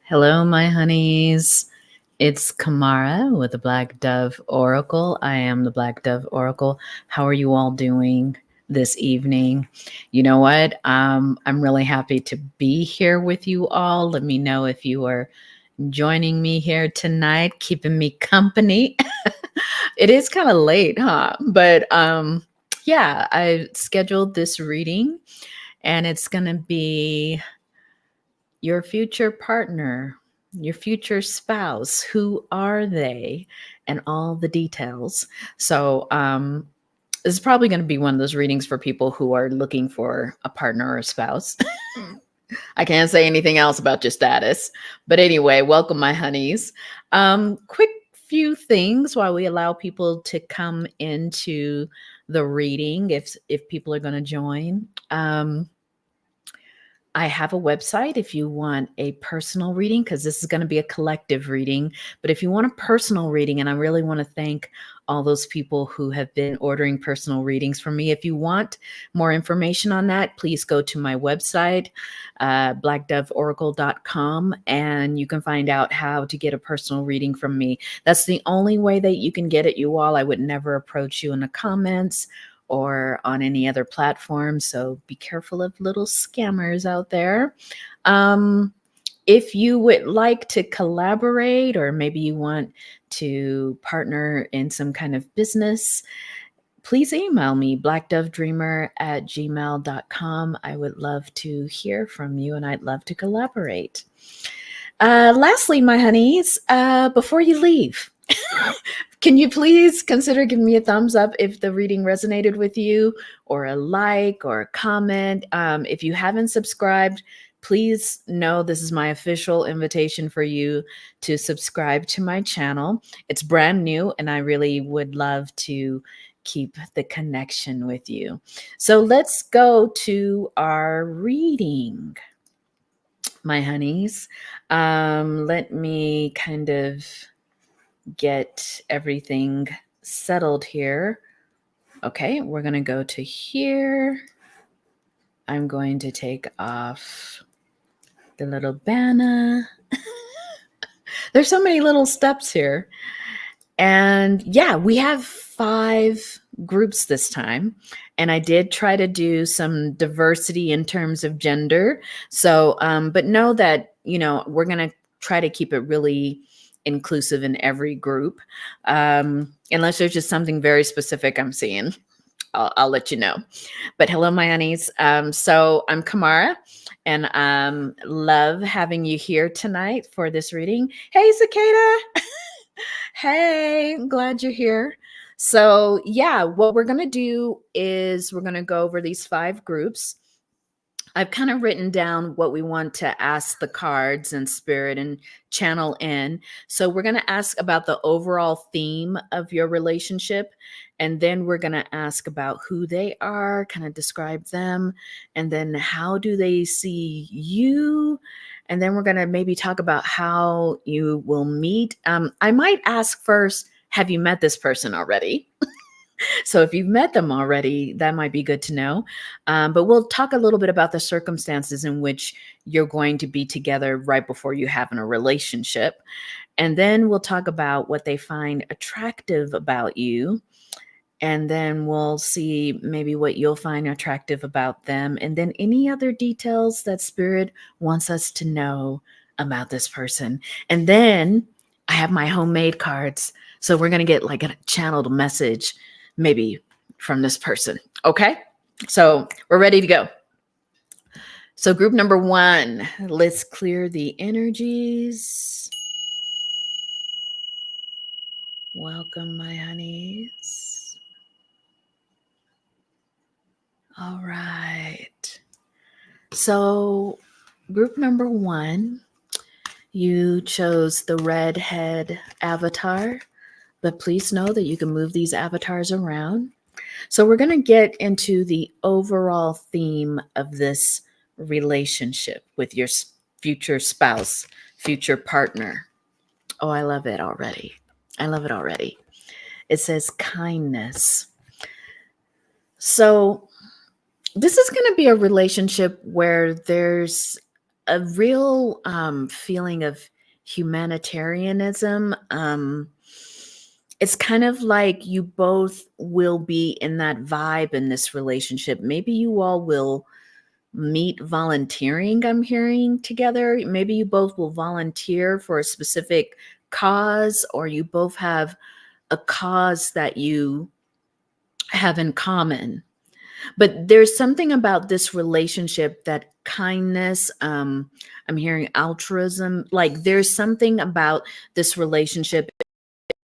Hello, my honeys. It's Kamara with the Black Dove Oracle. I am the Black Dove Oracle. How are you all doing this evening? You know what? I'm really happy to be here with you all. Let me know if you are joining me here tonight, keeping me company. It is kind of late, huh? But yeah, I scheduled this reading and it's going to be your future partner, your future spouse. Who are they? And all the details. So, this is probably going to be one of those readings for people who are looking for a partner or a spouse. I can't say anything else about your status. But anyway, welcome, my honeys. Quick few things while we allow people to come into the reading if people are going to join. I have a website if you want a personal reading, because this is going to be a collective reading. But if you want a personal reading, and I really want to thank all those people who have been ordering personal readings from me. If you want more information on that, please go to my website, blackdoveoracle.com, and you can find out how to get a personal reading from me. That's the only way that you can get it, you all. I would never approach you in the comments or on any other platform. So be careful of little scammers out there. If you would like to collaborate, or maybe you want to partner in some kind of business, please email me, blackdovedreamer@gmail.com. I would love to hear from you and I'd love to collaborate. Lastly, my honeys, before you leave, can you please consider giving me a thumbs up if the reading resonated with you, or a like or a comment? If you haven't subscribed, please know this is my official invitation for you to subscribe to my channel. It's brand new and I really would love to keep the connection with you. So let's go to our reading, my honeys. Let me kind of get everything settled here. Okay, we're going to go to here. I'm going to take off the little banner. There's so many little steps here. And yeah, we have 5 groups this time. And I did try to do some diversity in terms of gender. So, but know that, we're going to try to keep it really inclusive in every group. Unless there's just something very specific I'm seeing, I'll let you know. But hello, my honeys. So I'm Kamara, and love having you here tonight for this reading. Hey, Cicada. Hey, I'm glad you're here. So yeah, what we're going to do is we're going to go over these 5 groups. I've kind of written down what we want to ask the cards and spirit and channel in. So we're going to ask about the overall theme of your relationship. And then we're going to ask about who they are, kind of describe them. And then how do they see you? And then we're going to maybe talk about how you will meet. I might ask first, have you met this person already? So if you've met them already, that might be good to know. But we'll talk a little bit about the circumstances in which you're going to be together right before you have a relationship. And then we'll talk about what they find attractive about you. And then we'll see maybe what you'll find attractive about them. And then any other details that Spirit wants us to know about this person. And then I have my homemade cards. So we're going to get like a channeled message maybe from this person. Okay. So we're ready to go. So group number 1, let's clear the energies. Welcome, my honeys. All right. So group number 1, you chose the redhead avatar, but please know that you can move these avatars around. So we're going to get into the overall theme of this relationship with your future spouse, future partner. Oh, I love it already. I love it already. It says kindness. So this is going to be a relationship where there's a real feeling of humanitarianism. It's kind of like you both will be in that vibe in this relationship. Maybe you all will meet volunteering, I'm hearing together. Maybe you both will volunteer for a specific cause, or you both have a cause that you have in common. But there's something about this relationship, that kindness, I'm hearing altruism, like there's something about this relationship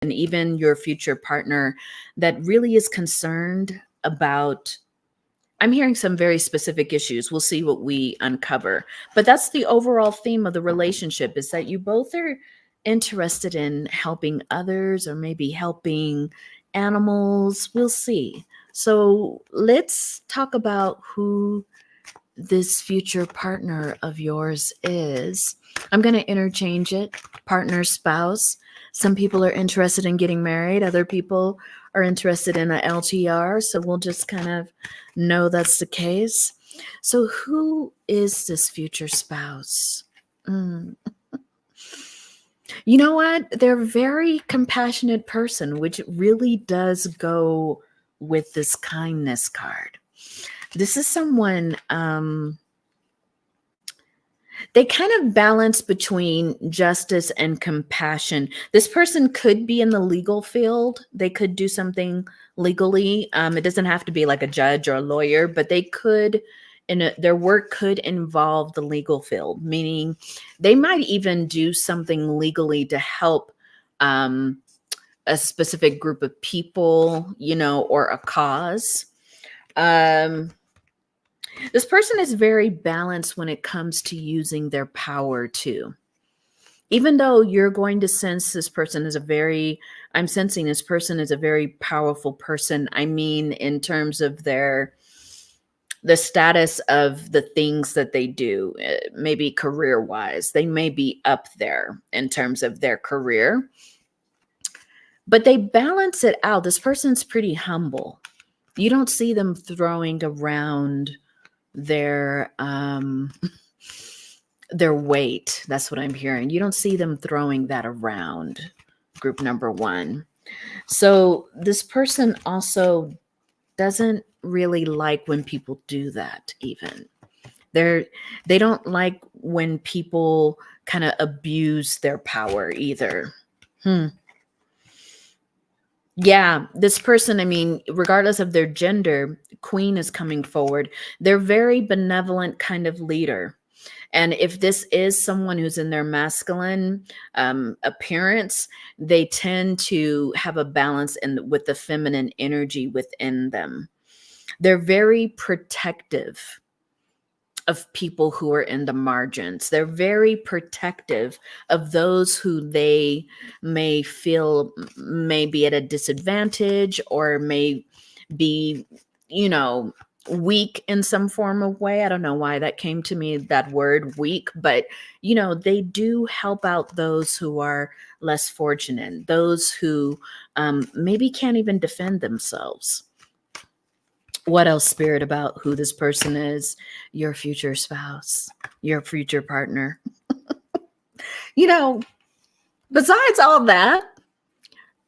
and even your future partner that really is concerned about. I'm hearing some very specific issues. We'll see what we uncover. But that's the overall theme of the relationship, is that you both are interested in helping others, or maybe helping animals. We'll see. So let's talk about who this future partner of yours is. I'm going to interchange it: partner, spouse. Some people are interested in getting married, other people are interested in a LTR. So we'll just kind of know that's the case. So, who is this future spouse? Mm. You know what? They're a very compassionate person, which really does go with this kindness card. This is someone, they kind of balance between justice and compassion. This person could be in the legal field. They could do something legally. It doesn't have to be like a judge or a lawyer, but they could, their work could involve the legal field, meaning they might even do something legally to help a specific group of people, or a cause. This person is very balanced when it comes to using their power too. Even though you're going to sense this person is I'm sensing this person is a very powerful person. I mean, in terms of the status of the things that they do, maybe career wise, they may be up there in terms of their career, but they balance it out. This person's pretty humble. You don't see them throwing around their weight. That's what I'm hearing. You don't see them throwing that around, group number one. So this person also doesn't really like when people do that. Even they don't like when people kind of abuse their power either. Yeah, this person, I mean, regardless of their gender, queen is coming forward. They're very benevolent kind of leader. And if this is someone who's in their masculine appearance, they tend to have a balance with the feminine energy within them. They're very protective of people who are in the margins. They're very protective of those who they may feel may be at a disadvantage, or may be, weak in some form of way. I don't know why that came to me, that word weak, but they do help out those who are less fortunate, those who maybe can't even defend themselves. What else, Spirit, about who this person is? Your future spouse, your future partner. Besides all that,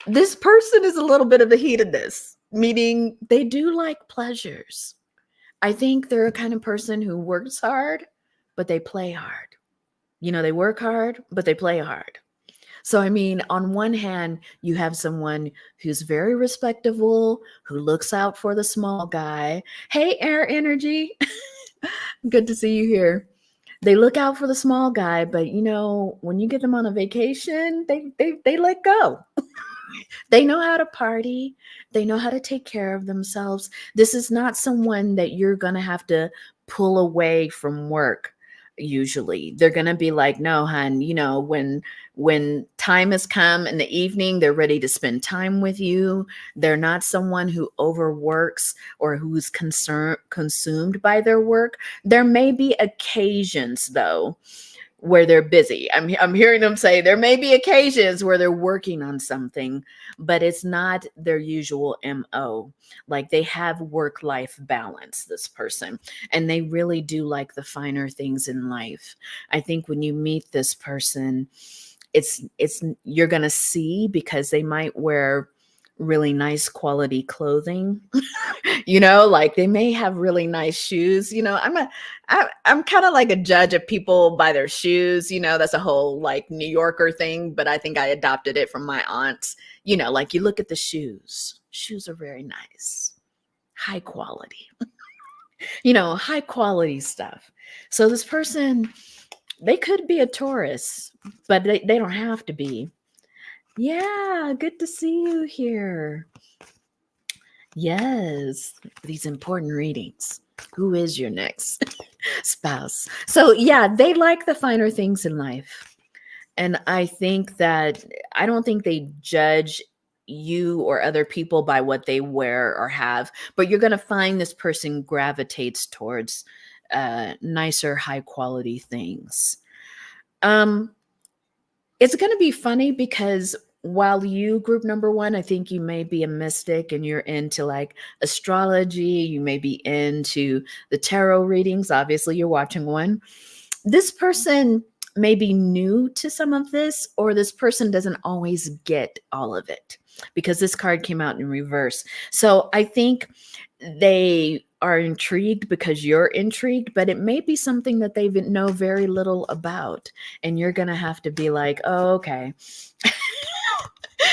this person is a little bit of a hedonist, meaning they do like pleasures. I think they're a kind of person who works hard, but they play hard. They work hard, but they play hard. So, I mean, on one hand, you have someone who's very respectable, who looks out for the small guy. Hey, air energy. Good to see you here. They look out for the small guy, but when you get them on a vacation, they let go. They know how to party. They know how to take care of themselves. This is not someone that you're going to have to pull away from work. Usually they're going to be like, no, hon, when time has come in the evening, they're ready to spend time with you. They're not someone who overworks or who's consumed by their work. There may be occasions though where they're busy. I'm hearing them say there may be occasions where they're working on something, but it's not their usual MO. Like they have work-life balance, this person, and they really do like the finer things in life. I think when you meet this person, it's you're going to see, because they might wear really nice quality clothing. Like they may have really nice shoes. I'm kind of like a judge of people by their shoes. That's a whole like New Yorker thing, but I think I adopted it from my aunts. Like you look at the shoes are very nice, high quality. High quality stuff. So this person, they could be a Taurus, but they don't have to be. Yeah, good to see you here. Yes, these important readings. Who is your next spouse? So, yeah, they like the finer things in life. And I don't think they judge you or other people by what they wear or have, but you're going to find this person gravitates towards nicer, high quality things. It's going to be funny because while you, group number one, I think you may be a mystic and you're into like astrology, you may be into the tarot readings. Obviously, you're watching one. This person may be new to some of this, or this person doesn't always get all of it because this card came out in reverse. So I think they are intrigued because you're intrigued, but it may be something that they know very little about. And you're going to have to be like, oh, okay.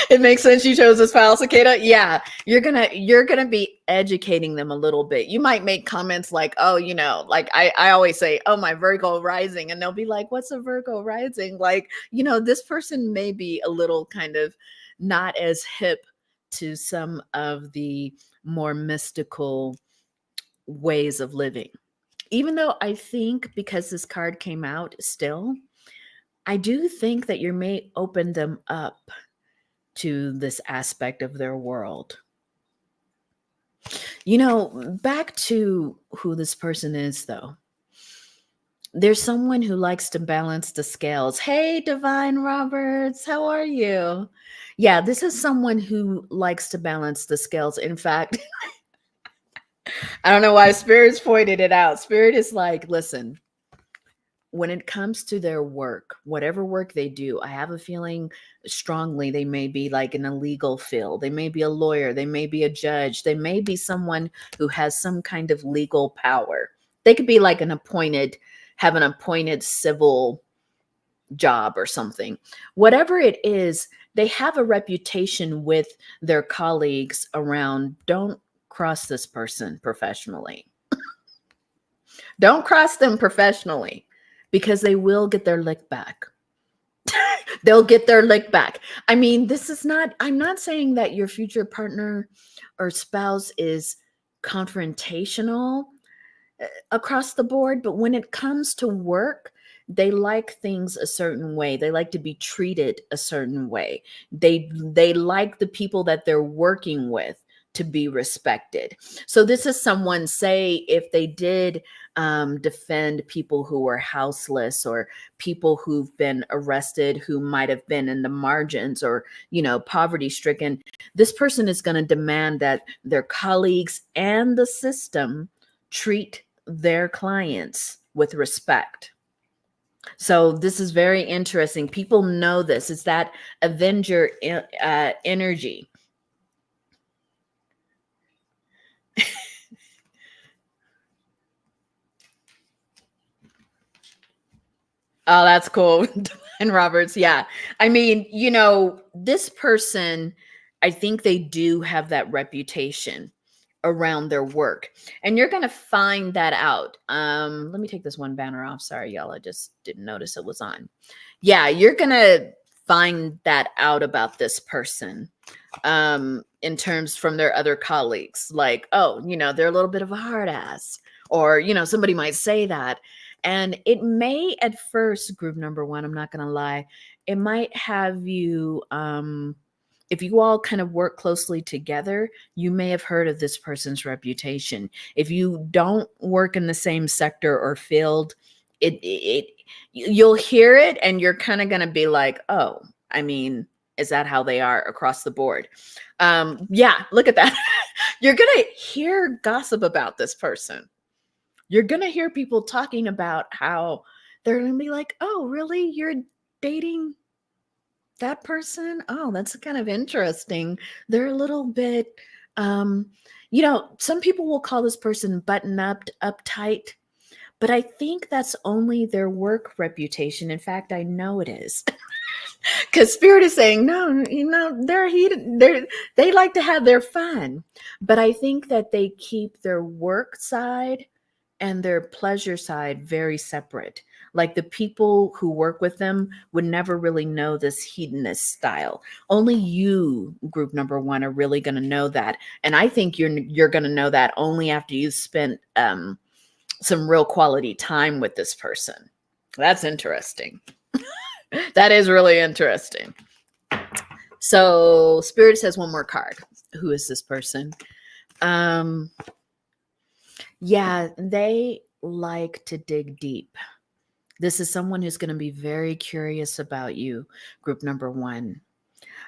It makes sense you chose this file, Cicada. Yeah, you're gonna be educating them a little bit. You might make comments like, oh, like I always say, oh, my Virgo rising, and they'll be like, what's a Virgo rising? Like, this person may be a little kind of not as hip to some of the more mystical ways of living. Even though I think because this card came out still, I do think that you may open them up to this aspect of their world. Back to who this person is, though. There's someone who likes to balance the scales. Hey, Divine Roberts, how are you? Yeah, this is someone who likes to balance the scales. In fact, I don't know why Spirit's pointed it out. Spirit is like, listen, when it comes to their work, whatever work they do, I have a feeling strongly they may be like in a legal field. They may be a lawyer. They may be a judge. They may be someone who has some kind of legal power. They could be like have an appointed civil job or something. Whatever it is, they have a reputation with their colleagues around, don't cross this person professionally. Don't cross them professionally, because they will get their lick back. They'll get their lick back. I mean, I'm not saying that your future partner or spouse is confrontational across the board, but when it comes to work, they like things a certain way. They like to be treated a certain way. They like the people that they're working with to be respected. So this is someone, say, if they did defend people who were houseless or people who've been arrested, who might have been in the margins or, poverty stricken, this person is going to demand that their colleagues and the system treat their clients with respect. So this is very interesting. People know this. It's that Avenger energy. Oh, that's cool. Divine Roberts. Yeah. I mean, this person, I think they do have that reputation around their work. And you're going to find that out. Let me take this one banner off. Sorry, y'all. I just didn't notice it was on. Yeah, you're going to find that out about this person in terms from their other colleagues. Like, oh, they're a little bit of a hard ass. Or, somebody might say that. And it may at first, group number one, I'm not going to lie, it might have you, if you all kind of work closely together, you may have heard of this person's reputation. If you don't work in the same sector or field, it you'll hear it and you're kind of going to be like, oh, I mean, is that how they are across the board? Yeah, look at that. You're going to hear gossip about this person. You're going to hear people talking about how they're going to be like, oh, really? You're dating that person? Oh, that's kind of interesting. They're a little bit, some people will call this person button up, uptight. But I think that's only their work reputation. In fact, I know it is. Because Spirit is saying, no, they're heated. They like to have their fun. But I think that they keep their work side and their pleasure side very separate. Like the people who work with them would never really know this hedonist style. Only you, group number one, are really going to know that. And I think you're going to know that only after you've spent some real quality time with this person. That's interesting. That is really interesting. So Spirit says one more card. Who is this person? Yeah, they like to dig deep. This is someone who's going to be very curious about you, group number one.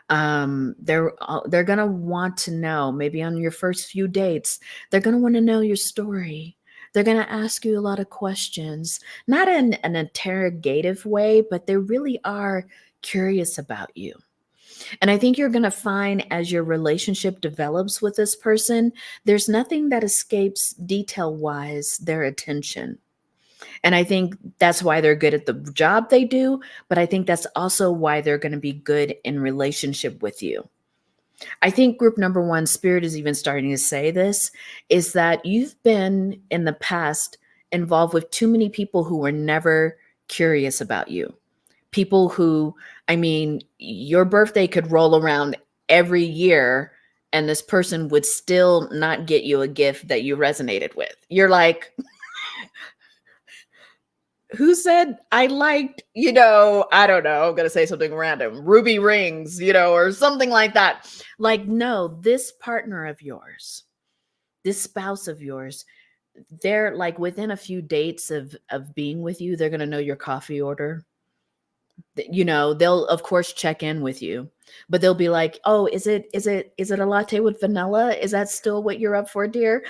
They're going to want to know, maybe on your first few dates, they're going to want to know your story. They're going to ask you a lot of questions, not in an interrogative way, but they really are curious about you. And I think you're going to find as your relationship develops with this person, there's nothing that escapes detail-wise their attention. And I think that's why they're good at the job they do, but I think that's also why they're going to be good in relationship with you. I think group number one, Spirit is even starting to say this, is that you've been in the past involved with too many people who were never curious about you. People who, I mean, your birthday could roll around every year and this person would still not get you a gift that you resonated with. You're like, who said I liked, I don't know, I'm going to say something random, ruby rings, or something like that. Like, no, this partner of yours, this spouse of yours, they're like within a few dates of being with you, they're going to know your coffee order. They'll of course check in with you, but they'll be like, oh, is it a latte with vanilla? Is that still what you're up for, dear?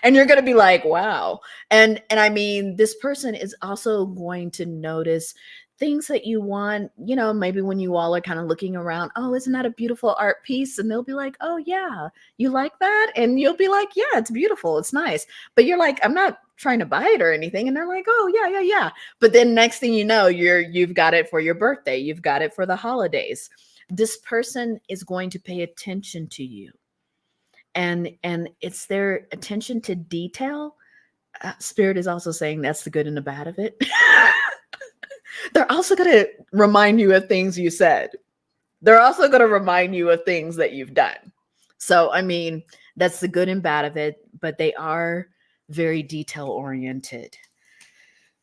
And you're going to be like, wow. And I mean, this person is also going to notice things that you want, maybe when you all are kind of looking around, oh, isn't that a beautiful art piece? And they'll be like, oh yeah, you like that? And you'll be like, yeah, it's beautiful, it's nice. But you're like, I'm not trying to buy it or anything. And they're like, oh yeah. But then next thing you know, you've got it for your birthday, you've got it for the holidays. This person is going to pay attention to you. And it's their attention to detail. Spirit is also saying that's the good and the bad of it. They're also going to remind you of things you said. They're also going to remind you of things that you've done. So, I mean, that's the good and bad of it, but they are very detail oriented.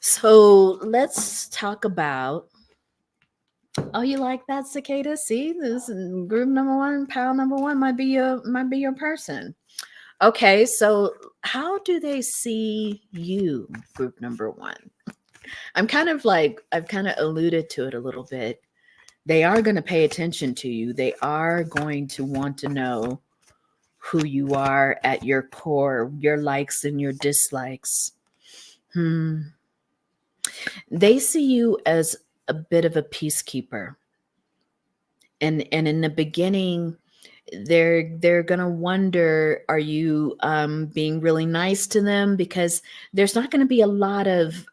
So let's talk about, oh, you like that, cicada? See, this group number one, pal number one might be your person. Okay, so how do they see you, group number one? I've kind of alluded to it a little bit. They are going to pay attention to you. They are going to want to know who you are at your core, your likes and your dislikes. They see you as a bit of a peacekeeper. And in the beginning, they're gonna wonder, are you being really nice to them? Because there's not going to be a lot of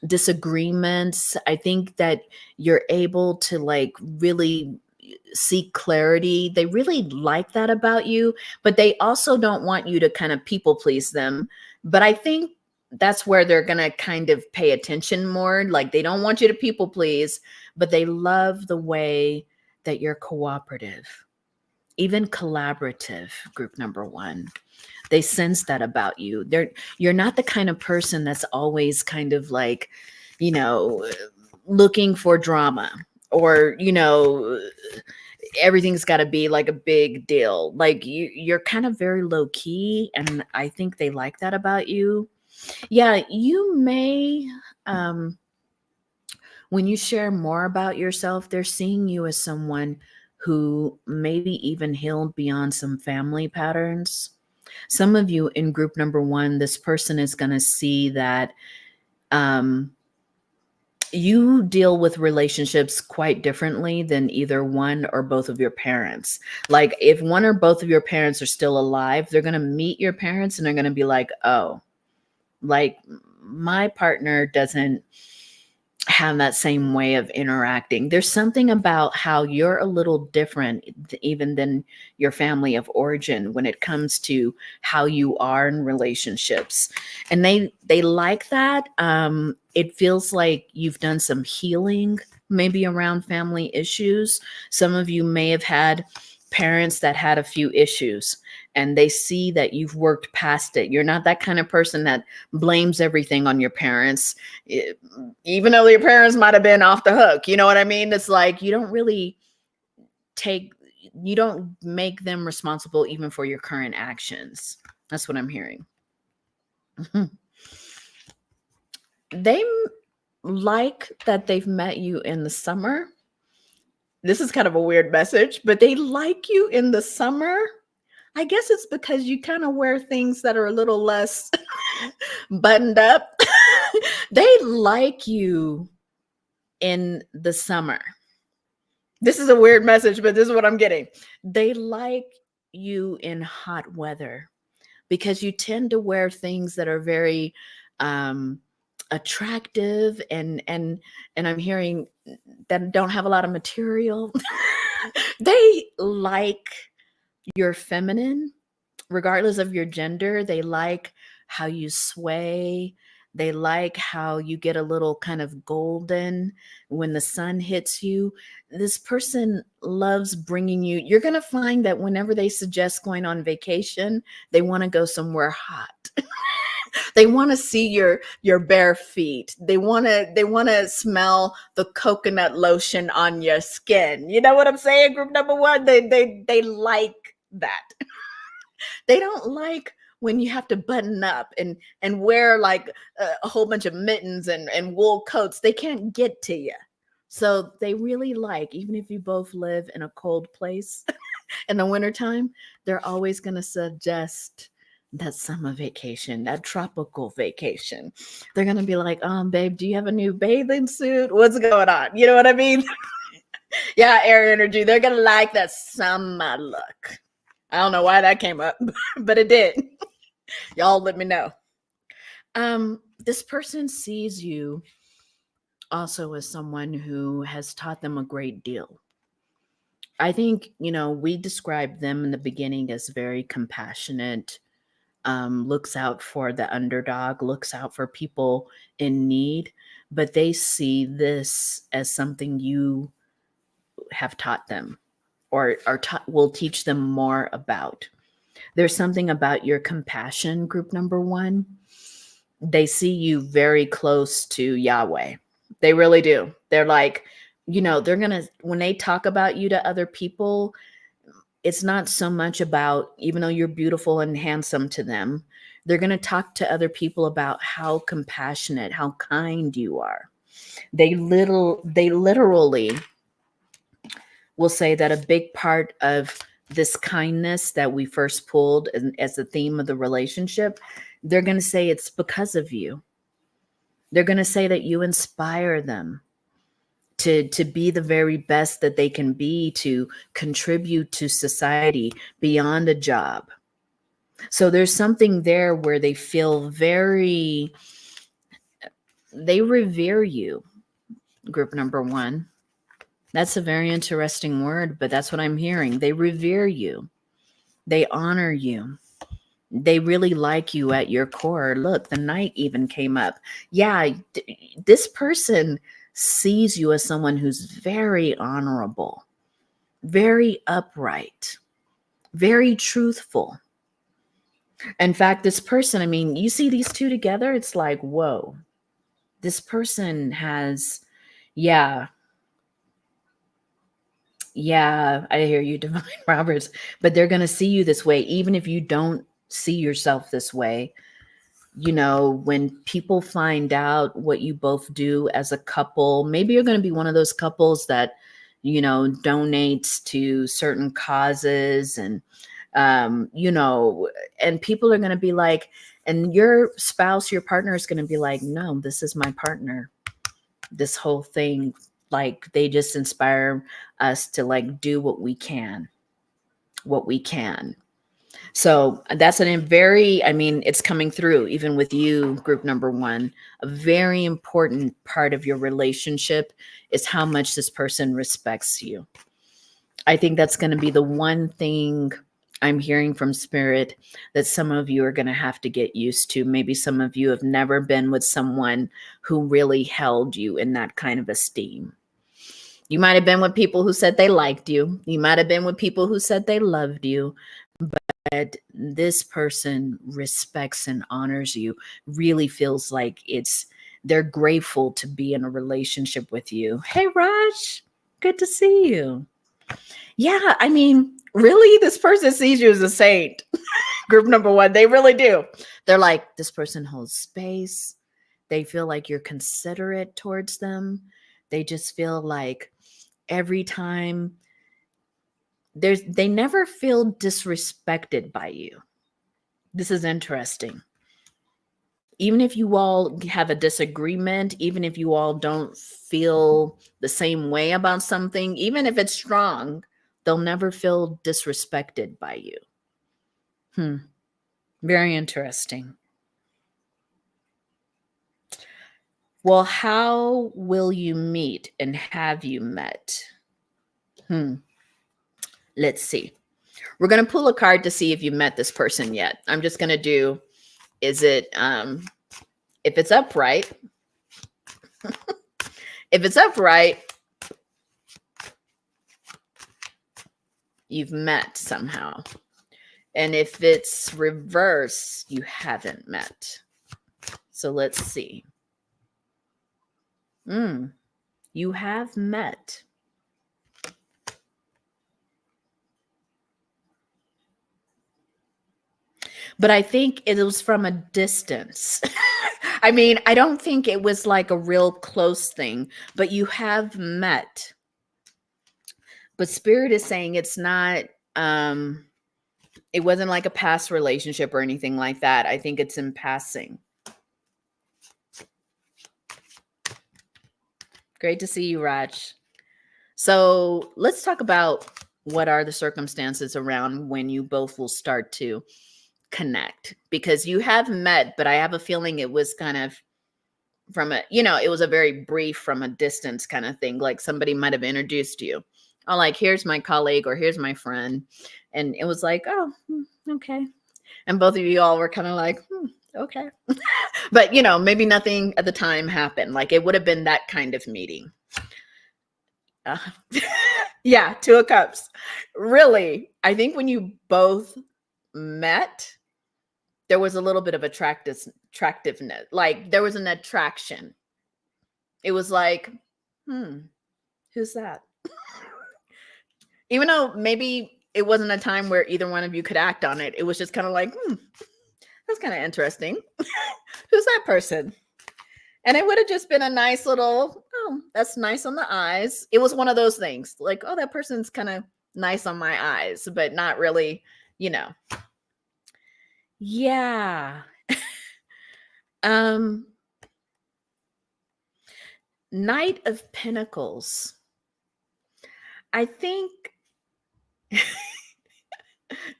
disagreements. I think that you're able to like really seek clarity. They really like that about you, but they also don't want you to kind of people please them. But I think that's where they're going to kind of pay attention more. Like they don't want you to people please, but they love the way that you're cooperative, even collaborative, group number one. They sense that about you. You're not the kind of person that's always kind of like, looking for drama or, everything's got to be like a big deal. Like you're kind of very low key. And I think they like that about you. Yeah, you may um, when you share more about yourself, they're seeing you as someone who maybe even healed beyond some family patterns. Some of you in group number one, this person is going to see that um, you deal with relationships quite differently than either one or both of your parents. Like if one or both of your parents are still alive, they're going to meet your parents and they're going to be like, oh, like my partner doesn't have that same way of interacting. There's something about how you're a little different even than your family of origin when it comes to how you are in relationships. And they like that. It feels like you've done some healing maybe around family issues. Some of you may have had parents that had a few issues and they see that you've worked past it. You're not that kind of person that blames everything on your parents. Even though your parents might have been off the hook, you know what I mean? It's like you don't really you don't make them responsible even for your current actions. That's what I'm hearing. They like that they've met you in the summer. This is kind of a weird message, but they like you in the summer. I guess it's because you kind of wear things that are a little less buttoned up. They like you in the summer. This is a weird message, but this is what I'm getting. They like you in hot weather because you tend to wear things that are very attractive and I'm hearing that don't have a lot of material. They like your feminine, regardless of your gender. They like how you sway. They like how you get a little kind of golden when the sun hits you. This person loves bringing you. You're going to find that whenever they suggest going on vacation, they want to go somewhere hot. They want to see your bare feet. They want to smell the coconut lotion on your skin. You know what I'm saying? Group number one, they like that. They don't like when you have to button up and wear like a whole bunch of mittens and wool coats. They can't get to you. So they really like, even if you both live in a cold place in the wintertime, they're always going to suggest that summer vacation, that tropical vacation. They're going to be like, babe, do you have a new bathing suit? What's going on? You know what I mean? Yeah, air energy. They're going to like that summer look. I don't know why that came up, but it did. Y'all let me know. This person sees you also as someone who has taught them a great deal. I think, we described them in the beginning as very compassionate, looks out for the underdog, looks out for people in need, but they see this as something you have taught them or will teach them more about. There's something about your compassion, group number one. They see you very close to Yahweh. They really do. They're like, they're going to, when they talk about you to other people, it's not so much about, even though you're beautiful and handsome to them, they're going to talk to other people about how compassionate, how kind you are. They literally will say that a big part of this kindness that we first pulled as the theme of the relationship, they're going to say it's because of you. They're going to say that you inspire them to be the very best that they can be, to contribute to society beyond a job. So there's something there where they feel they revere you, group number one. That's a very interesting word, but that's what I'm hearing. They revere you. They honor you. They really like you at your core. Look, the knight even came up. Yeah, this person sees you as someone who's very honorable, very upright, very truthful. In fact, this person, you see these two together, it's like, whoa, this person has, yeah, I hear you, Divine Roberts, but they're going to see you this way, even if you don't see yourself this way. When people find out what you both do as a couple, maybe you're going to be one of those couples that, donates to certain causes and people are going to be like, and your spouse, your partner is going to be like, no, this is my partner. This whole thing, like they just inspire us to like do what we can. So that's it's coming through even with you, group number one. A very important part of your relationship is how much this person respects you. I think that's going to be the one thing I'm hearing from spirit that some of you are going to have to get used to. Maybe some of you have never been with someone who really held you in that kind of esteem. You might have been with people who said they liked you. You might have been with people who said they loved you. But this person respects and honors you, really feels like they're grateful to be in a relationship with you. Hey, Raj, good to see you. Yeah, really, this person sees you as a saint. Group number one, they really do. They're like, this person holds space. They feel like you're considerate towards them. They just feel like every time they never feel disrespected by you. This is interesting. Even if you all have a disagreement, even if you all don't feel the same way about something, even if it's strong, they'll never feel disrespected by you. Very interesting. Well, how will you meet and have you met? Let's see. We're going to pull a card to see if you met this person yet. I'm just going to do, is it, if it's upright, if it's upright, you've met somehow. And if it's reverse, you haven't met. So let's see. You have met. But I think it was from a distance. I don't think it was like a real close thing, but you have met. But Spirit is saying it's not, it wasn't like a past relationship or anything like that. I think it's in passing. Great to see you, Raj. So let's talk about what are the circumstances around when you both will start to connect, because you have met, but I have a feeling it was kind of from it was a very brief, from a distance kind of thing. Like somebody might have introduced you. Oh, like, here's my colleague or here's my friend. And it was like, oh, okay. And both of you all were kind of like, okay. But, maybe nothing at the time happened. Like it would have been that kind of meeting. Yeah, Two of Cups. Really, I think when you both met, there was a little bit of attractiveness. Like there was an attraction. It was like, who's that? Even though maybe it wasn't a time where either one of you could act on it. It was just kind of like, that's kind of interesting. Who's that person? And it would have just been a nice little, oh, that's nice on the eyes. It was one of those things like, oh, that person's kind of nice on my eyes, but not really, Yeah. Knight of Pentacles. I think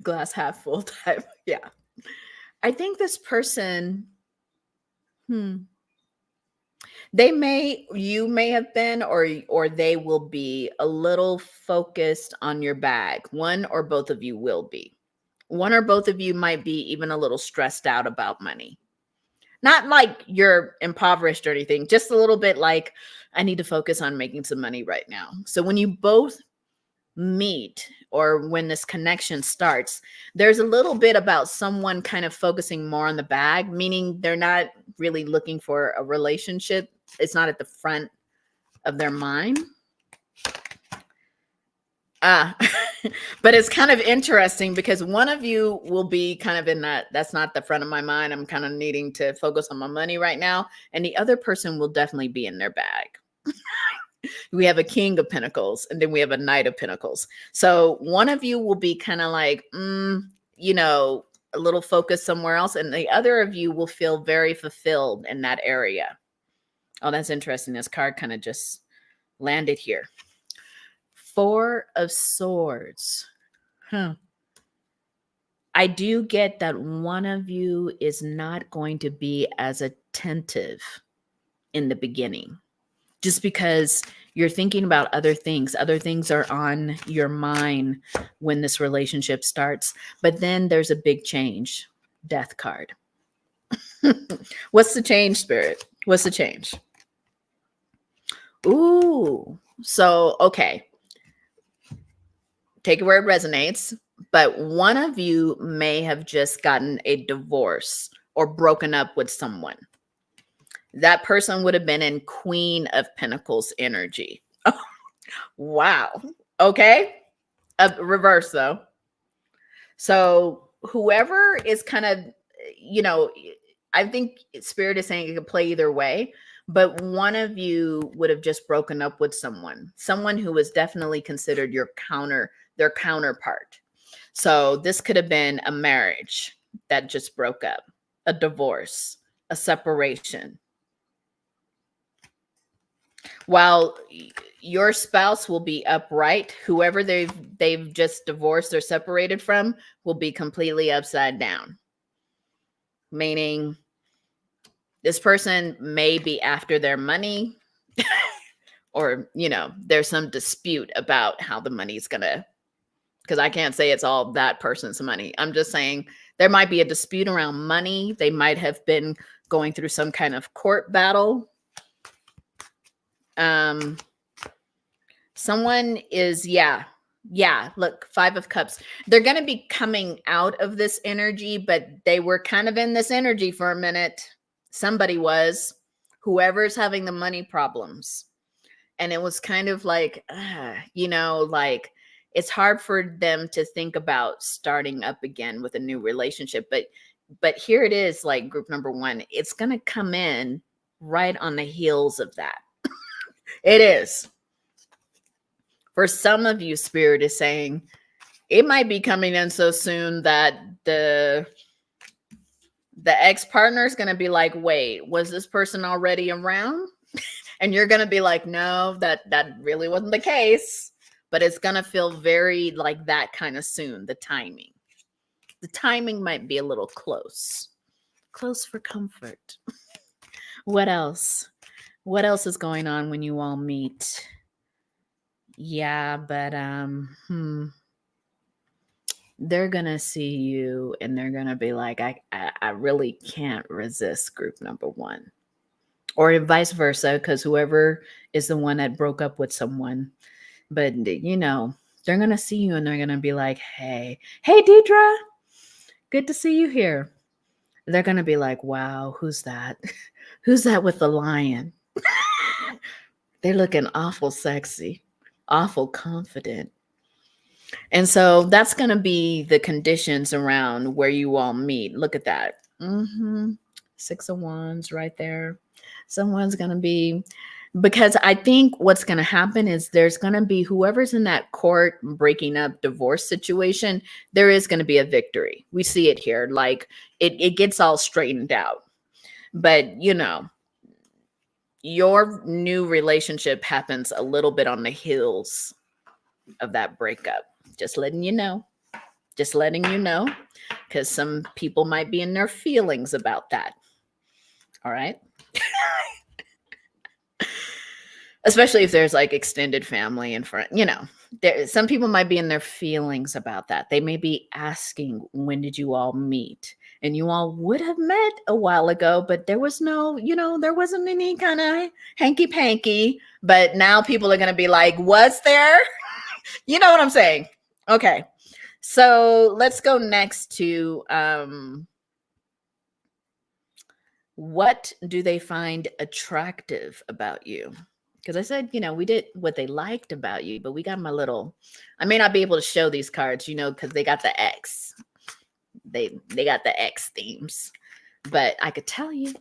glass half full type. Yeah. I think this person, you may have been, or they will be a little focused on your bag. One or both of you will be. One or both of you might be even a little stressed out about money. Not like you're impoverished or anything, just a little bit like, I need to focus on making some money right now. So when you both meet, or when this connection starts, there's a little bit about someone kind of focusing more on the bag, meaning they're not really looking for a relationship. It's not at the front of their mind. Ah, but it's kind of interesting because one of you will be kind of in that's not the front of my mind. I'm kind of needing to focus on my money right now. And the other person will definitely be in their bag. We have a king of pentacles and then we have a knight of pentacles. So one of you will be kind of like, you know, a little focused somewhere else. And the other of you will feel very fulfilled in that area. Oh, that's interesting. This card kind of just landed here. Four of Swords. I do get that one of you is not going to be as attentive in the beginning, just because you're thinking about other things. Other things are on your mind when this relationship starts. But then there's a big change. Death card. What's the change, Spirit? What's the change? Ooh. So, okay. Take it where it resonates. But one of you may have just gotten a divorce or broken up with someone. That person would have been in Queen of Pentacles energy. Wow. Okay. Reverse though. So whoever is kind of, you know, I think Spirit is saying it could play either way, but one of you would have just broken up with someone who was definitely considered their counterpart. So this could have been a marriage that just broke up, a divorce, a separation. While your spouse will be upright, whoever they've just divorced or separated from will be completely upside down. Meaning this person may be after their money or, you know, there's some dispute about how the money's gonna, because I can't say it's all that person's money. I'm just saying there might be a dispute around money. They might have been going through some kind of court battle. Someone is, yeah, look, Five of Cups. They're going to be coming out of this energy, but they were kind of in this energy for a minute. Somebody was, whoever's having the money problems. And it was kind of like, you know, like it's hard for them to think about starting up again with a new relationship. But here it is, like group number one, it's going to come in right on the heels of that. It is. For some of you, Spirit is saying it might be coming in so soon that the ex-partner is going to be like, wait, was this person already around? And you're going to be like, no, that really wasn't the case. But it's going to feel very like that kind of soon. The timing might be a little close for comfort. What else is going on when you all meet? Yeah, but they're gonna see you and they're gonna be like, I really can't resist group number one, or vice versa, because whoever is the one that broke up with someone, but you know, they're gonna see you and they're gonna be like, hey Deidre, good to see you here. They're gonna be like, wow, who's that? Who's that with the lion? They're looking awful sexy, awful confident. And so that's going to be the conditions around where you all meet. Look at that. Six of Wands right there. Someone's going to be, because I think what's going to happen is there's going to be whoever's in that court breaking up divorce situation, there is going to be a victory. We see it here. Like it gets all straightened out. But, you know, your new relationship happens a little bit on the heels of that breakup. Just letting you know. Just letting you know, because some people might be in their feelings about that. All right. Especially if there's like extended family and friend, you know, some people might be in their feelings about that. They may be asking, when did you all meet? And you all would have met a while ago, but there was no, you know, there wasn't any kind of hanky panky. But now people are going to be like, was there? You know what I'm saying? Okay. So let's go next to what do they find attractive about you? Because I said, we did what they liked about you, but we got I may not be able to show these cards, because they got the X. They got the X themes. But I could tell you.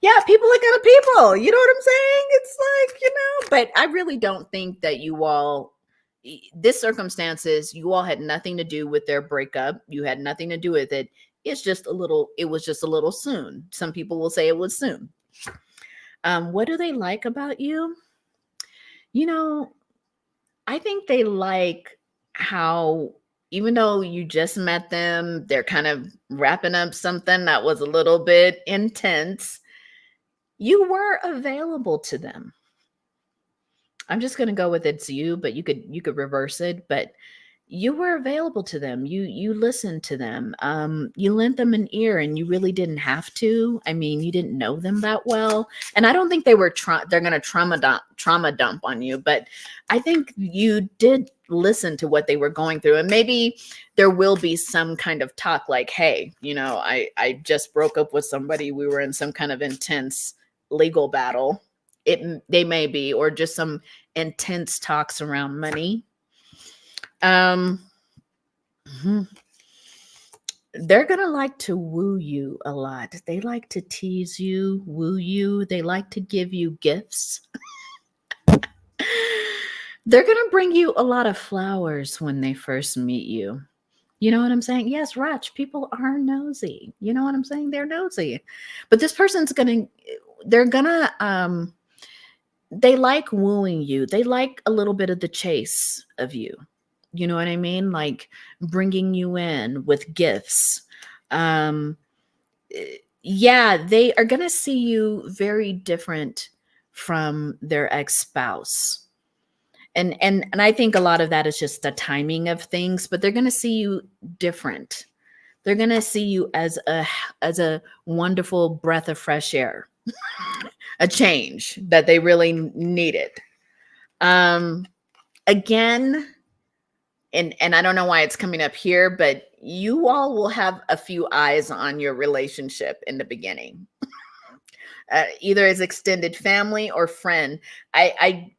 Yeah, people look at people. You know what I'm saying? It's like, but I really don't think that you all, this circumstances, you all had nothing to do with their breakup. You had nothing to do with it. It was just a little soon. Some people will say it was soon. What do they like about you? I think they like how, even though you just met them, they're kind of wrapping up something that was a little bit intense. You were available to them. I'm just going to go with it's you, but you could reverse it. But you were available to them. You listened to them. You lent them an ear, and you really didn't have to. I mean, you didn't know them that well, and I don't think they're going to trauma dump on you. But I think you did listen to what they were going through, and maybe there will be some kind of talk like, "Hey, I just broke up with somebody. We were in some kind of intense legal battle." They may be, or just some intense talks around money. They're gonna like to woo you a lot. They like to tease you, woo you. They like to give you gifts. They're gonna bring you a lot of flowers when they first meet you. You know what I'm saying? Yes, Rach, people are nosy. You know what I'm saying? They're nosy. But this person's they like wooing you. They like a little bit of the chase of you. You know what I mean? Like bringing you in with gifts. Yeah, they are going to see you very different from their ex-spouse. And I think a lot of that is just the timing of things, but they're going to see you different. They're going to see you as a wonderful breath of fresh air. A change that they really needed. Again, and I don't know why it's coming up here, but you all will have a few eyes on your relationship in the beginning. Either as extended family or friend.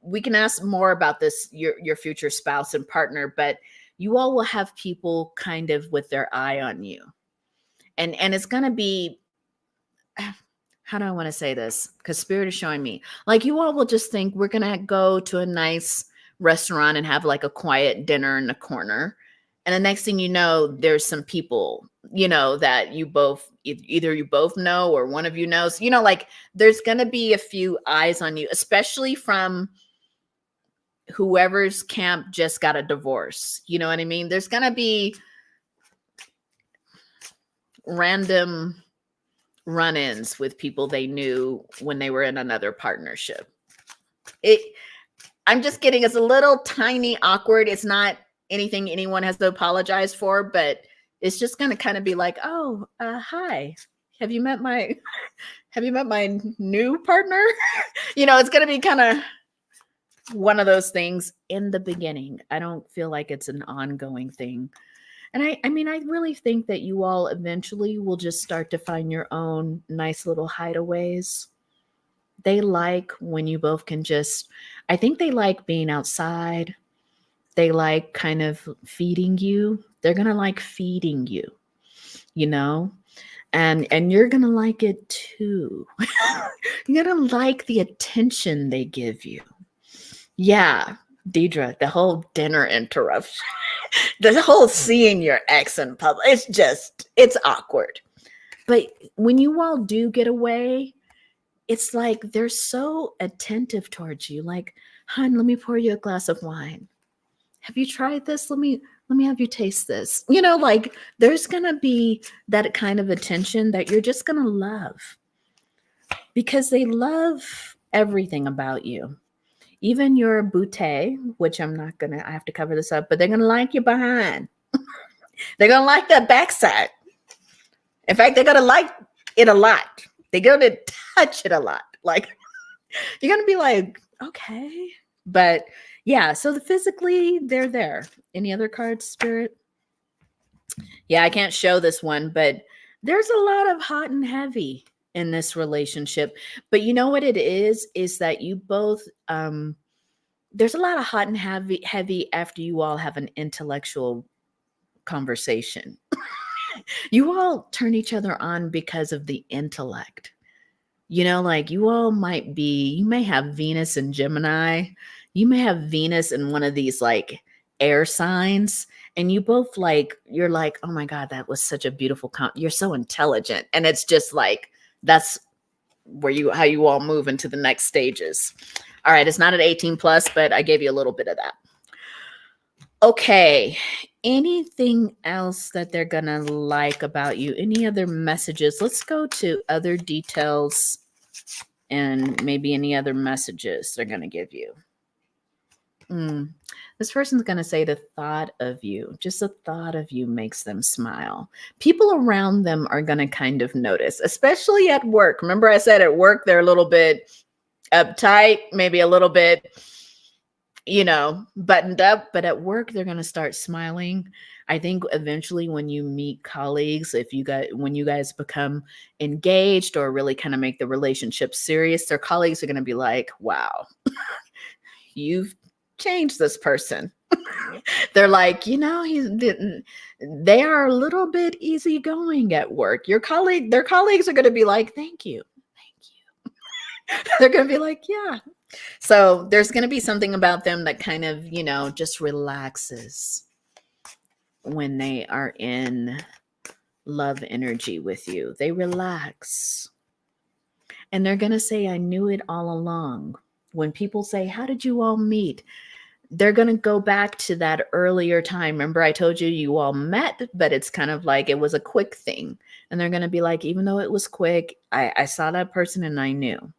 We can ask more about this, your future spouse and partner, but you all will have people kind of with their eye on you. And it's going to be, how do I want to say this? Because Spirit is showing me, like, you all will just think we're going to go to a nice restaurant and have like a quiet dinner in the corner. And the next thing you know, there's some people, that you both, either you both know or one of you knows, like there's going to be a few eyes on you, especially from whoever's camp just got a divorce. You know what I mean? There's going to be random run-ins with people they knew when they were in another partnership. I'm just kidding. It's a little tiny awkward. It's not anything anyone has to apologize for, but it's just going to kind of be like, oh, hi. Have you met my new partner? It's going to be kind of one of those things in the beginning. I don't feel like it's an ongoing thing. And I mean, I really think that you all eventually will just start to find your own nice little hideaways. They like when you both can I think they like being outside. They like kind of feeding you. They're going to like feeding you, and you're going to like it too. You're going to like the attention they give you. Yeah, Deidre, the whole dinner interruption. The whole seeing your ex in public, it's awkward. But when you all do get away, it's like they're so attentive towards you. Like, hon, let me pour you a glass of wine. Have you tried this? Let me have you taste this. Like there's going to be that kind of attention that you're just going to love. Because they love everything about you. Even your bouquet, which I have to cover this up, but they're going to like you behind. They're going to like that backside. In fact, they're going to like it a lot. They're going to touch it a lot. Like, you're going to be like, okay. But yeah, so physically, they're there. Any other cards, Spirit? Yeah, I can't show this one, but there's a lot of hot and heavy in this relationship. But you know what it is that you both, there's a lot of hot and heavy after you all have an intellectual conversation. You all turn each other on because of the intellect. You know, like you may have Venus and Gemini. You may have Venus in one of these like air signs, and you both you're like, oh my God, that was such a beautiful you're so intelligent. And it's just like, that's how you all move into the next stages. All right. It's not at 18 plus, but I gave you a little bit of that. Okay. Anything else that they're going to like about you? Any other messages? Let's go to other details and maybe any other messages they're going to give you. This person's going to say the thought of you, just the thought of you makes them smile. People around them are going to kind of notice, especially at work. Remember I said at work, they're a little bit uptight, maybe a little bit, buttoned up, but at work, they're going to start smiling. I think eventually when you meet colleagues, when you guys become engaged or really kind of make the relationship serious, their colleagues are going to be like, wow, you've changed this person. They're like, they are a little bit easygoing at work. Their colleagues are going to be like, thank you. They're going to be like, yeah. So there's going to be something about them that kind of, just relaxes when they are in love energy with you. They relax. And they're going to say, I knew it all along. When people say, how did you all meet? They're going to go back to that earlier time. Remember, I told you all met, but it's kind of like it was a quick thing. And they're going to be like, even though it was quick, I saw that person and I knew.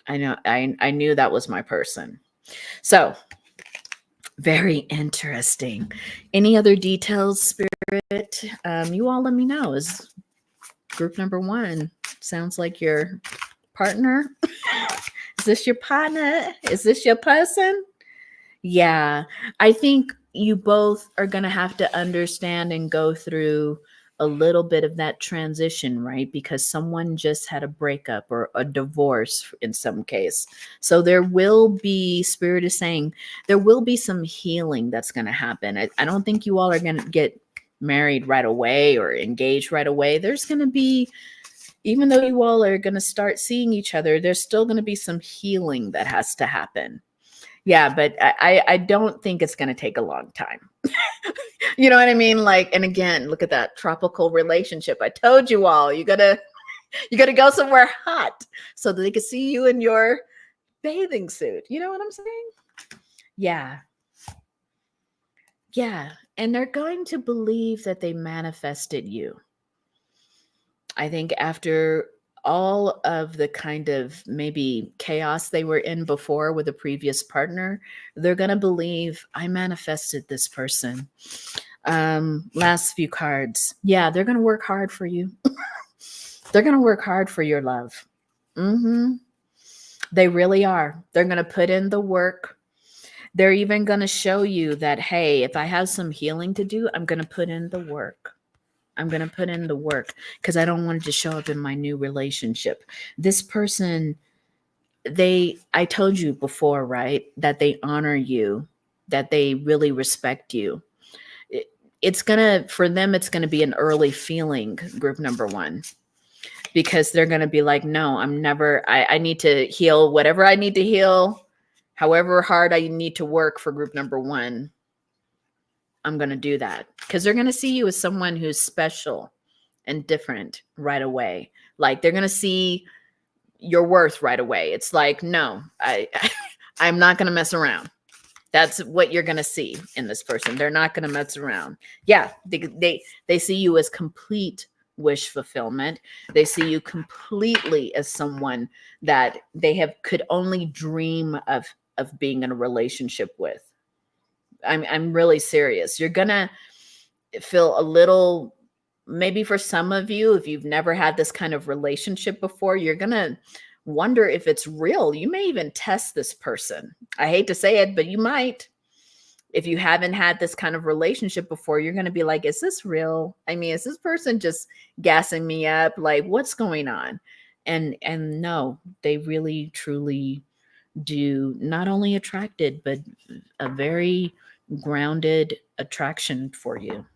I knew that was my person. So very interesting. Any other details, Spirit? You all let me know. Is group number 1 sounds like your partner? Is this your partner? Is this your person? Yeah, I think you both are going to have to understand and go through a little bit of that transition, right? Because someone just had a breakup or a divorce in some case. So there will be, Spirit is saying, there will be some healing that's going to happen. I don't think you all are going to get married right away or engaged right away. There's going to be, even though you all are going to start seeing each other, there's still going to be some healing that has to happen. Yeah, but I don't think it's going to take a long time. You know what I mean? And again, look at that tropical relationship. I told you all, you gotta go somewhere hot so that they can see you in your bathing suit. You know what I'm saying? Yeah. Yeah. And they're going to believe that they manifested you. I think after all of the kind of maybe chaos they were in before with a previous partner, they're going to believe I manifested this person. Last few cards. Yeah, they're going to work hard for you. They're going to work hard for your love. They really are. They're going to put in the work. They're even going to show you that, hey, if I have some healing to do, I'm going to put in the work. I'm going to put in the work because I don't want it to show up in my new relationship. This person, I told you before, right, that they honor you, that they really respect you. For them, it's going to be an early feeling, group number 1, because they're going to be like, no, I need to heal whatever I need to heal, however hard I need to work for group number 1. I'm going to do that because they're going to see you as someone who's special and different right away. Like they're going to see your worth right away. It's like, no, I'm not going to mess around. That's what you're going to see in this person. They're not going to mess around. Yeah. They see you as complete wish fulfillment. They see you completely as someone that they could only dream of being in a relationship with. I'm really serious. You're going to feel a little, maybe for some of you, if you've never had this kind of relationship before, you're going to wonder if it's real. You may even test this person. I hate to say it, but you might. If you haven't had this kind of relationship before, you're going to be like, is this real? I mean, is this person just gassing me up? Like, what's going on? And no, they really truly do not only attracted, but a very grounded attraction for you.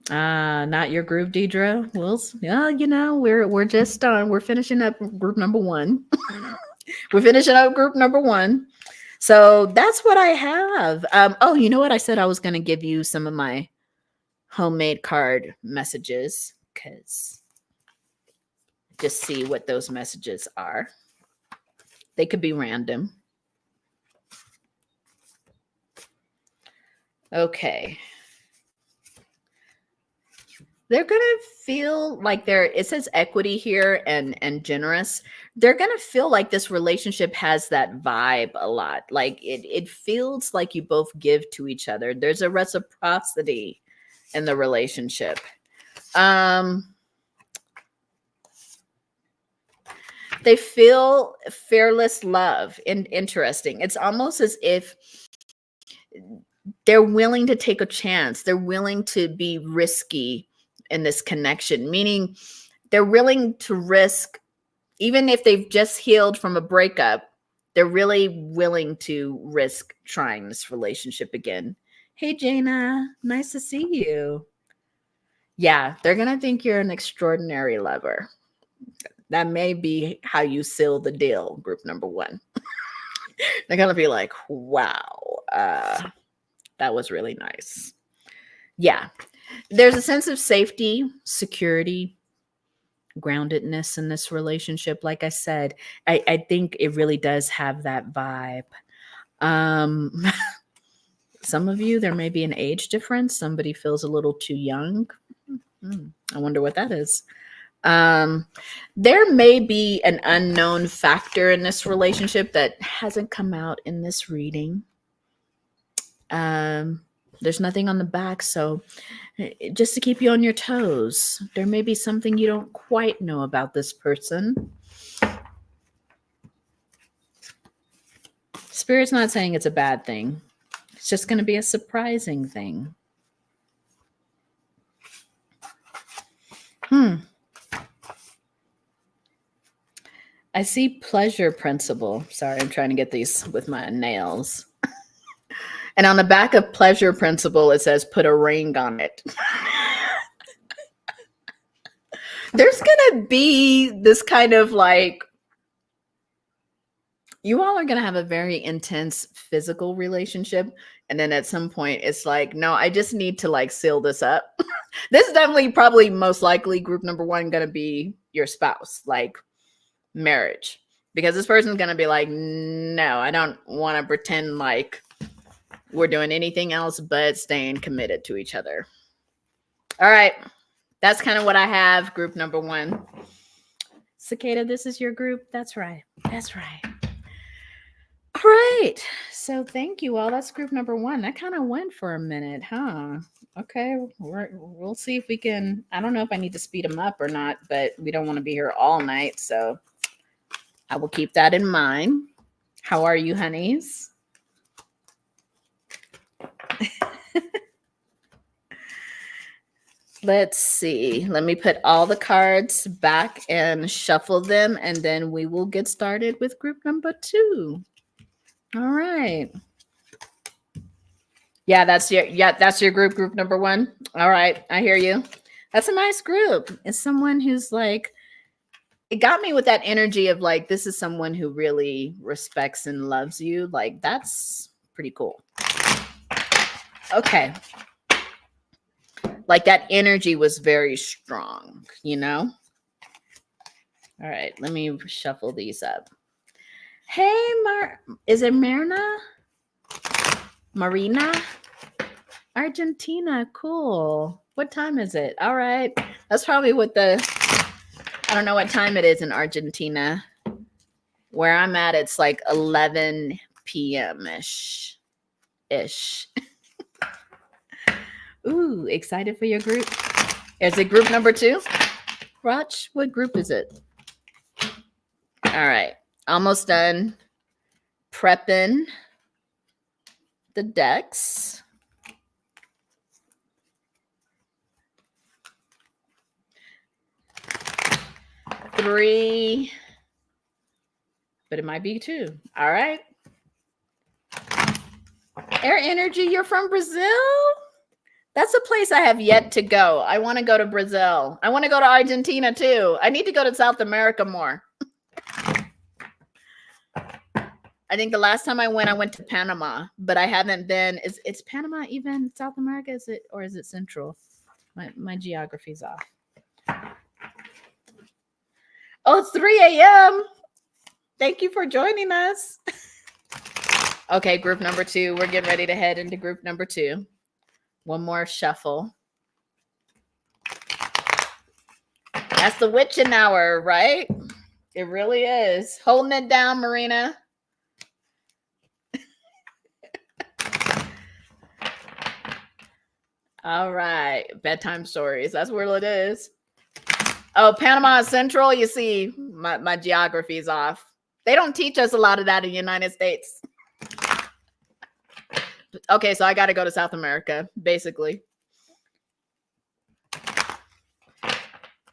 Not your group, Deidre. Well, yeah, we're just done. We're finishing up group number one. We're finishing up group number one. So that's what I have. Oh, you know what? I said I was going to give you some of my homemade card messages, because just see what those messages are. They could be random. Okay. They're going to feel like it says equity here and generous. They're going to feel like this relationship has that vibe a lot. Like it feels like you both give to each other. There's a reciprocity in the relationship. They feel fearless love and interesting. It's almost as if they're willing to take a chance. They're willing to be risky in this connection, meaning they're willing to risk, even if they've just healed from a breakup, they're really willing to risk trying this relationship again. Hey, Jaina, nice to see you. Yeah, they're going to think you're an extraordinary lover. That may be how you seal the deal, group number one. They're going to be like, wow, that was really nice. Yeah. There's a sense of safety, security, groundedness in this relationship. Like I said, I think it really does have that vibe. Some of you, there may be an age difference. Somebody feels a little too young. I wonder what that is. There may be an unknown factor in this relationship that hasn't come out in this reading. There's nothing on the back, so just to keep you on your toes, there may be something you don't quite know about this person. Spirit's not saying it's a bad thing. It's just going to be a surprising thing. I see pleasure principle. Sorry, I'm trying to get these with my nails. And on the back of pleasure principle, it says put a ring on it. There's going to be this kind of like, you all are going to have a very intense physical relationship. And then at some point, it's like, no, I just need to like seal this up. This is definitely probably most likely group number one going to be your spouse, like marriage. Because this person's going to be like, no, I don't want to pretend like we're doing anything else but staying committed to each other. All right. That's kind of what I have, group number one. Cicada, this is your group? That's right. That's right. All right. So thank you all. That's group number one. That kind of went for a minute, huh? Okay. We'll see if we can. I don't know if I need to speed them up or not, but we don't want to be here all night. So I will keep that in mind. How are you, honeys? Let's see. Let me put all the cards back and shuffle them, and then we will get started with group number two. All right. Yeah, that's your group number one. All right, I hear you. That's a nice group. It's someone who's like, it got me with that energy of like, this is someone who really respects and loves you. Like, that's pretty cool. Okay. Like that energy was very strong, you know? All right, let me shuffle these up. Hey, is it Marina? Marina? Argentina, cool. What time is it? All right. That's probably what I don't know what time it is in Argentina. Where I'm at, it's like 11 p.m.-ish. Ooh, excited for your group. Is it group number two? Rach, what group is it? All right. Almost done prepping the decks. 3, but it might be 2. All right. Air energy, you're from Brazil? That's a place I have yet to go. I want to go to Brazil. I want to go to Argentina too. I need to go to South America more. I think the last time I went to Panama, but I haven't been. Is Panama even South America? Is it, or is it Central? My geography's off. Oh, it's 3 a.m. Thank you for joining us. Okay, group number 2. We're getting ready to head into group number 2. One more shuffle. That's the witching hour, right? It really is. Holding it down, Marina. All right. Bedtime stories. That's where it is. Oh, Panama Central. You see, my geography is off. They don't teach us a lot of that in the United States. Okay, so I got to go to South America, basically.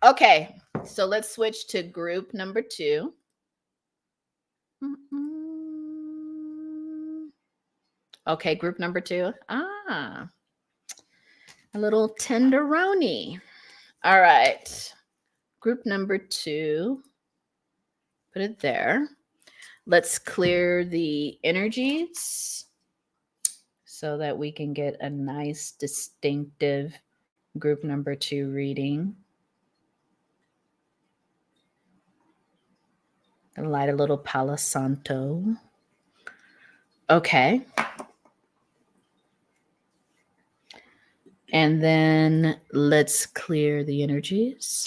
Okay, so let's switch to group number 2. Okay, group number 2. A little tenderoni. All right, group number 2. Put it there. Let's clear the energies so that we can get a nice, distinctive group number 2 reading. Light a little Palo Santo. Okay. And then let's clear the energies.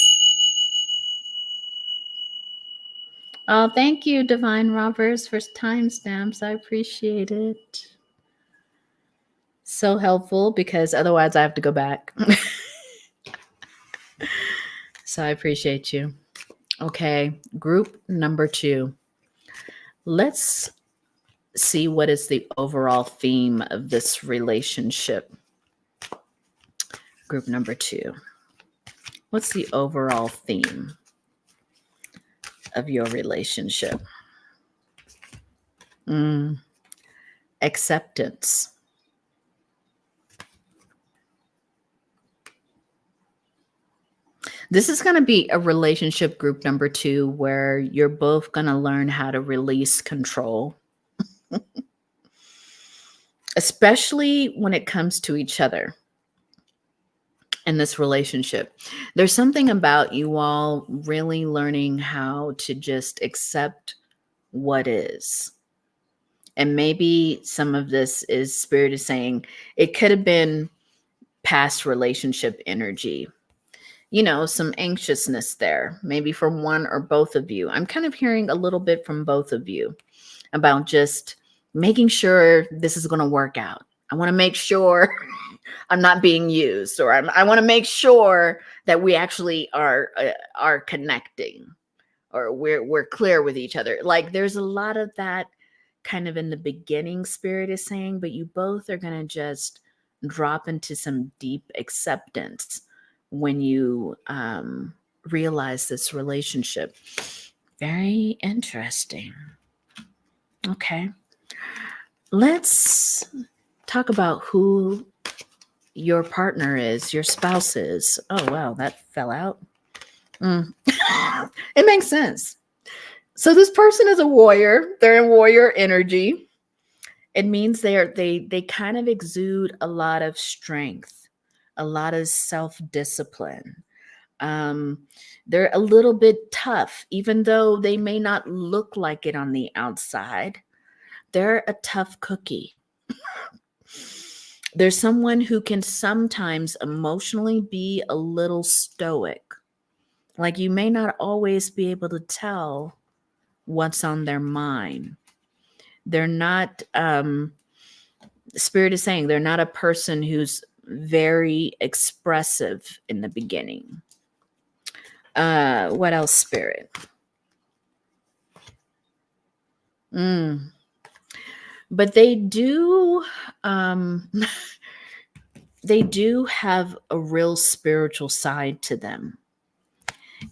Oh, thank you, Divine Robbers, for timestamps. I appreciate it. So helpful, because otherwise I have to go back. So I appreciate you. Okay, group number 2. Let's see what is the overall theme of this relationship. Group number 2. What's the overall theme of your relationship? Acceptance. This is going to be a relationship group number 2 where you're both going to learn how to release control, especially when it comes to each other in this relationship. There's something about you all really learning how to just accept what is. And maybe some of this is Spirit is saying it could have been past relationship energy. You know, some anxiousness there, maybe from one or both of you. I'm kind of hearing a little bit from both of you about just making sure this is going to work out. I want to make sure I'm not being used, or I want to make sure that we actually are connecting, or we're clear with each other. Like there's a lot of that kind of in the beginning, Spirit is saying, but you both are going to just drop into some deep acceptance when you realize this relationship. Very interesting. Okay. Let's talk about who your partner is, your spouse is. Oh, wow, that fell out. It makes sense. So this person is a warrior. They're in warrior energy. It means they kind of exude a lot of strength, a lot of self-discipline. They're a little bit tough, even though they may not look like it on the outside. They're a tough cookie. There's someone who can sometimes emotionally be a little stoic. Like you may not always be able to tell what's on their mind. They're not, Spirit is saying they're not a person who's very expressive in the beginning. What else, Spirit? But they do have a real spiritual side to them.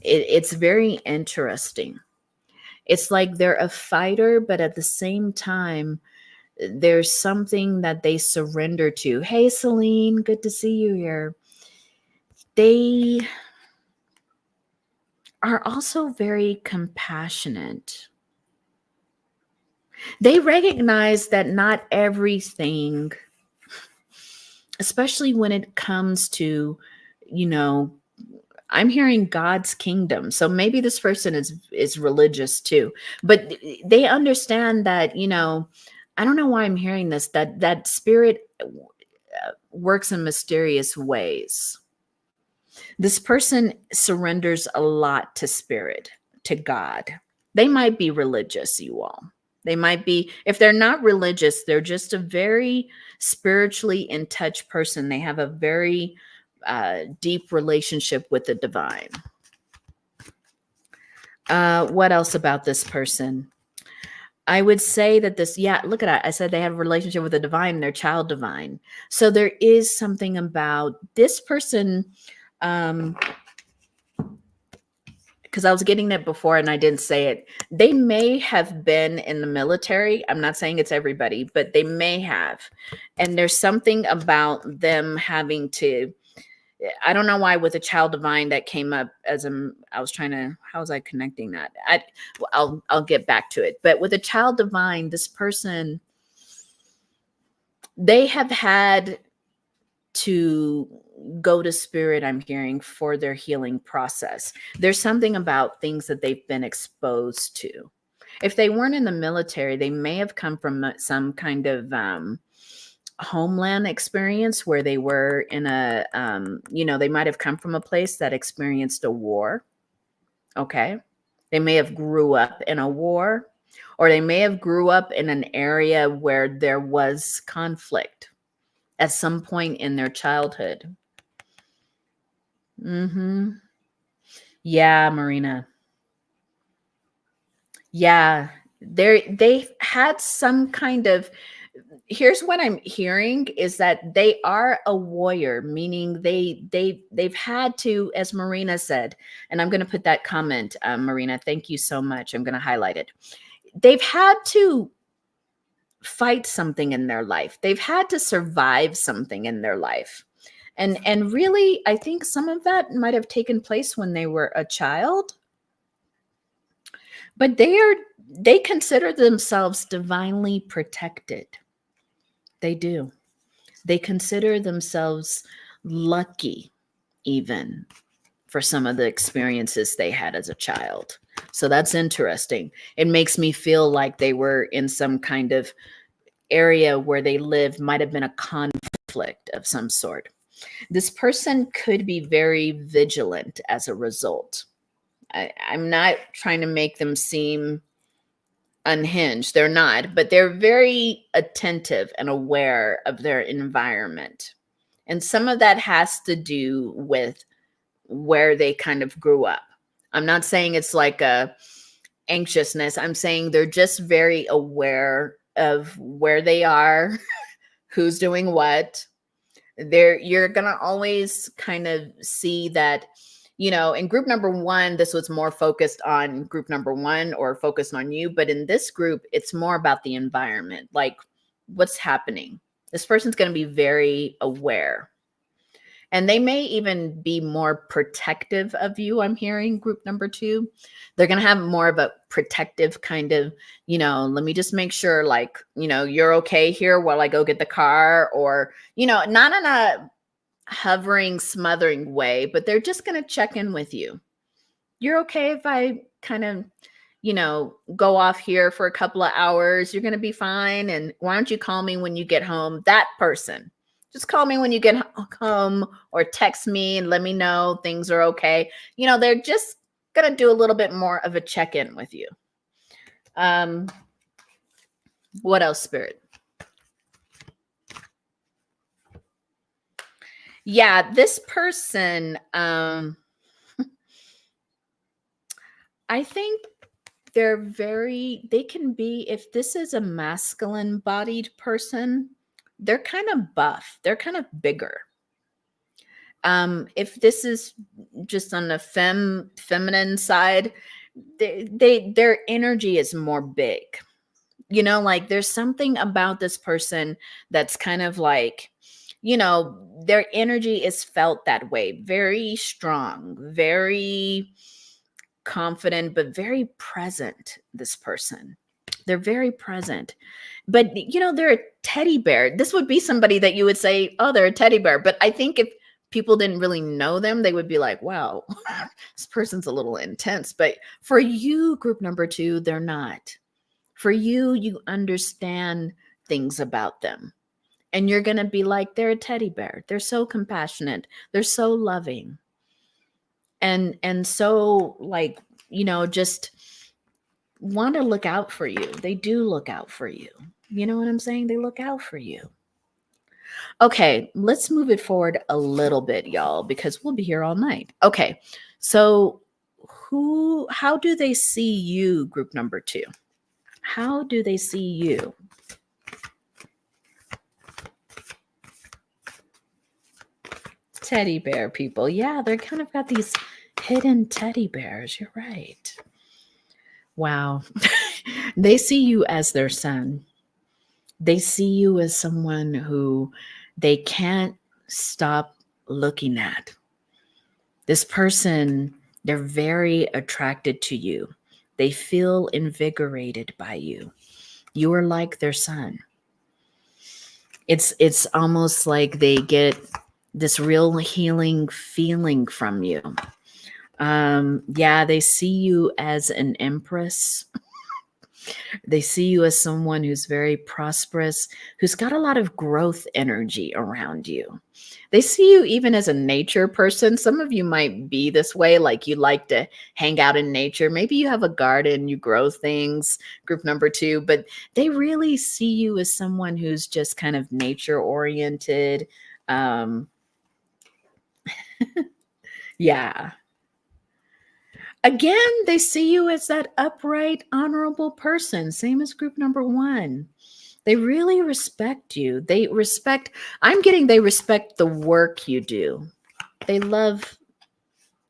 It's very interesting. It's like they're a fighter, but at the same time, there's something that they surrender to. Hey, Celine, good to see you here. They are also very compassionate. They recognize that not everything, especially when it comes to, you know, I'm hearing God's kingdom. So maybe this person is religious too, but they understand that, I don't know why I'm hearing this, that spirit works in mysterious ways. This person surrenders a lot to spirit, to God. They might be religious, you all. They might be, if they're not religious, they're just a very spiritually in touch person. They have a very deep relationship with the divine. What else about this person? I would say that look at that. I said they have a relationship with the divine, their child divine. So there is something about this person, because I was getting it before and I didn't say it. They may have been in the military. I'm not saying it's everybody, but they may have. And there's something about them having to, I don't know why with a child divine that came up I was trying to, how was I connecting that? I'll get back to it. But with a child divine, this person, they have had to go to spirit, I'm hearing, for their healing process. There's something about things that they've been exposed to. If they weren't in the military, they may have come from some kind of homeland experience where they were in a, they might have come from a place that experienced a war. Okay. They may have grew up in a war, or they may have grew up in an area where there was conflict at some point in their childhood. Yeah, Marina. Yeah, they've had some kind of, here's what I'm hearing is that they are a warrior, meaning they've had to, as Marina said, and I'm going to put that comment, Marina, thank you so much. I'm going to highlight it. They've had to fight something in their life. They've had to survive something in their life. And really, I think some of that might have taken place when they were a child. But they consider themselves divinely protected. They do. They consider themselves lucky, even for some of the experiences they had as a child. So that's interesting. It makes me feel like they were in some kind of area where they lived, might have been a conflict of some sort. This person could be very vigilant as a result. I'm not trying to make them seem unhinged. They're not, but they're very attentive and aware of their environment. And some of that has to do with where they kind of grew up. I'm not saying it's like a anxiousness. I'm saying they're just very aware of where they are, who's doing what. You're going to always kind of see that, in group number one, this was more focused on group number one or focused on you. But in this group, it's more about the environment, like what's happening. This person's going to be very aware. And they may even be more protective of you. I'm hearing group number two. They're going to have more of a protective kind of, let me just make sure, like, you're okay here while I go get the car, or, not in a hovering, smothering way, but they're just going to check in with you. You're okay if I kind of, go off here for a couple of hours. You're going to be fine. And why don't you call me when you get home? That person. Just call me when you get home, or text me and let me know things are okay. They're just going to do a little bit more of a check-in with you. What else, Spirit? Yeah, this person, I think they can be, if this is a masculine bodied person, they're kind of buff. They're kind of bigger. If this is just on the feminine side, their energy is more big. You know, like there's something about this person that's kind of like, you know, their energy is felt that way. Very strong, very confident, but very present. This person, they're very present. But, you know, they're a teddy bear. This would be somebody that you would say, oh, they're a teddy bear. But I think if people didn't really know them, they would be like, wow, this person's a little intense. But for you, group number 2, they're not. For you, you understand things about them. And you're going to be like, they're a teddy bear. They're so compassionate. They're so loving. And so, like, you know, just want to look out for you. They do look out for you. You know what I'm saying? They look out for you. Okay, let's move it forward a little bit, y'all, because we'll be here all night. Okay, so how do they see you, group number 2? How do they see you? Teddy bear people. Yeah, they're kind of got these hidden teddy bears. You're right. Wow. They see you as their son. They see you as someone who they can't stop looking at. This person, they're very attracted to you. They feel invigorated by you. You are like their son. It's almost like they get this real healing feeling from you. Yeah, they see you as an empress. They see you as someone who's very prosperous, who's got a lot of growth energy around you. They see you even as a nature person. Some of you might be this way, like you like to hang out in nature. Maybe you have a garden, you grow things, group number 2, but they really see you as someone who's just kind of nature oriented. Yeah. Again, they see you as that upright, honorable person, same as group number 1. They really respect you. They respect the work you do. They love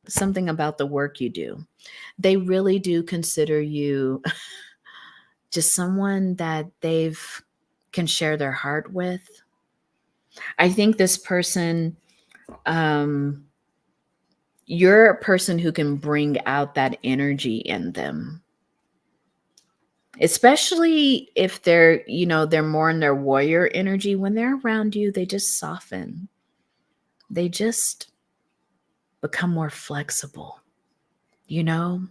something about the work you do. They really do consider you just someone that they've can share their heart with. I think this person, you're a person who can bring out that energy in them. Especially if they're, you know, they're more in their warrior energy. When they're around you, they just soften. They just become more flexible, you know?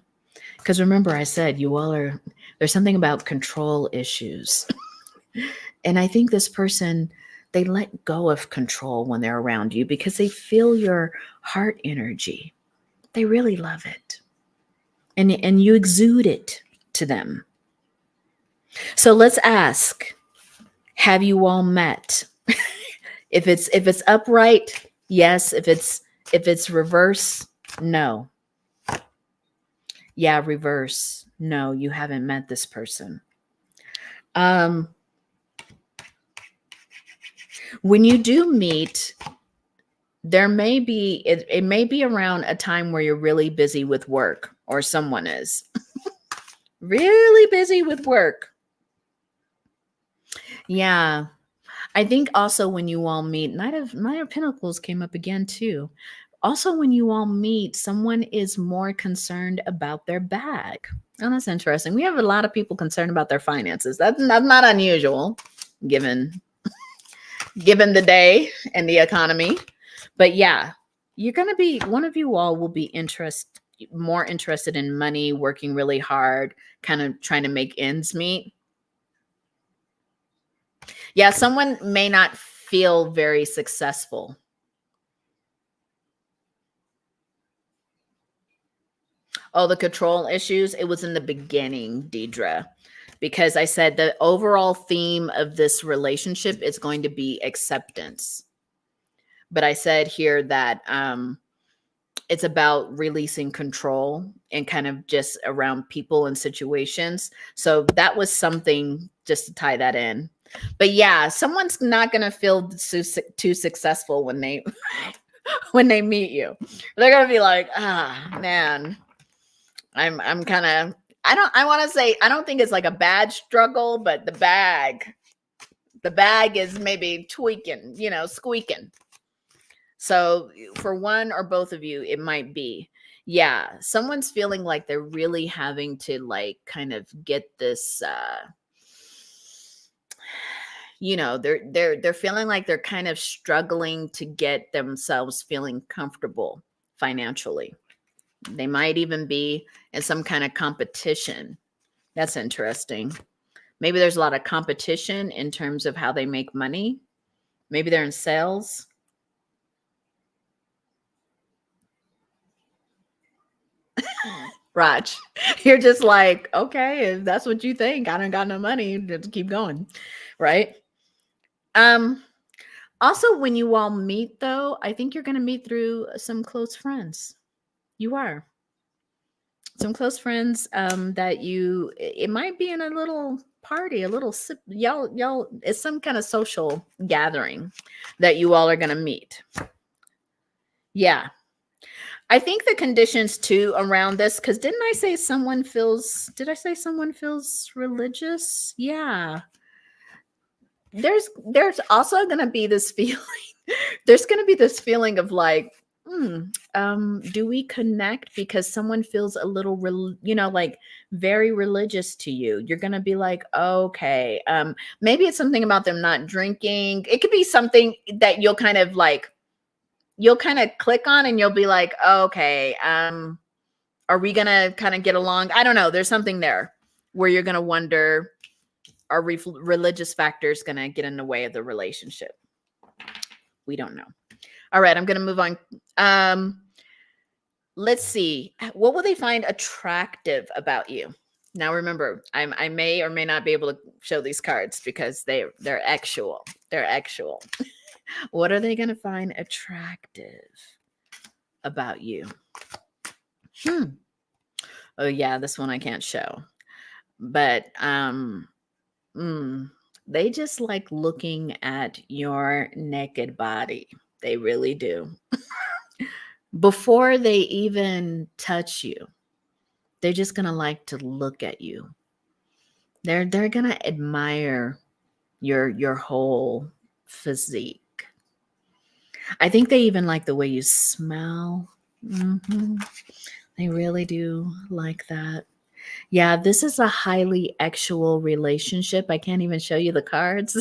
Because remember, I said there's something about control issues. And I think this person, they let go of control when they're around you because they feel your heart energy. They really love it. And you exude it to them. So let's ask, have you all met? If it's upright, yes. If it's reverse, no. Yeah, reverse. No, you haven't met this person. When you do meet, there may be, it may be around a time where you're really busy with work, or someone is really busy with work. Yeah. I think also when you all meet, Knight of Pentacles came up again too. Also, when you all meet, someone is more concerned about their bag. Oh, that's interesting. We have a lot of people concerned about their finances. That's not unusual, given the day and the economy. But yeah, you're going to be, one of you all will be more interested in money, working really hard, kind of trying to make ends meet. Yeah, someone may not feel very successful. Oh, the control issues. It was in the beginning, Deidre, because I said the overall theme of this relationship is going to be acceptance. But I said here that it's about releasing control and kind of just around people and situations. So that was something just to tie that in. But yeah, someone's not going to feel too successful when they when they meet you. They're gonna be like, ah, man, I'm kind of. I want to say I don't think it's like a bad struggle, but the bag is maybe tweaking, squeaking. So for one or both of you, it might be, yeah, someone's feeling like they're really having to like kind of get this they're feeling like they're kind of struggling to get themselves feeling comfortable financially. They might even be in some kind of competition. That's interesting. Maybe there's a lot of competition in terms of how they make money. Maybe they're in sales. Raj, you're just like, okay, if that's what you think, I don't got no money, just keep going. Right. Um, Also, when you all meet, though, I think you're going to meet through some close friends. You are. Some close friends that it might be in a little party, a little sip. Y'all, it's some kind of social gathering that you all are going to meet. Yeah. I think the conditions too around this, because did I say someone feels religious? Yeah. There's also going to be this feeling. There's going to be this feeling of like, do we connect because someone feels a little, like very religious to you? You're going to be like, okay, maybe it's something about them not drinking. It could be something that you'll kind of click on and you'll be like, okay, are we going to kind of get along? I don't know. There's something there where you're going to wonder, are religious factors going to get in the way of the relationship? We don't know. All right, I'm going to move on. Let's see. What will they find attractive about you? Now, remember, I may or may not be able to show these cards because they're actual. They're actual. What are they going to find attractive about you? Oh, yeah, this one I can't show. But they just like looking at your naked body. They really do. Before they even touch you, they're just going to like to look at you. They're going to admire your whole physique. I think they even like the way you smell. They really do like that. Yeah, this is a highly actual relationship. I can't even show you the cards.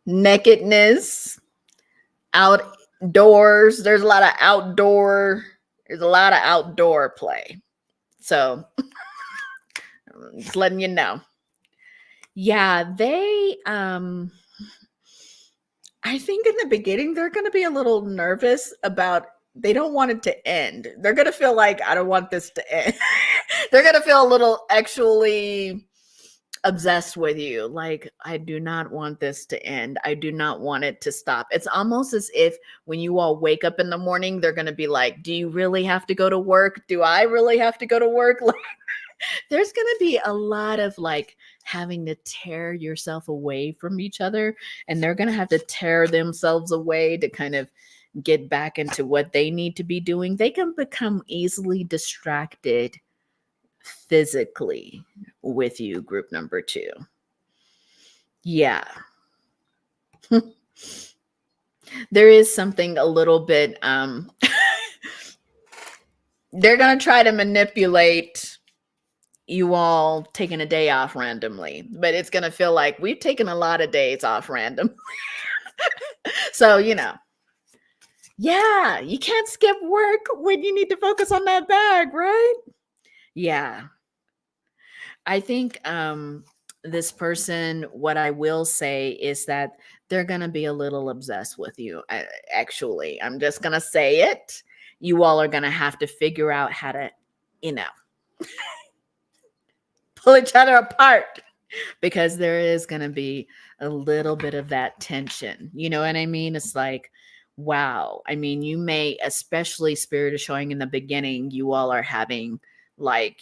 Nakedness, outdoors. There's a lot of outdoor play. So just letting you know. Yeah, they I think in the beginning they're going to be a little nervous about, they don't want it to end. They're going to feel like, I don't want this to end. They're going to feel a little actually obsessed with you. Like, I do not want this to end. I do not want it to stop. It's almost as if when you all wake up in the morning, they're going to be like, do you really have to go to work? Do I really have to go to work? Like, there's going to be a lot of like having to tear yourself away from each other, and they're going to have to tear themselves away to kind of get back into what they need to be doing. They can become easily distracted physically with you, group number 2. Yeah. There is something a little bit they're going to try to manipulate you all taking a day off randomly, but it's going to feel like we've taken a lot of days off randomly. So, yeah, you can't skip work when you need to focus on that bag, right? Yeah. I think this person, what I will say is that they're going to be a little obsessed with you. Actually, I'm just going to say it. You all are going to have to figure out how to, pull each other apart, because there is going to be a little bit of that tension. You know what I mean? It's like, wow. I mean, you may, especially Spirit is showing in the beginning, you all are having like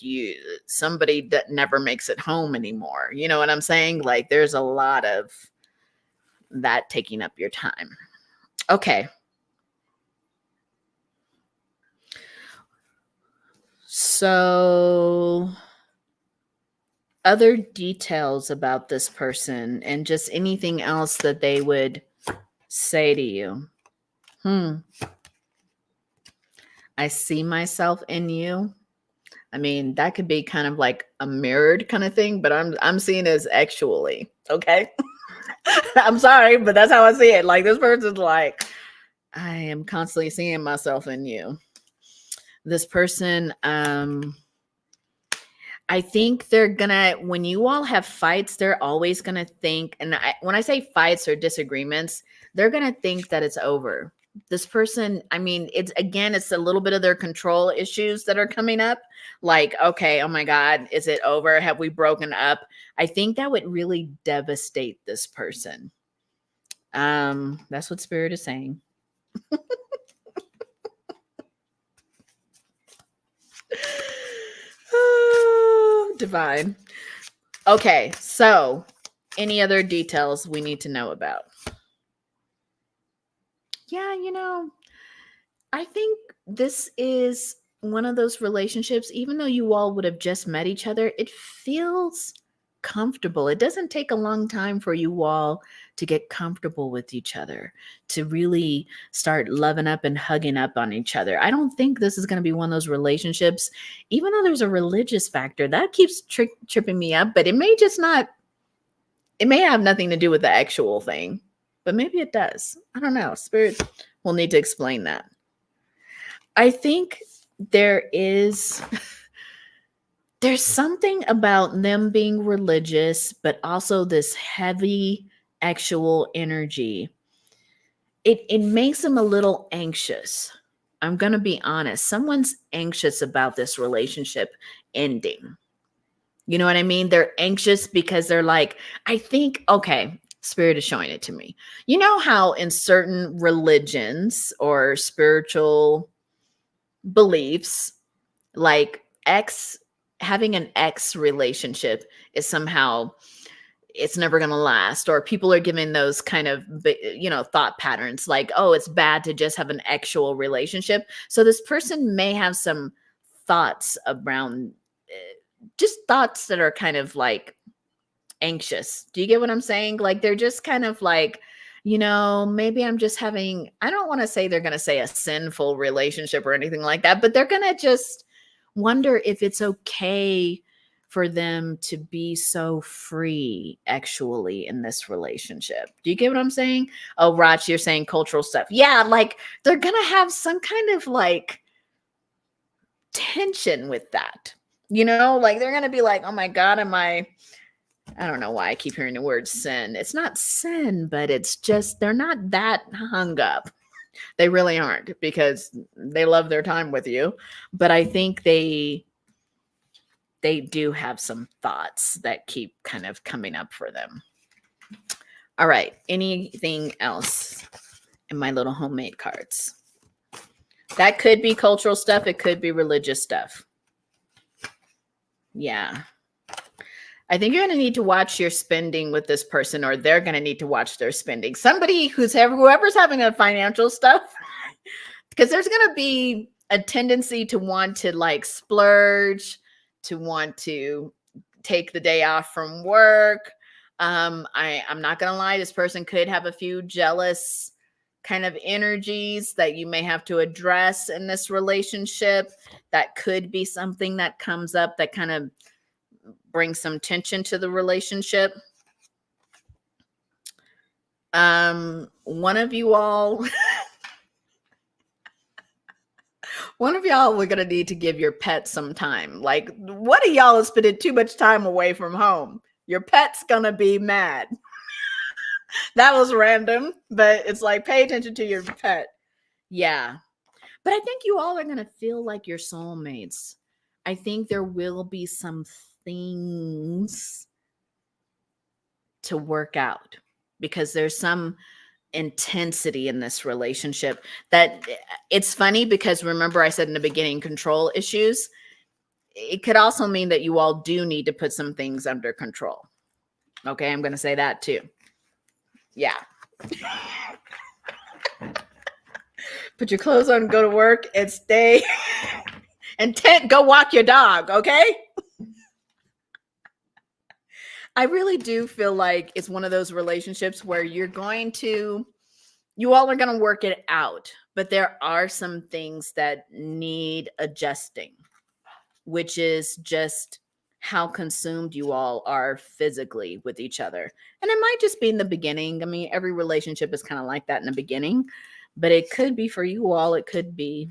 somebody that never makes it home anymore. You know what I'm saying? Like there's a lot of that taking up your time. Okay. So other details about this person and just anything else that they would say to you. I see myself in you. I mean, that could be kind of like a mirrored kind of thing, but I'm seeing it as actually, okay? I'm sorry, but that's how I see it. Like, this person's like, I am constantly seeing myself in you. This person, I think they're gonna, when you all have fights, they're always gonna think, and when I say fights or disagreements, they're gonna think that it's over. This person, I mean, it's a little bit of their control issues that are coming up. Like, okay, oh my God, is it over? Have we broken up? I think that would really devastate this person. That's what Spirit is saying. Divine. Okay, so any other details we need to know about? Yeah, I think this is one of those relationships, even though you all would have just met each other, it feels comfortable. It doesn't take a long time for you all to get comfortable with each other, to really start loving up and hugging up on each other. I don't think this is going to be one of those relationships, even though there's a religious factor that keeps tripping me up, but it may just not, it may have nothing to do with the actual thing, but maybe it does. I don't know. Spirit will need to explain that. I think there's something about them being religious, but also this heavy actual energy. It makes them a little anxious. I'm going to be honest. Someone's anxious about this relationship ending. You know what I mean? They're anxious because they're like, I think, okay, Spirit is showing it to me. You know how in certain religions or spiritual beliefs, like having an ex relationship is somehow, it's never going to last, or people are given those kind of thought patterns like, oh, it's bad to just have an actual relationship. So this person may have some thoughts around just thoughts that are kind of like anxious. Do you get what I'm saying? Like, they're just kind of like, maybe I'm just having, I don't want to say they're going to say a sinful relationship or anything like that, but they're going to just wonder if it's okay for them to be so free actually in this relationship. Do you get what I'm saying? Oh, Rach, you're saying cultural stuff. Yeah, like they're going to have some kind of like tension with that. Like they're going to be like, oh my God, I don't know why I keep hearing the word sin. It's not sin, but it's just, they're not that hung up. They really aren't, because they love their time with you. But I think they do have some thoughts that keep kind of coming up for them. All right. Anything else in my little homemade cards? That could be cultural stuff. It could be religious stuff. Yeah. I think you're going to need to watch your spending with this person, or they're going to need to watch their spending. Somebody whoever's having a financial stuff, because there's going to be a tendency to want to like splurge, to want to take the day off from work. I'm not going to lie. This person could have a few jealous kind of energies that you may have to address in this relationship. That could be something that comes up that kind of bring some tension to the relationship. One of y'all we're gonna need to give your pet some time. Like, one of y'all is spending too much time away from home. Your pet's gonna be mad. That was random, but it's like, pay attention to your pet. Yeah. But I think you all are gonna feel like your soulmates. I think there will be some things to work out, because there's some intensity in this relationship that it's funny, because remember I said in the beginning, control issues. It could also mean that you all do need to put some things under control. Okay, I'm going to say that too. Yeah. Put your clothes on, go to work, and stay. And go walk your dog, okay? I really do feel like it's one of those relationships where you all are going to work it out, but there are some things that need adjusting, which is just how consumed you all are physically with each other. And it might just be in the beginning. I mean, every relationship is kind of like that in the beginning, but it could be for you all, it could be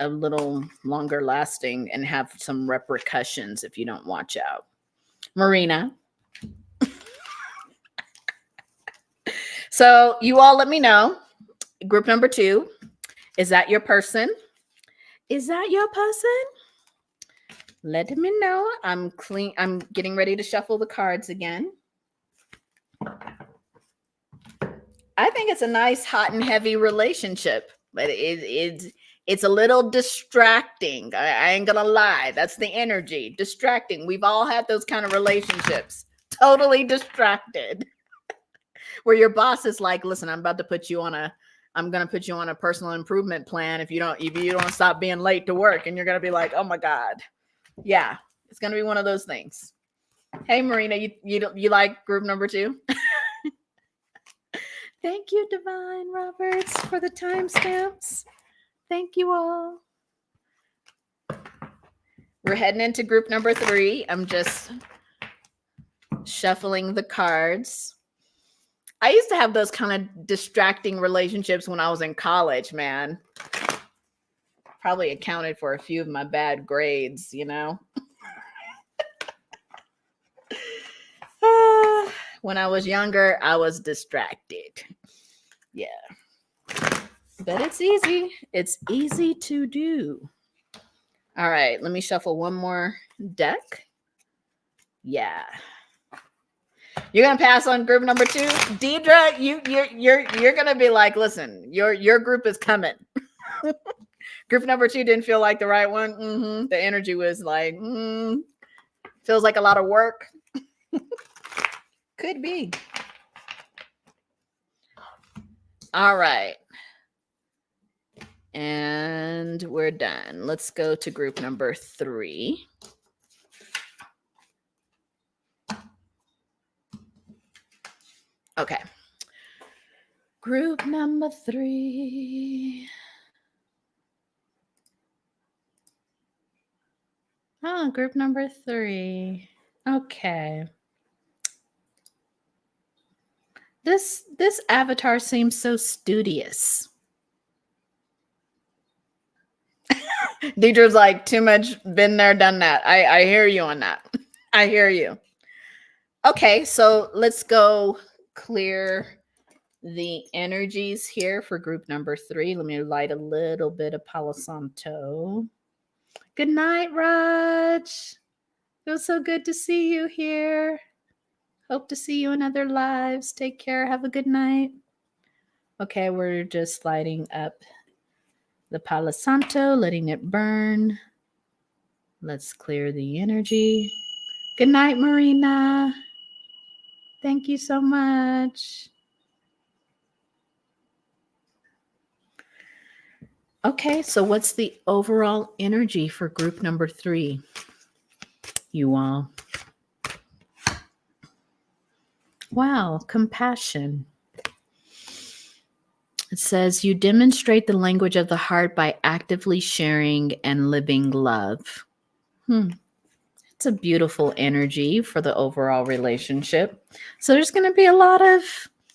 a little longer lasting and have some repercussions if you don't watch out. Marina. So you all let me know. Group number 2. Is that your person? Is that your person? Let me know. I'm getting ready to shuffle the cards again. I think it's a nice hot and heavy relationship, but it's a little distracting. I ain't gonna lie. That's the energy. Distracting. We've all had those kind of relationships. Totally distracted. Where your boss is like, listen, I'm going to put you on a personal improvement plan if you don't stop being late to work. And you're going to be like, oh my God. Yeah, it's going to be one of those things. Hey, Marina, you like group number 2? Thank you, Divine Roberts, for the timestamps. Thank you all. We're heading into group number 3. I'm just shuffling the cards. I used to have those kind of distracting relationships when I was in college, man. Probably accounted for a few of my bad grades, you know. When I was younger, I was distracted. Yeah. But it's easy. It's easy to do. All right, let me shuffle one more deck. Yeah. You're gonna pass on group number 2, Deidre. You're gonna be like, listen, your group is coming. Group number 2 didn't feel like the right one. The energy was like, feels like a lot of work. Could be. All right, and we're done. Let's go to group number 3. Okay. Group number 3. Oh, group number 3. Okay. This avatar seems so studious. Deidre's like, too much, been there, done that. I hear you on that. I hear you. Okay, so let's go clear the energies here for group number 3. Let me light a little bit of Palo Santo. Good night, Raj. Feels so good to see you here. Hope to see you in other lives. Take care. Have a good night. Okay, we're just lighting up the Palo Santo, letting it burn. Let's clear the energy. Good night, Marina. Thank you so much. Okay, so what's the overall energy for group number 3? You all. Wow, compassion. It says you demonstrate the language of the heart by actively sharing and living love. It's a beautiful energy for the overall relationship. So there's going to be a lot of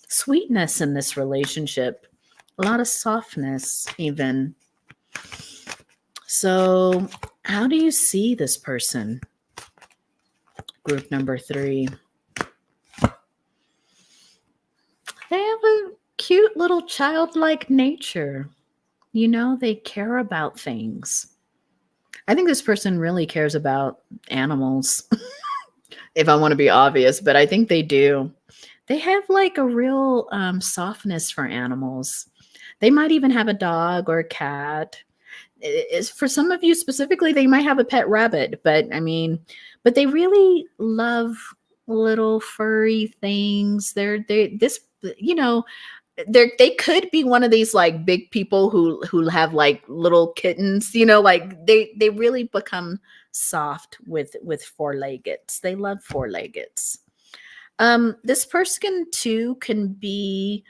sweetness in this relationship, a lot of softness even. So how do you see this person? Group number 3. They have a cute little childlike nature. You know, they care about things. I think this person really cares about animals, if I want to be obvious, but I think they do. They have like a real softness for animals. They might even have a dog or a cat. For some of you specifically, they might have a pet rabbit, but they really love little furry things. This you know, they could be one of these like big people who have like little kittens, like they really become soft with four-leggeds. They love four-leggeds. This person too can be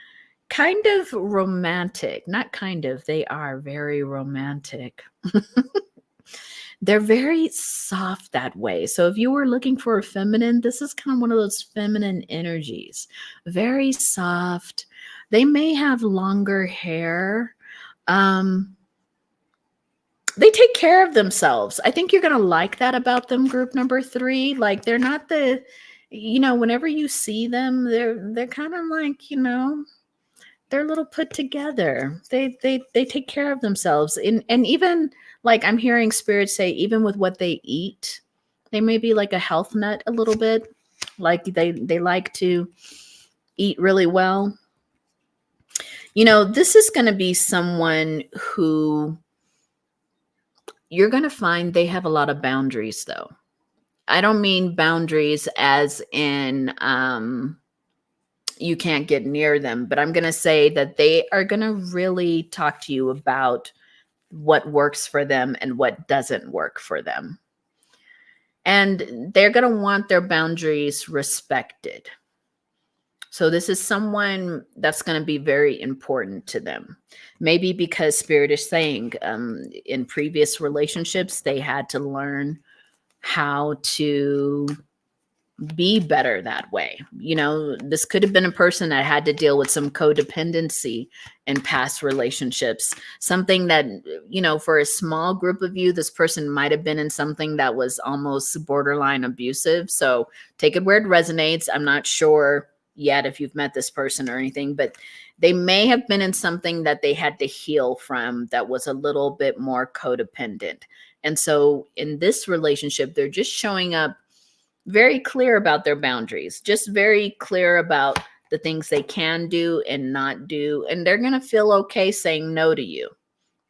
kind of romantic. Not kind of, they are very romantic. They're very soft that way. So if you were looking for a feminine, this is kind of one of those feminine energies. Very soft. They may have longer hair. They take care of themselves. I think you're going to like that about them, group number 3. Like they're not whenever you see them, they're kind of like, they're a little put together. They take care of themselves. And even like I'm hearing spirits say, even with what they eat, they may be like a health nut a little bit. Like they like to eat really well. This is going to be someone who you're going to find they have a lot of boundaries, though. I don't mean boundaries as in you can't get near them, but I'm going to say that they are going to really talk to you about what works for them and what doesn't work for them. And they're going to want their boundaries respected. So this is someone that's going to be very important to them. Maybe because Spirit is saying in previous relationships, they had to learn how to be better that way. This could have been a person that had to deal with some codependency in past relationships. Something that, for a small group of you, this person might have been in something that was almost borderline abusive. So take it where it resonates. I'm not sure yet if you've met this person or anything, but they may have been in something that they had to heal from that was a little bit more codependent. And so in this relationship, they're just showing up very clear about their boundaries, just very clear about the things they can do and not do. And they're going to feel okay saying no to you.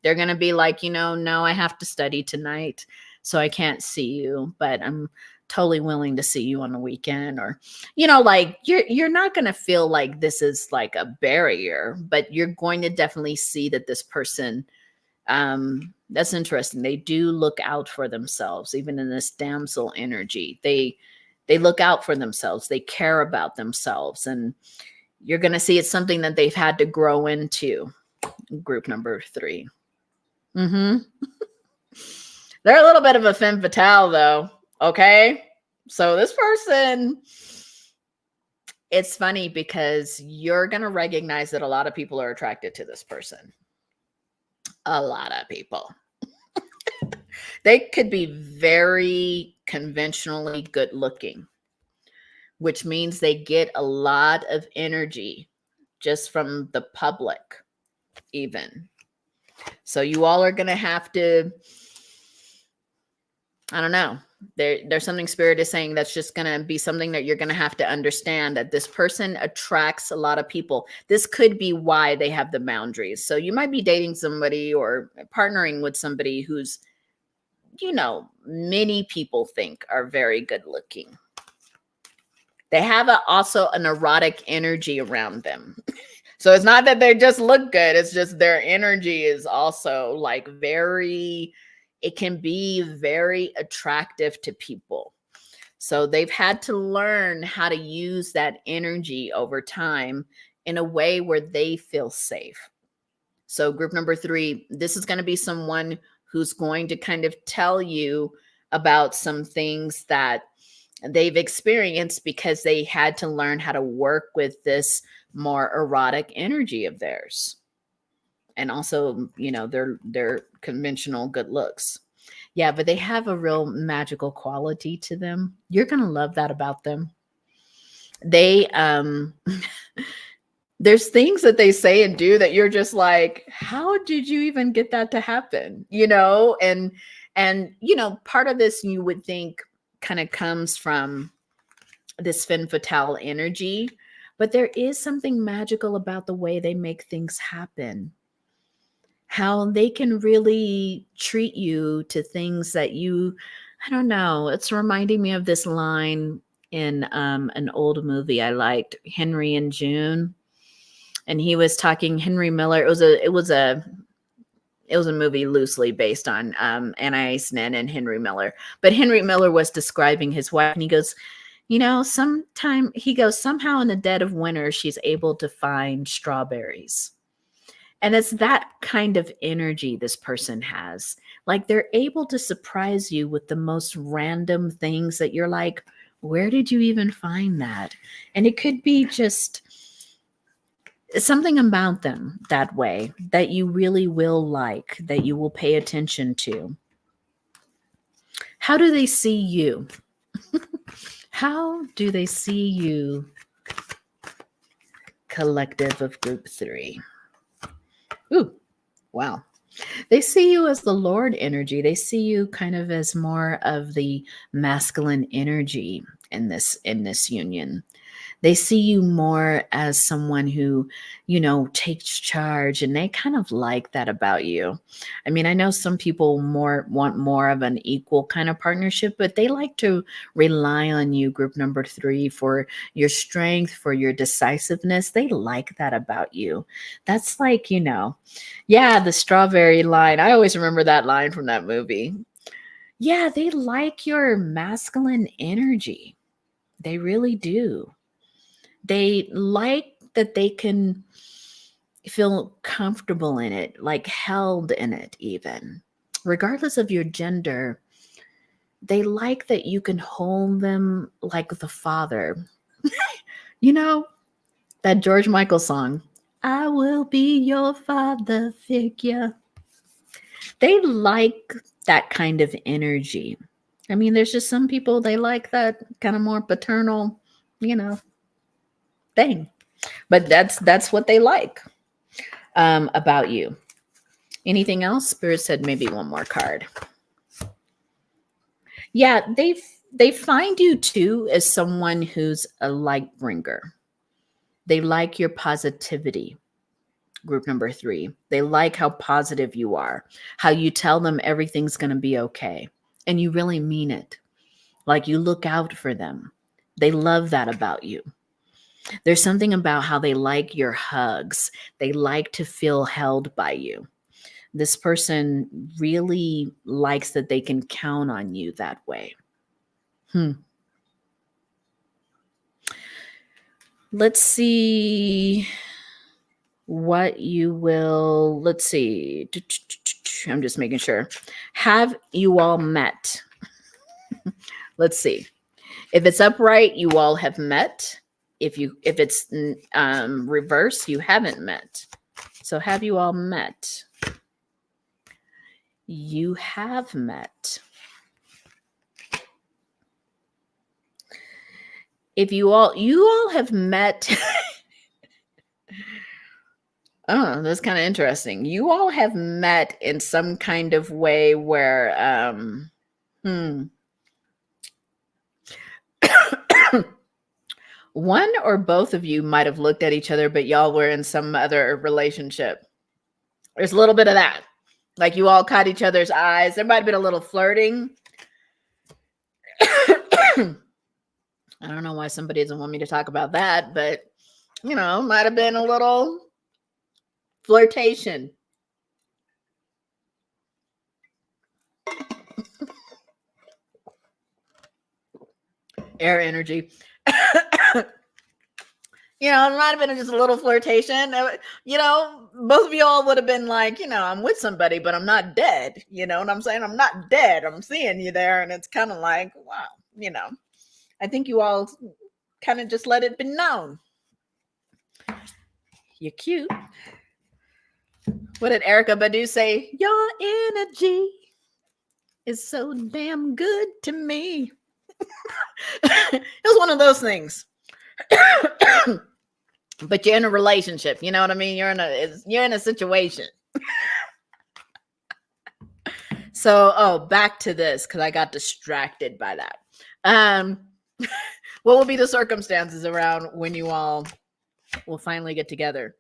They're going to be like, no, I have to study tonight, so I can't see you, but I'm totally willing to see you on the weekend. Or, like you're not going to feel like this is like a barrier, but you're going to definitely see that this person, that's interesting. They do look out for themselves, even in this damsel energy. They look out for themselves. They care about themselves. And you're going to see it's something that they've had to grow into. Group number 3. They're a little bit of a femme fatale, though. Okay. So this person, it's funny because you're going to recognize that a lot of people are attracted to this person. A lot of people. They could be very conventionally good looking, which means they get a lot of energy just from the public, even. So you all are going to have to, I don't know. There's something Spirit is saying that's just going to be something that you're going to have to understand, that this person attracts a lot of people. This could be why they have the boundaries. So you might be dating somebody or partnering with somebody who's, many people think are very good looking. They have also an erotic energy around them. So it's not that they just look good. It's just their energy is also like it can be very attractive to people. So they've had to learn how to use that energy over time in a way where they feel safe. So group number 3, this is going to be someone who's going to kind of tell you about some things that they've experienced because they had to learn how to work with this more erotic energy of theirs. And also, their conventional good looks. Yeah, but they have a real magical quality to them. You're going to love that about them. They, there's things that they say and do that you're just like, how did you even get that to happen? And part of this you would think kind of comes from this femme fatale energy, but there is something magical about the way they make things happen. How they can really treat you to things that I don't know. It's reminding me of this line in an old movie I liked, Henry and June. and he was talking Henry Miller. It was a movie loosely based on Anna Nin and Henry Miller. But Henry Miller was describing his wife, and he goes, somehow in the dead of winter, she's able to find strawberries. And it's that kind of energy this person has. Like they're able to surprise you with the most random things that you're like, where did you even find that? And it could be just something about them that way that you really will like, that you will pay attention to. How do they see you? How do they see you, collective of group 3? Ooh, wow. They see you as the Lord energy. They see you kind of as more of the masculine energy in this union. They see you more as someone who, takes charge, and they kind of like that about you. I mean, I know some people want more of an equal kind of partnership, but they like to rely on you, group number 3, for your strength, for your decisiveness. They like that about you. That's like, the strawberry line. I always remember that line from that movie. Yeah, they like your masculine energy. They really do. They like that they can feel comfortable in it, like held in it even. Regardless of your gender, they like that you can hold them like the father. That George Michael song, I will be your father figure. They like that kind of energy. I mean, there's just some people, they like that kind of more paternal, thing. But that's what they like about you. Anything else? Spirit said maybe one more card. Yeah, they find you too as someone who's a light bringer. They like your positivity. Group number 3. They like how positive you are, how you tell them everything's going to be okay. And you really mean it. Like you look out for them. They love that about you. There's something about how they like your hugs. They like to feel held by you. This person really likes that they can count on you that way. Let's see what you will. Let's see. I'm just making sure. Have you all met? Let's see. If it's upright, you all have met. If it's reverse, you haven't met. So have you all met? You have met. If you all have met. Oh, that's kind of interesting. You all have met in some kind of way where one or both of you might have looked at each other, but y'all were in some other relationship. There's a little bit of that. Like you all caught each other's eyes. There might have been a little flirting. I don't know why somebody doesn't want me to talk about that, but might have been a little flirtation. Air energy. It might have been just a little flirtation. Both of y'all would have been like, I'm with somebody, but I'm not dead. You know what I'm saying? I'm not dead. I'm seeing you there. And it's kind of like, wow, I think you all kind of just let it be known. You're cute. What did Erykah Badu say? Your energy is so damn good to me. It was one of those things. But you're in a relationship, you know what I mean? You're in a situation. So, back to this because I got distracted by that. What will be the circumstances around when you all will finally get together?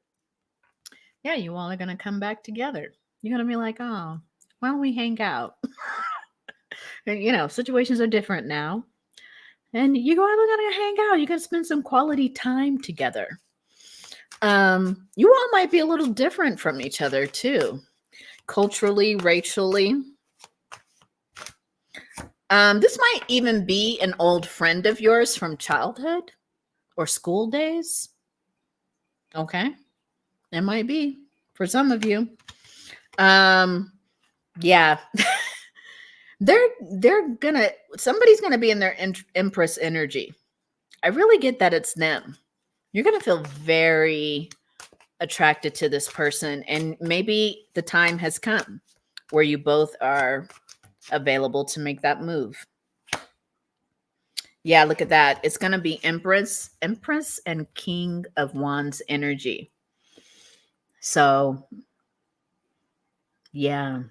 Yeah, you all are going to come back together. You're going to be like, oh, why don't we hang out? Situations are different now. And you're going to hang out. You're going to spend some quality time together. You all might be a little different from each other too, culturally, racially. This might even be an old friend of yours from childhood or school days. Okay, it might be for some of you. Yeah, somebody's gonna be in their Empress energy. I really get that it's them. You're gonna feel very attracted to this person, and maybe the time has come where you both are available to make that move. Yeah, look at that. It's going to be Empress and King of Wands energy. So, yeah,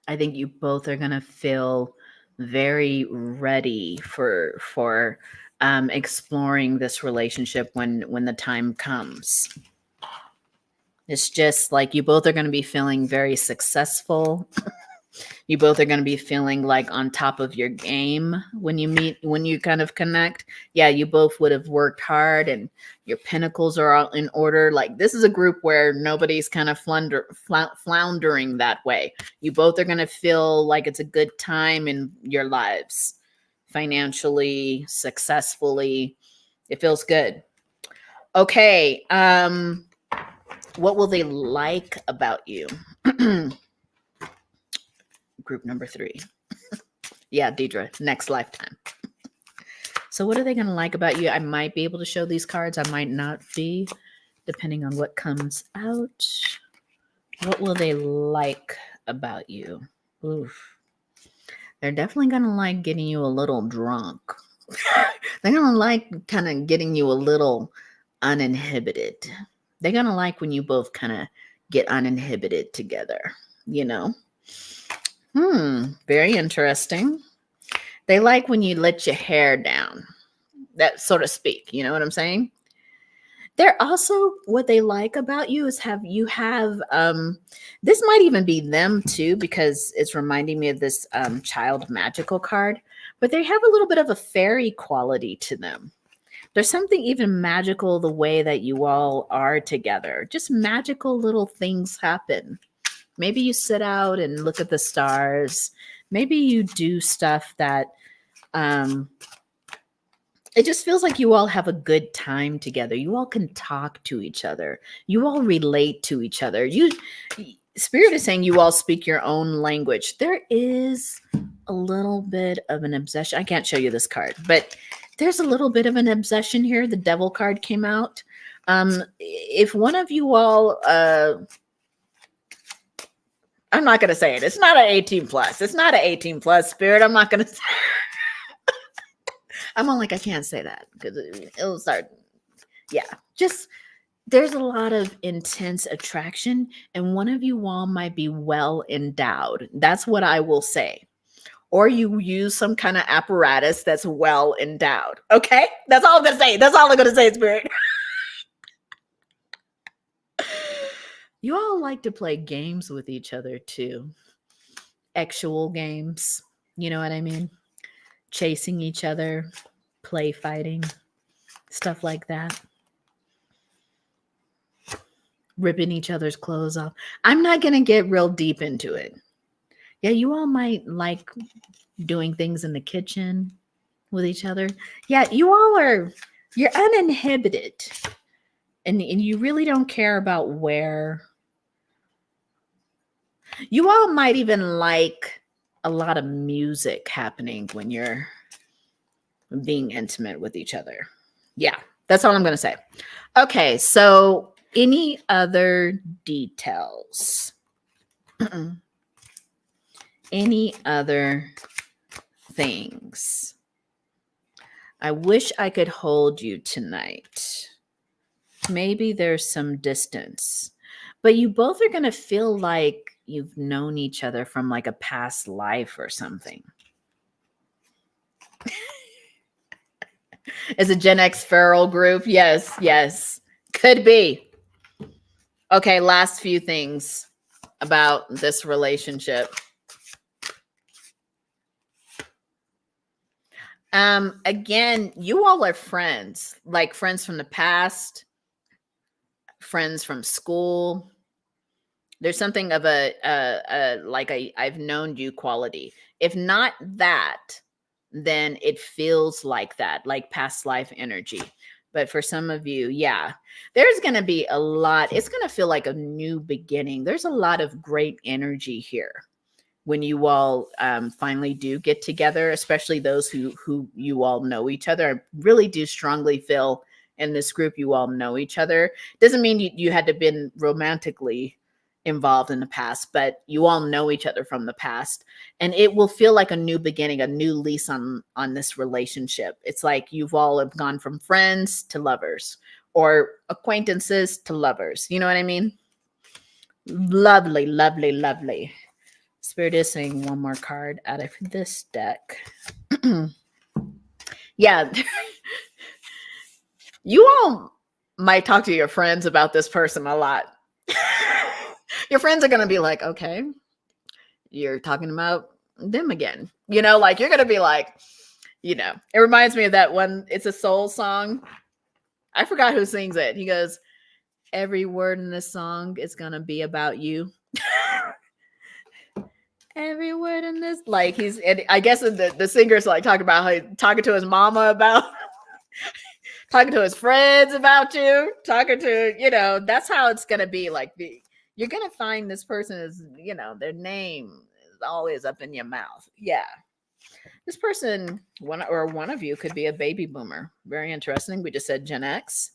I think you both are going to feel very ready for exploring this relationship when the time comes. It's just like you both are going to be feeling very successful. You both are going to be feeling like on top of your game when you meet, when you kind of connect. Yeah, you both would have worked hard and your pinnacles are all in order. Like this is a group where nobody's kind of floundering that way. You both are going to feel like it's a good time in your lives, financially, successfully. It feels good. Okay. What will they like about you? Group number 3. Yeah, Deidre, next lifetime. So what are they going to like about you? I might be able to show these cards. I might not be, depending on what comes out. What will they like about you? Oof. They're definitely going to like getting you a little drunk. They're going to like kind of getting you a little uninhibited. They're going to like when you both kind of get uninhibited together, you know? Very interesting. They like when you let your hair down, that so to speak. You know what I'm saying? They're also, what they like about you is this might even be them too, because it's reminding me of this child magical card, but they have a little bit of a fairy quality to them. There's something even magical the way that you all are together. Just magical little things happen. Maybe you sit out and look at the stars. Maybe you do stuff that it just feels like you all have a good time together. You all can talk to each other. You all relate to each other. Spirit is saying you all speak your own language. There is a little bit of an obsession. I can't show you this card, but there's a little bit of an obsession here. The Devil card came out. If one of you all I'm not going to say it. It's not an 18 plus. It's not an 18 plus, Spirit. I'm not going to say I'm all like, I can't say that because it'll start. Yeah, just there's a lot of intense attraction, and one of you all might be well endowed. That's what I will say. Or you use some kind of apparatus that's well endowed. Okay, that's all I'm going to say. That's all I'm going to say, Spirit. You all like to play games with each other too. Actual games. You know what I mean? Chasing each other, play fighting, stuff like that. Ripping each other's clothes off. I'm not going to get real deep into it. Yeah, you all might like doing things in the kitchen with each other. Yeah, you're uninhibited. And you really don't care about where. You all might even like a lot of music happening when you're being intimate with each other. Yeah, that's all I'm going to say. Okay, so any other details? Any other things? I wish I could hold you tonight. Maybe there's some distance, but you both are going to feel like you've known each other from like a past life or something. As a Gen X feral group, yes, could be. Okay, last few things about this relationship. Again, you all are friends, like friends from the past, friends from school. There's something of a like a I've known you quality. If not that, then it feels like that, like past life energy. But for some of you, yeah, there's going to be a lot. It's going to feel like a new beginning. There's a lot of great energy here when you all finally do get together, especially those who you all know each other. I really do strongly feel in this group you all know each other. Doesn't mean you had to been romantically involved in the past, but you all know each other from the past, and it will feel like a new beginning, a new lease on this relationship. It's like you've all have gone from friends to lovers, or acquaintances to lovers. You know what I mean? Lovely, lovely, lovely. Spirit is saying one more card out of this deck. Yeah. You all might talk to your friends about this person a lot. Your friends are going to be like, okay, you're talking about them again. You know, like you're going to be like, you know, it reminds me of that one. It's a soul song. I forgot who sings it. He goes, every word in this song is going to be about you. Every word in this, like he's, I guess the singer's like talking about how talking to his mama about, talking to his friends about you, talking to, you know, that's how it's going to be. Like you're going to find this person is, you know, their name is always up in your mouth. Yeah. This person, one of you could be a baby boomer. Very interesting. We just said Gen X.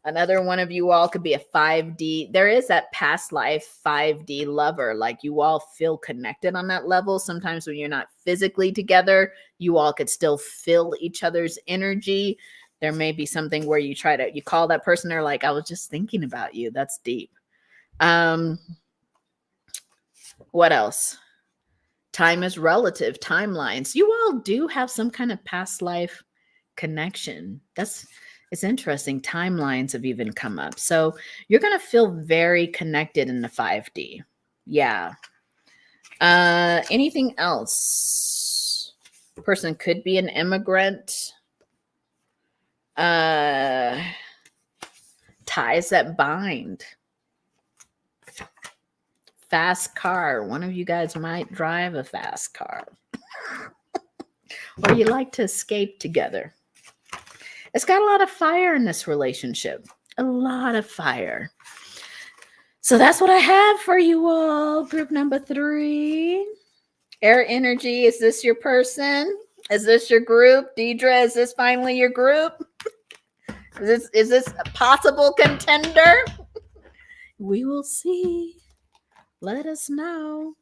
Another one of you all could be a 5D. There is that past life 5D lover. Like you all feel connected on that level. Sometimes when you're not physically together, you all could still feel each other's energy. There may be something where you call that person, they're like, I was just thinking about you. That's deep. What else? Time is relative, timelines. You all do have some kind of past life connection. It's interesting. Timelines have even come up. So you're going to feel very connected in the 5D. Yeah. Anything else? Person could be an immigrant. Ties that bind. Fast car. One of you guys might drive a fast car. Or you like to escape together. It's got a lot of fire in this relationship. A lot of fire. So that's what I have for you all. Group number 3. Air energy. Is this your person? Is this your group? Deidre, is this finally your group? Is this a possible contender? We will see. Let us know.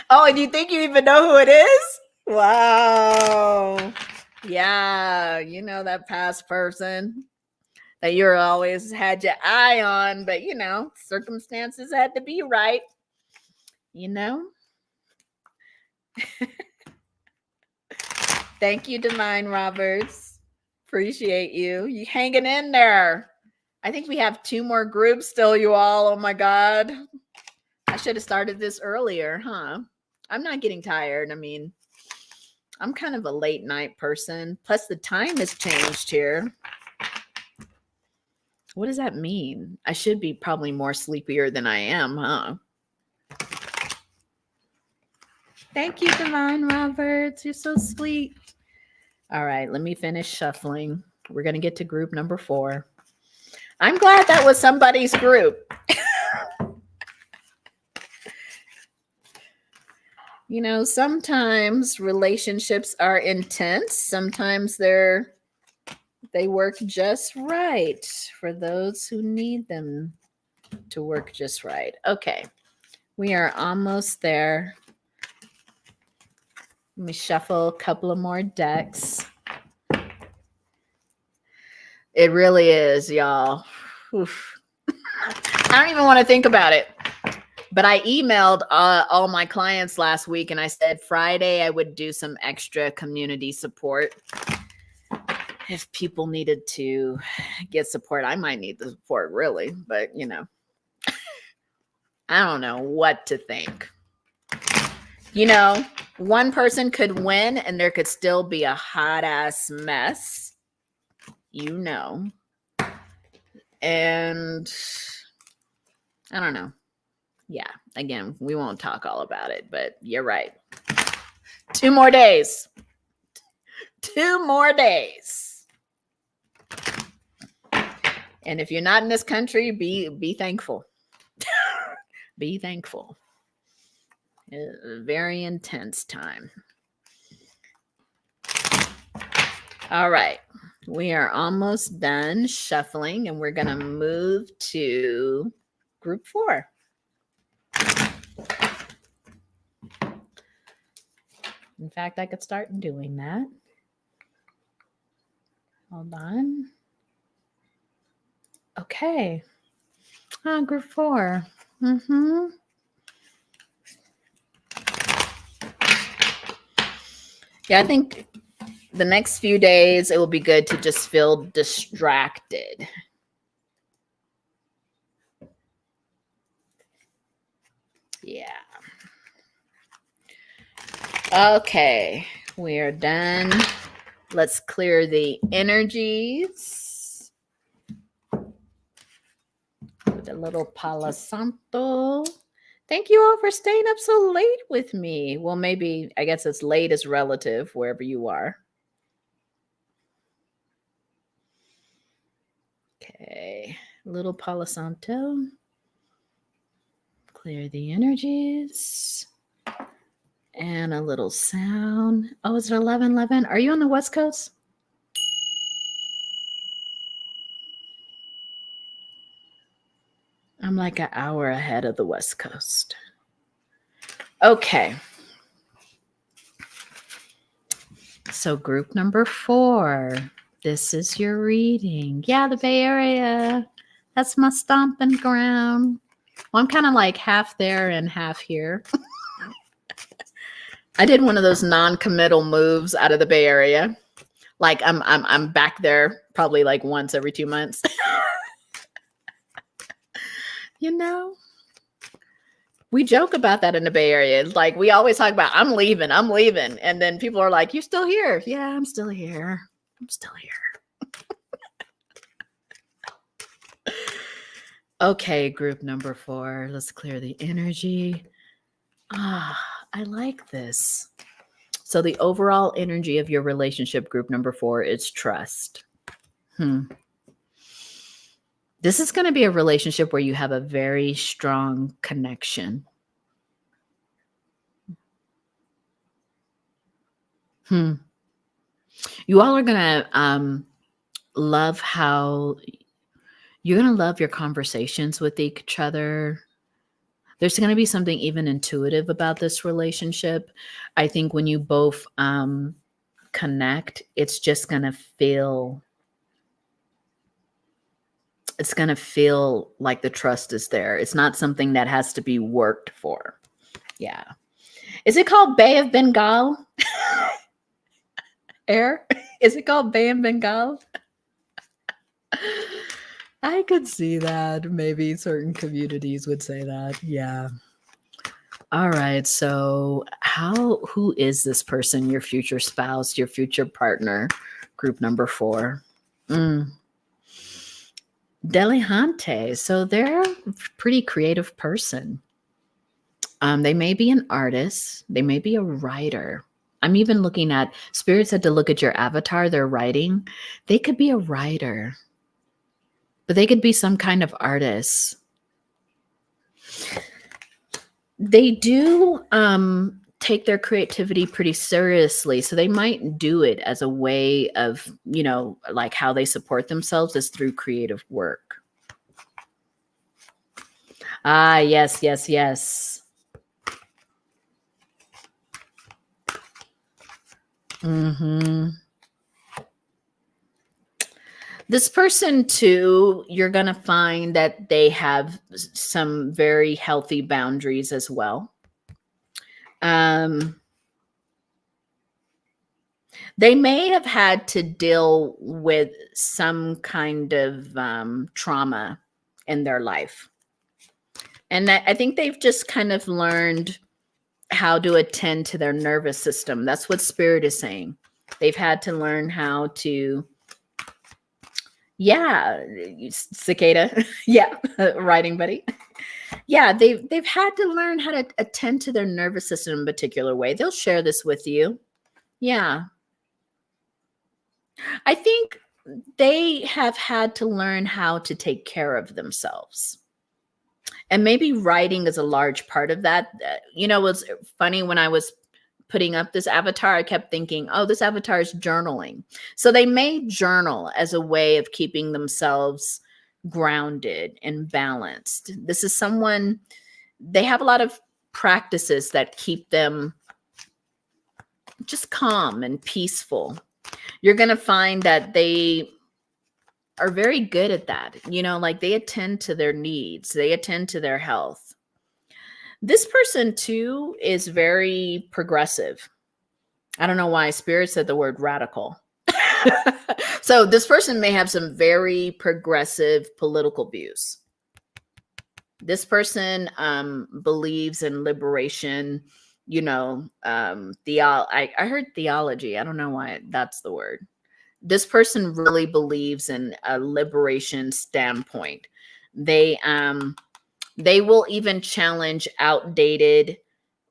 Oh, and you think you even know who it is? Wow. Yeah, you know that past person that you're always had your eye on, but you know, circumstances had to be right. You know? Thank you, Divine Roberts. Appreciate you. You hanging in there. I think we have 2 more groups still, you all. Oh my God. I should have started this earlier, huh? I'm not getting tired. I mean, I'm kind of a late night person. Plus the time has changed here. What does that mean? I should be probably more sleepier than I am, huh? Thank you, Divine Roberts. You're so sweet. All right, let me finish shuffling. We're going to get to group number 4. I'm glad that was somebody's group. You know, sometimes relationships are intense. Sometimes they work just right for those who need them to work just right. Okay, we are almost there. Let me shuffle a couple of more decks. It really is, y'all. Oof. I don't even want to think about it. But I emailed all my clients last week and I said Friday I would do some extra community support. If people needed to get support, I might need the support really, but you know, I don't know what to think. You know, one person could win and there could still be a hot ass mess. You know, And I don't know. Yeah, again, we won't talk all about it, but you're right. 2 more days. 2 more days. And if you're not in this country, be thankful. Be thankful. A very intense time. All right. We are almost done shuffling, and we're going to move to group 4. In fact, I could start doing that. Hold on. Okay. Group 4. Yeah, I think the next few days, it will be good to just feel distracted. Yeah. Okay, we are done. Let's clear the energies with a little Palo Santo. Thank you all for staying up so late with me. Well, maybe, I guess it's late is relative wherever you are. Okay, little Palo Santo. Clear the energies. And a little sound. Oh, is it 11:11? Are you on the West Coast? I'm like an hour ahead of the West Coast. Okay. So group number 4. This is your reading. Yeah, the Bay Area. That's my stomping ground. Well, I'm kind of like half there and half here. I did one of those non-committal moves out of the Bay Area. Like I'm back there probably like once every 2 months. You know, we joke about that in the Bay Area. Like we always talk about, I'm leaving. And then people are like, you still here? Yeah, I'm still here. Okay, group number 4. Let's clear the energy. I like this. So the overall energy of your relationship, group number 4, is trust. This is going to be a relationship where you have a very strong connection. You all are going to love how you're going to love your conversations with each other. There's going to be something even intuitive about this relationship. I think when you both connect, it's just going to feel like the trust is there. It's not something that has to be worked for. Yeah. Is it called Bay of Bengal? Air? Is it called Bay of Bengal? I could see that. Maybe certain communities would say that. Yeah. All right. So who is this person? Your future spouse, your future partner, group number 4. Delihante. So they're a pretty creative person. They may be an artist. They may be a writer. I'm even looking at, Spirit said to look at your avatar, their writing. They could be a writer, but they could be some kind of artist. They do take their creativity pretty seriously. So they might do it as a way of, like how they support themselves is through creative work. Yes. This person too, you're going to find that they have some very healthy boundaries as well. They may have had to deal with some kind of trauma in their life. And I think they've just kind of learned how to attend to their nervous system. That's what Spirit is saying. They've had to learn how to, Yeah, cicada. Yeah, writing buddy. Yeah, they've had to learn how to attend to their nervous system in a particular way. They'll share this with you. Yeah. I think they have had to learn how to take care of themselves. And maybe writing is a large part of that. It was funny when I was putting up this avatar, I kept thinking, oh, this avatar is journaling. So they may journal as a way of keeping themselves grounded and balanced. This is someone, they have a lot of practices that keep them just calm and peaceful. You're going to find that they are very good at that. Like they attend to their needs, they attend to their health. This person too is very progressive. I don't know why Spirit said the word radical. So this person may have some very progressive political views. This person believes in liberation, I heard theology. I don't know why that's the word. This person really believes in a liberation standpoint. They will even challenge outdated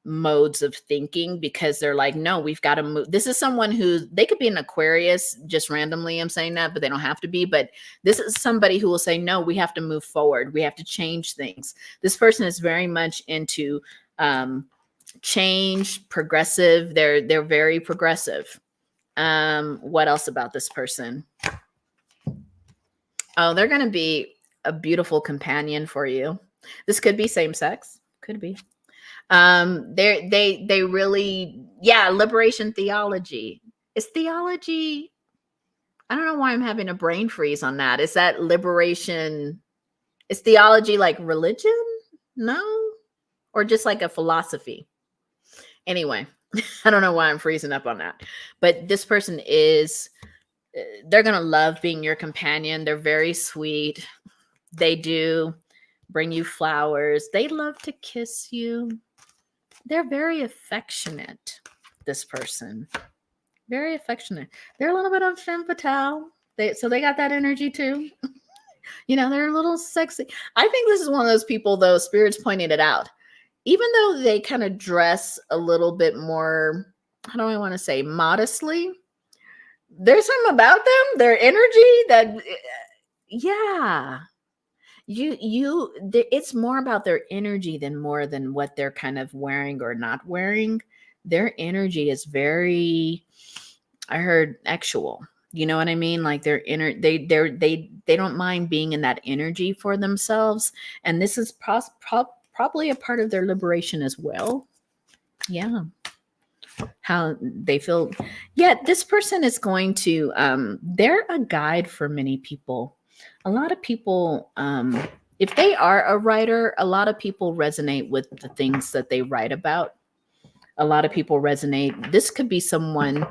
modes of thinking because they're like, no, we've got to move. This is someone they could be an Aquarius, just randomly I'm saying that, but they don't have to be. But this is somebody who will say, no, we have to move forward. We have to change things. This person is very much into change, progressive. They're very progressive. What else about this person? Oh, they're going to be a beautiful companion for you. This could be same sex, could be. They really, liberation theology. Is theology, I don't know why I'm having a brain freeze on that. Is that liberation? Is theology like religion? No? Or just like a philosophy? Anyway, I don't know why I'm freezing up on that. But this person they're going to love being your companion. They're very sweet. They do bring you flowers. They love to kiss you. They're very affectionate, this person. Very affectionate. They're a little bit of femme fatale. So they got that energy too. They're a little sexy. I think this is one of those people, though, Spirit's pointing it out. Even though they kind of dress a little bit more, how do I want to say, modestly, there's something about them, their energy that, yeah. It's more about their energy than more than what they're kind of wearing or not wearing. Their energy is very, I heard, actual. You know what I mean? Like their they don't mind being in that energy for themselves. And this is probably a part of their liberation as well. Yeah. How they feel. Yeah, this person is going to, they're a guide for many people. A lot of people, if they are a writer, a lot of people resonate with the things that they write about. A lot of people resonate. This could be someone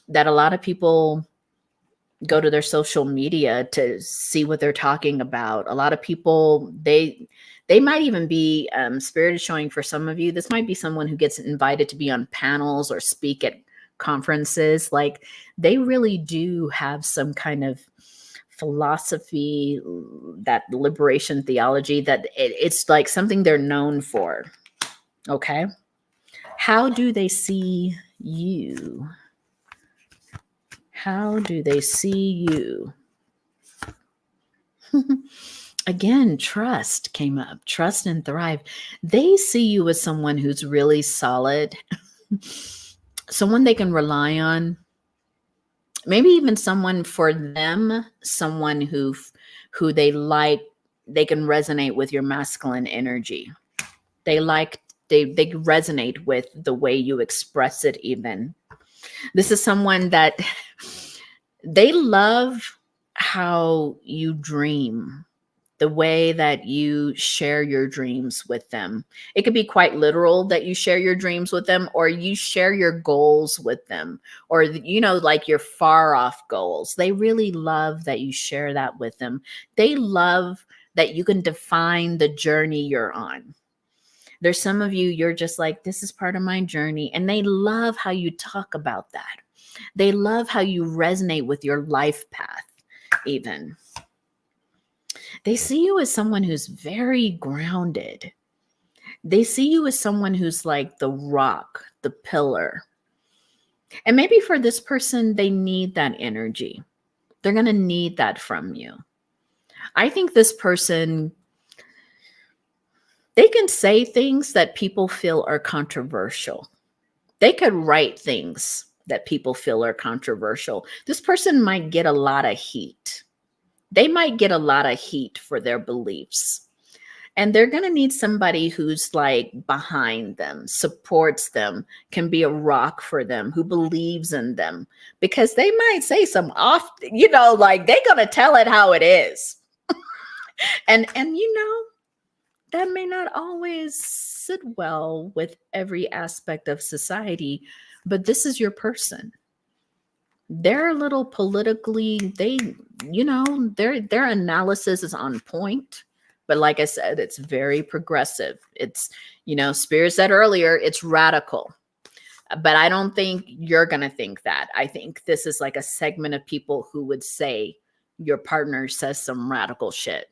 that a lot of people go to their social media to see what they're talking about. A lot of people, they might even be, Spirit is showing for some of you, this might be someone who gets invited to be on panels or speak at conferences. Like they really do have some kind of philosophy, that liberation theology, that it's like something they're known for. Okay. How do they see you? How do they see you? Again, trust came up. Trust and thrive. They see you as someone who's really solid, someone they can rely on. Maybe even someone for them, someone who they like, they can resonate with your masculine energy. They resonate with the way you express it even. This is someone that they love how you dream, the way that you share your dreams with them. It could be quite literal that you share your dreams with them, or you share your goals with them, or, like your far off goals. They really love that you share that with them. They love that you can define the journey you're on. There's some of you, you're just like, this is part of my journey. And they love how you talk about that. They love how you resonate with your life path. even. They see you as someone who's very grounded. They see you as someone who's like the rock, the pillar. And maybe for this person, they need that energy. They're going to need that from you. I think this person, they can say things that people feel are controversial. They could write things that people feel are controversial. This person might get a lot of heat. They might get a lot of heat for their beliefs. And they're going to need somebody who's like behind them, supports them, can be a rock for them, who believes in them, because they might say some off, like they're going to tell it how it is. and that may not always sit well with every aspect of society, but this is your person. They're a little politically, their analysis is on point. But like I said, it's very progressive. It's, Spirit said earlier, it's radical. But I don't think you're going to think that. I think this is like a segment of people who would say your partner says some radical shit.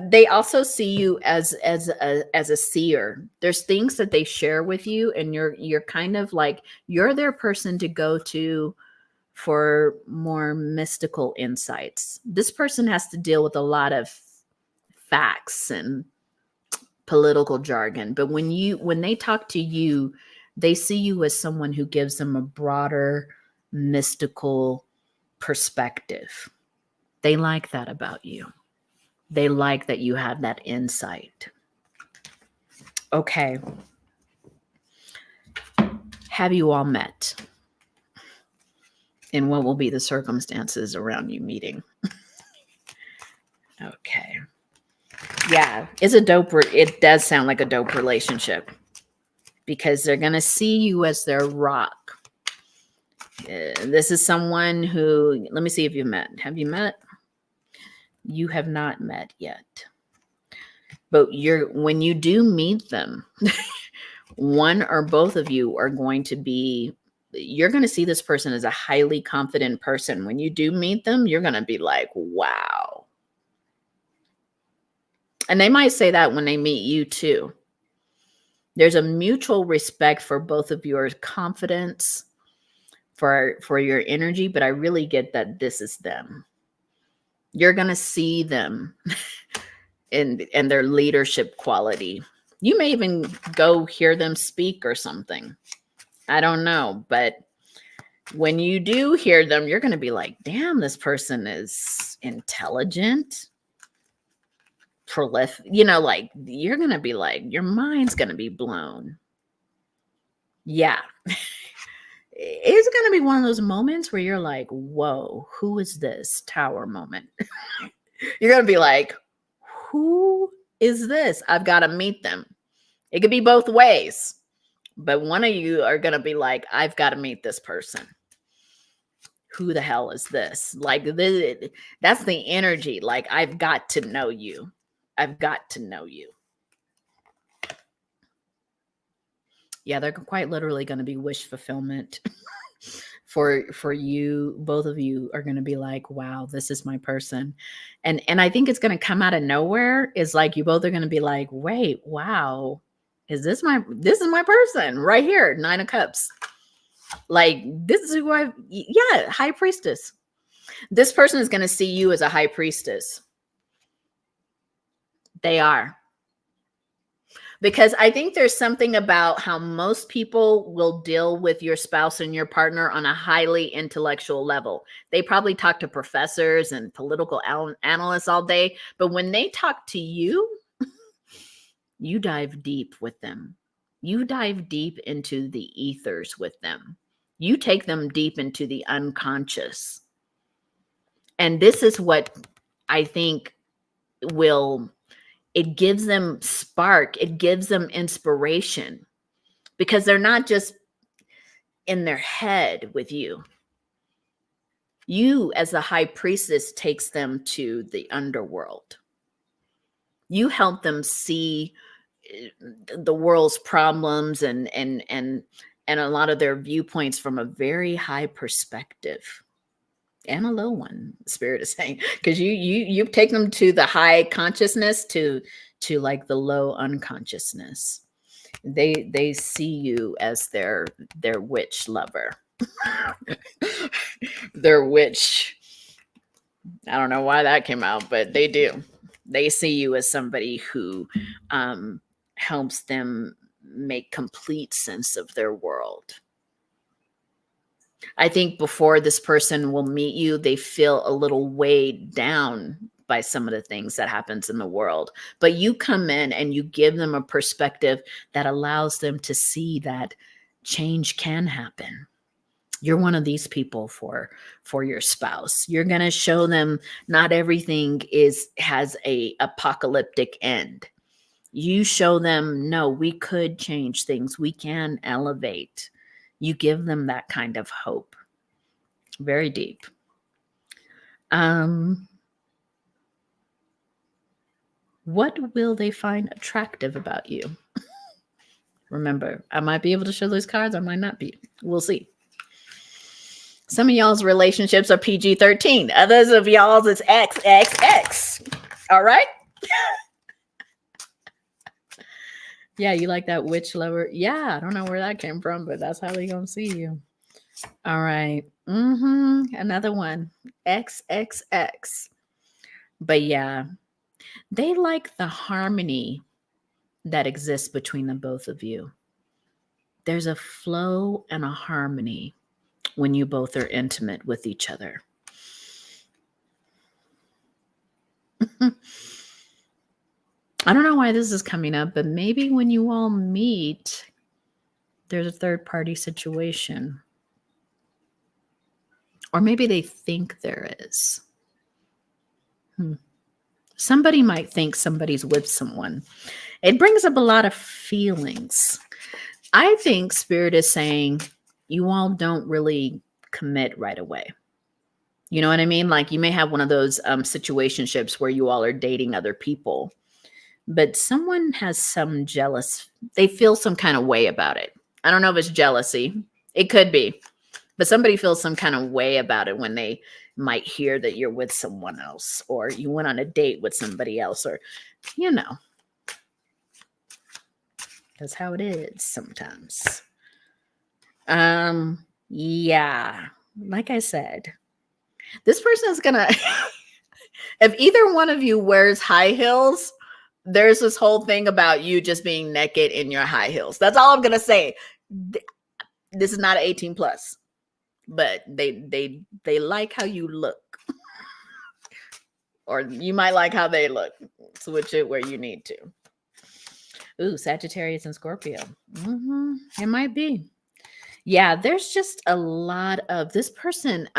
They also see you as a seer. There's things that they share with you, and you're kind of like, you're their person to go to for more mystical insights. This person has to deal with a lot of facts and political jargon, but when they talk to you, they see you as someone who gives them a broader mystical perspective. They like that about you. They like that you have that insight. Okay. Have you all met? And what will be the circumstances around you meeting? Okay. Yeah, it does sound like a dope relationship, because they're going to see you as their rock. This is someone who, let me see if you've met. Have you met? You have not met yet. But when you do meet them, one or both of you are going to be, you're going to see this person as a highly confident person. When you do meet them, you're going to be like, wow. And they might say that when they meet you too. There's a mutual respect for both of your confidence, for your energy, but I really get that this is them. You're going to see them in their leadership quality. You may even go hear them speak or something. I don't know, but when you do hear them, you're going to be like, damn, this person is intelligent, prolific, like you're going to be like, your mind's going to be blown. Yeah. It's going to be one of those moments where you're like, whoa, who is this tower moment? You're going to be like, who is this? I've got to meet them. It could be both ways. But one of you are going to be like, I've got to meet this person. Who the hell is this? Like, that's the energy. Like, I've got to know you. I've got to know you. Yeah, they're quite literally going to be wish fulfillment for you. Both of you are going to be like, wow, this is my person. And I think it's going to come out of nowhere. Is like, you both are going to be like, wait, wow. This is my person right here. 9 of Cups. Like, this is who High Priestess. This person is going to see you as a High Priestess. They are. Because I think there's something about how most people will deal with your spouse and your partner on a highly intellectual level. They probably talk to professors and political analysts all day, but when they talk to you, you dive deep with them. You dive deep into the ethers with them. You take them deep into the unconscious. And this is what I think it gives them spark. It gives them inspiration, because they're not just in their head with you. You, as the High Priestess, takes them to the underworld. You help them see the world's problems and a lot of their viewpoints from a very high perspective. and a low one, Spirit is saying, because you take them to the high consciousness to like the low unconsciousness. They see you as their witch lover. Their witch. I don't know why that came out, but they do. They see you as somebody who helps them make complete sense of their world. I think before this person will meet you, they feel a little weighed down by some of the things that happens in the world. But you come in and you give them a perspective that allows them to see that change can happen. You're one of these people for your spouse. You're going to show them not everything has a apocalyptic end. You show them, no, we could change things. We can elevate. You give them that kind of hope. Very deep. What will they find attractive about you? Remember, I might be able to show those cards. I might not be. We'll see. Some of y'all's relationships are PG-13. Others of y'all's it's XXX. All right? Yeah, you like that witch lover? Yeah, I don't know where that came from, but that's how they gonna see you. All right. Another one. XXX. But yeah, they like the harmony that exists between the both of you. There's a flow and a harmony when you both are intimate with each other. I don't know why this is coming up, but maybe when you all meet, there's a third party situation. Or maybe they think there is. Somebody might think somebody's with someone. It brings up a lot of feelings. I think Spirit is saying you all don't really commit right away. You know what I mean? Like you may have one of those situationships where you all are dating other people, but someone has some they feel some kind of way about it. I don't know if it's jealousy. It could be, but somebody feels some kind of way about it when they might hear that you're with someone else or you went on a date with somebody else or, you know, that's how it is sometimes. Yeah, like I said, this person is gonna, if either one of you wears high heels, there's this whole thing about you just being naked in your high heels. That's all I'm gonna say. This is not an 18 plus, but they like how you look. Or you might like how they look. Switch it where you need to. Ooh, Sagittarius and Scorpio. It might be. Yeah, there's just a lot of this person.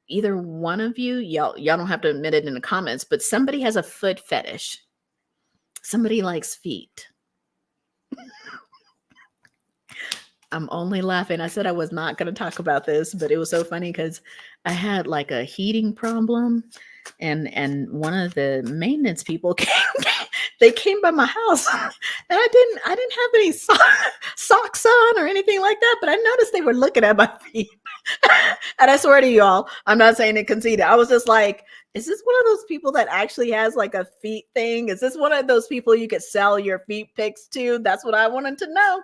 Either one of you, y'all don't have to admit it in the comments, but somebody has a foot fetish. Somebody likes feet. I'm only laughing. I said I was not going to talk about this, but it was so funny because I had like a heating problem, and one of the maintenance people they came by my house, and I didn't have any socks on or anything like that, but I noticed they were looking at my feet. And I swear to y'all, I'm not saying it conceited. I was just like, is this one of those people that actually has like a feet thing? Is this one of those people you could sell your feet pics to? That's what I wanted to know.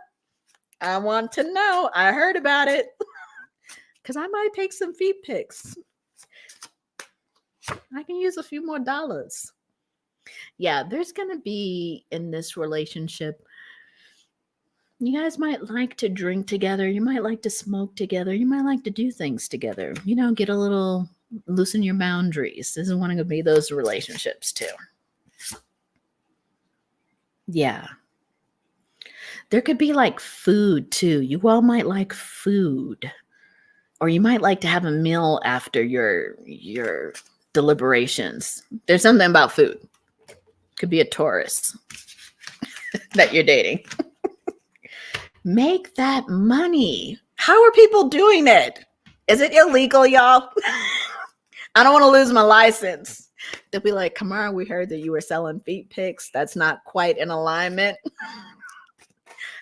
I want to know. I heard about it because I might take some feet pics. I can use a few more dollars. Yeah, there's going to be in this relationship, you guys might like to drink together. You might like to smoke together. You might like to do things together. You know, get a little, loosen your boundaries. This is one of be those relationships too. Yeah. There could be like food too. You all might like food. Or you might like to have a meal after your deliberations. There's something about food. Could be a Taurus that you're dating. Make that money. How are people doing it? Is it illegal, y'all? I don't want to lose my license. They'll be like, Kamara, we heard that you were selling feet pics. That's not quite in alignment.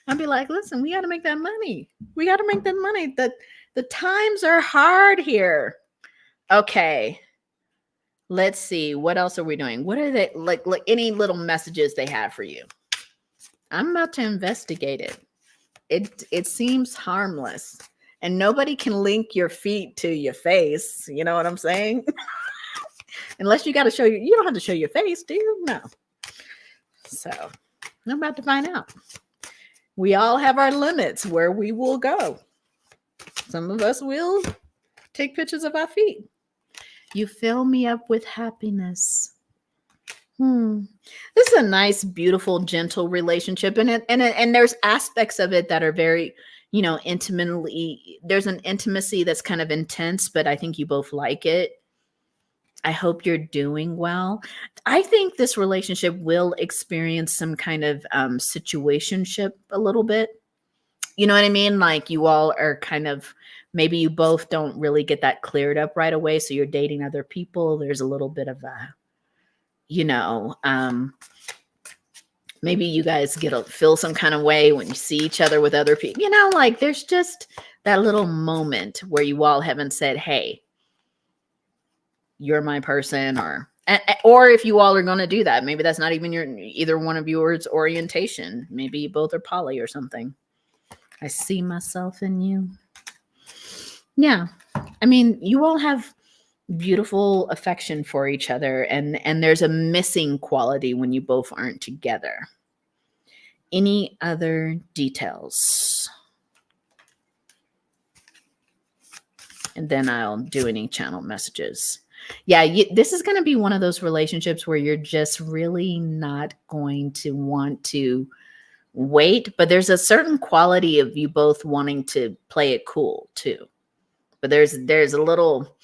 I'd be like, listen, we got to make that money. We got to make that money. The times are hard here. Okay. Let's see. What else are we doing? What are they like any little messages they have for you? I'm about to investigate it. It seems harmless. And nobody can link your feet to your face. You know what I'm saying? Unless you got to show you don't have to show your face, do you? No. So I'm about to find out. We all have our limits where we will go. Some of us will take pictures of our feet. You fill me up with happiness. This is a nice, beautiful, gentle relationship, and there's aspects of it that are very, intimately. There's an intimacy that's kind of intense, but I think you both like it. I hope you're doing well. I think this relationship will experience some kind of situationship a little bit. You know what I mean? Like you all are kind of, maybe you both don't really get that cleared up right away. So you're dating other people. There's a little bit of a, maybe you guys feel some kind of way when you see each other with other people. Like there's just that little moment where you all haven't said, hey, you're my person, or if you all are going to do that, maybe that's not even either one of yours orientation. Maybe you both are poly or something. I see myself in you. Yeah. I mean, you all have beautiful affection for each other, and there's a missing quality when you both aren't together. Any other details? And then I'll do any channel messages. Yeah, this is going to be one of those relationships where you're just really not going to want to wait, but there's a certain quality of you both wanting to play it cool too. But there's a little,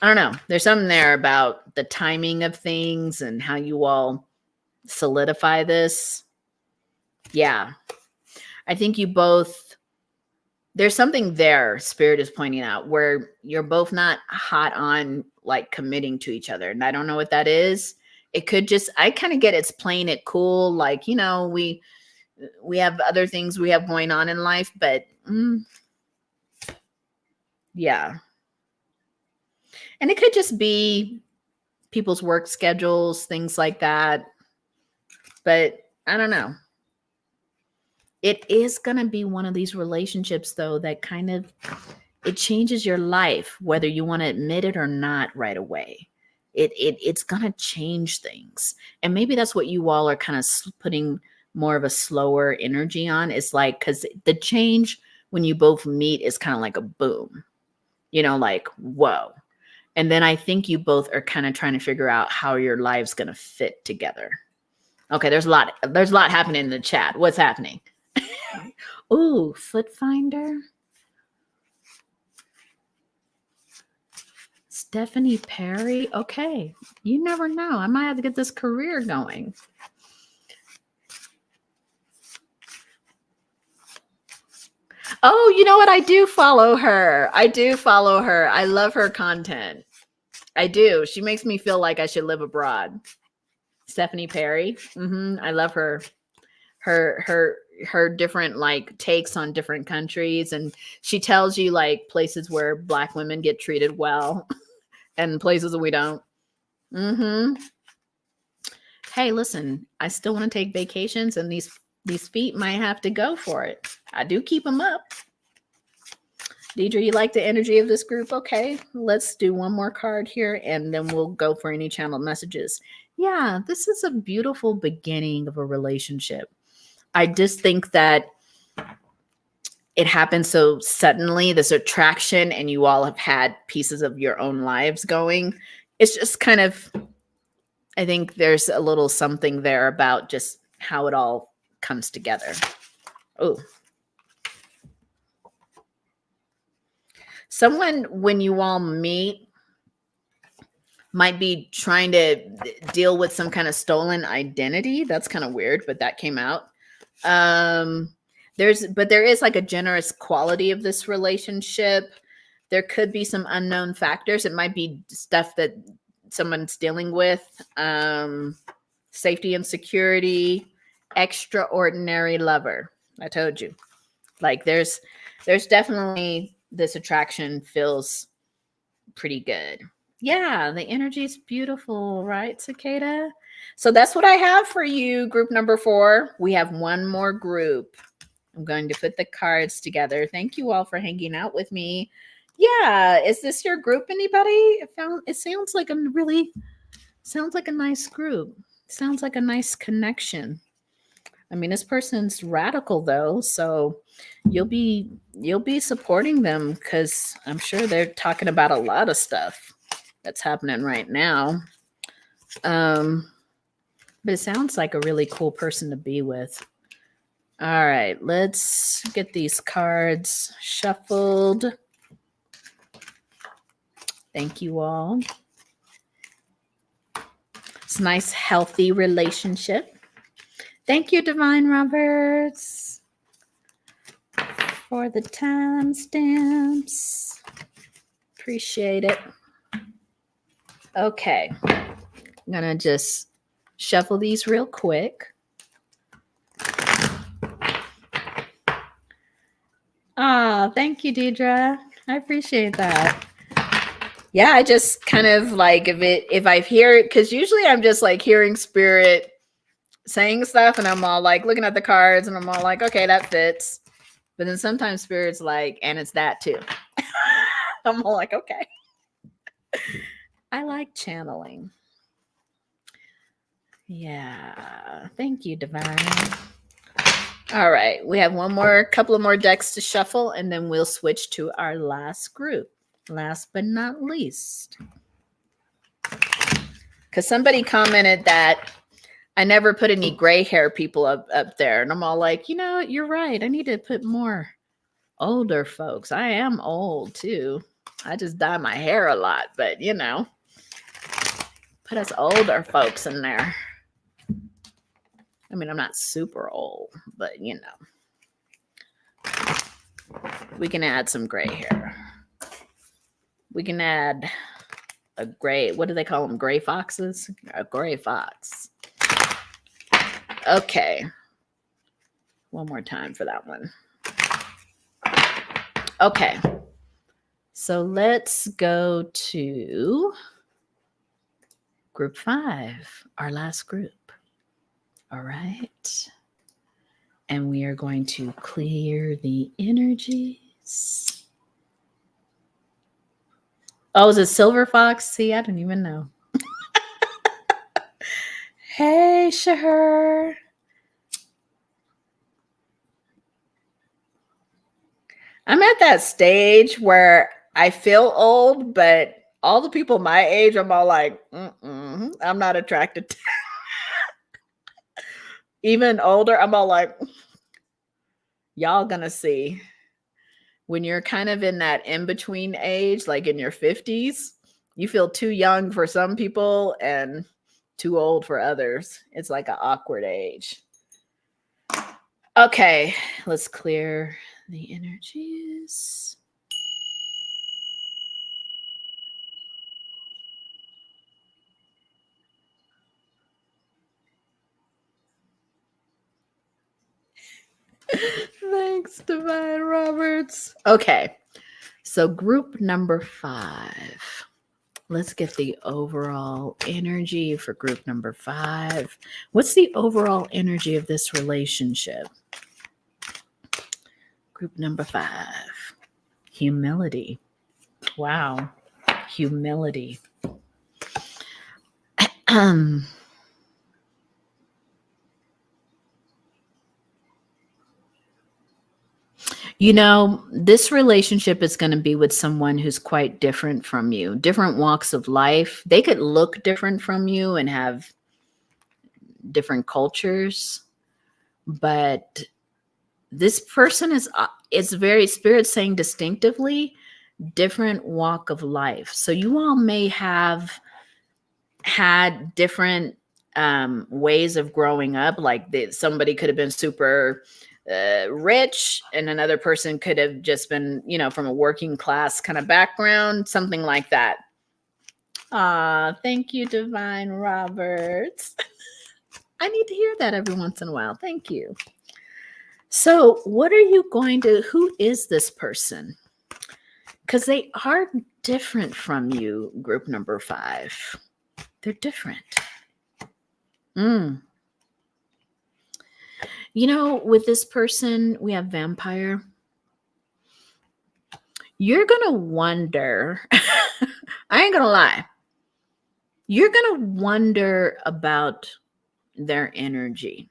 I don't know, there's something there about the timing of things and how you all solidify this. Yeah. I think you both, there's something there, Spirit is pointing out, where you're both not hot on like committing to each other. And I don't know what that is. It could just, I kind of get it's playing it cool. Like, we have other things we have going on in life, but yeah. And it could just be people's work schedules, things like that. But I don't know. It is going to be one of these relationships, though, that kind of, it changes your life, whether you want to admit it or not right away. It's going to change things. And maybe that's what you all are kind of putting more of a slower energy on. It's like, because the change when you both meet is kind of like a boom, like, whoa. And then I think you both are kind of trying to figure out how your lives going to fit together. Okay, there's a lot happening in the chat. What's happening? Ooh, Foot Finder. Stephanie Perry. Okay, you never know. I might have to get this career going. Oh, you know what? I do follow her. I love her content. I do. She makes me feel like I should live abroad. Stephanie Perry. I love her. Her different like takes on different countries, and she tells you like places where Black women get treated well and places that we don't. Hey, listen, I still want to take vacations, and these feet might have to go for it. I do keep them up. Deidre, you like the energy of this group? Okay, let's do one more card here, and then we'll go for any channel messages. Yeah, this is a beautiful beginning of a relationship. I just think that it happened so suddenly, this attraction, and you all have had pieces of your own lives going. It's just kind of, I think there's a little something there about just how it all comes together. Oh. Someone, when you all meet, might be trying to deal with some kind of stolen identity. That's kind of weird, but that came out. There is like a generous quality of this relationship. There could be some unknown factors. It might be stuff that someone's dealing with. Safety and security, extraordinary lover. I told you. Like there's definitely, this attraction feels pretty good. Yeah, the energy is beautiful, right, Cicada? So that's what I have for you, group number 4. We have one more group. I'm going to put the cards together. Thank you all for hanging out with me. Yeah, is this your group, anybody? It sounds like a nice group. Sounds like a nice connection. I mean, this person's radical though, so you'll be supporting them because I'm sure they're talking about a lot of stuff that's happening right now. But it sounds like a really cool person to be with. All right, let's get these cards shuffled. Thank you all. It's a nice, healthy relationship. Thank you, Divine Roberts, for the timestamps. Appreciate it. Okay. I'm going to just shuffle these real quick. Ah, thank you, Deidre. I appreciate that. Yeah, I just kind of like if I hear it, because usually I'm just like hearing spirit saying stuff and I'm all like looking at the cards and I'm all like, okay, that fits. But then sometimes spirit's like, and it's that too. I'm all like, okay. I like channeling. Yeah. Thank you, Divine. All right. We have couple of more decks to shuffle, and then we'll switch to our last group. Last but not least. Because somebody commented that I never put any gray hair people up there. And I'm all like, you're right. I need to put more older folks. I am old too. I just dye my hair a lot, but put us older folks in there. I mean, I'm not super old, but we can add some gray hair. We can add a gray, what do they call them? Gray foxes? A gray fox. Okay. One more time for that one. Okay. So let's go to group 5, our last group. All right. And we are going to clear the energies. Oh, is it Silver Fox? See, I don't even know. Hey, Shahar. I'm at that stage where I feel old, but all the people my age, I'm all like, I'm not attracted to. Even older, I'm all like, y'all gonna see. When you're kind of in that in-between age, like in your 50s, you feel too young for some people and too old for others. It's like an awkward age. Okay, let's clear the energies. Thanks, Divine Roberts. Okay, so group number 5. Let's get the overall energy for group number 5. What's the overall energy of this relationship? Group number 5. Humility. Wow. Humility. This relationship is going to be with someone who's quite different from you, different walks of life. They could look different from you and have different cultures, but this person is very, spirit saying distinctively, different walk of life. So you all may have had different ways of growing up. Like somebody could have been super rich and another person could have just been, from a working class kind of background, something like that. Thank you, Divine Roberts. I need to hear that every once in a while. Thank you. So who is this person? Because they are different from you, group number 5. They're different. With this person, we have vampire. You're going to wonder, I ain't going to lie. You're going to wonder about their energy.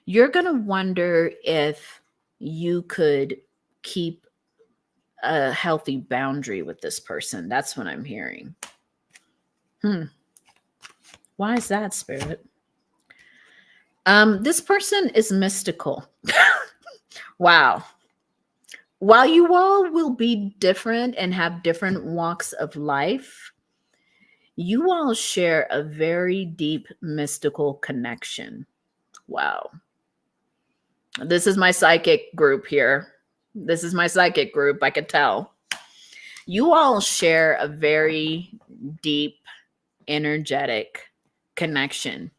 You're going to wonder if you could keep a healthy boundary with this person. That's what I'm hearing. Why is that, Spirit? This person is mystical. Wow. While you all will be different and have different walks of life, you all share a very deep mystical connection. Wow. This is my psychic group here. This is my psychic group. I could tell. You all share a very deep, energetic connection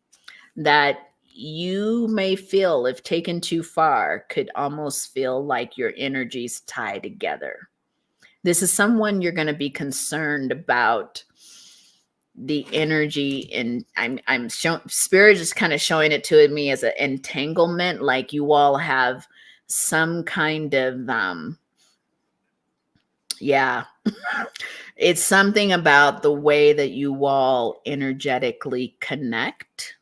that you may feel, if taken too far, could almost feel like your energies tie together. This is someone you're going to be concerned about the energy, and I'm showing, Spirit is kind of showing it to me as an entanglement, like you all have some kind of it's something about the way that you all energetically connect.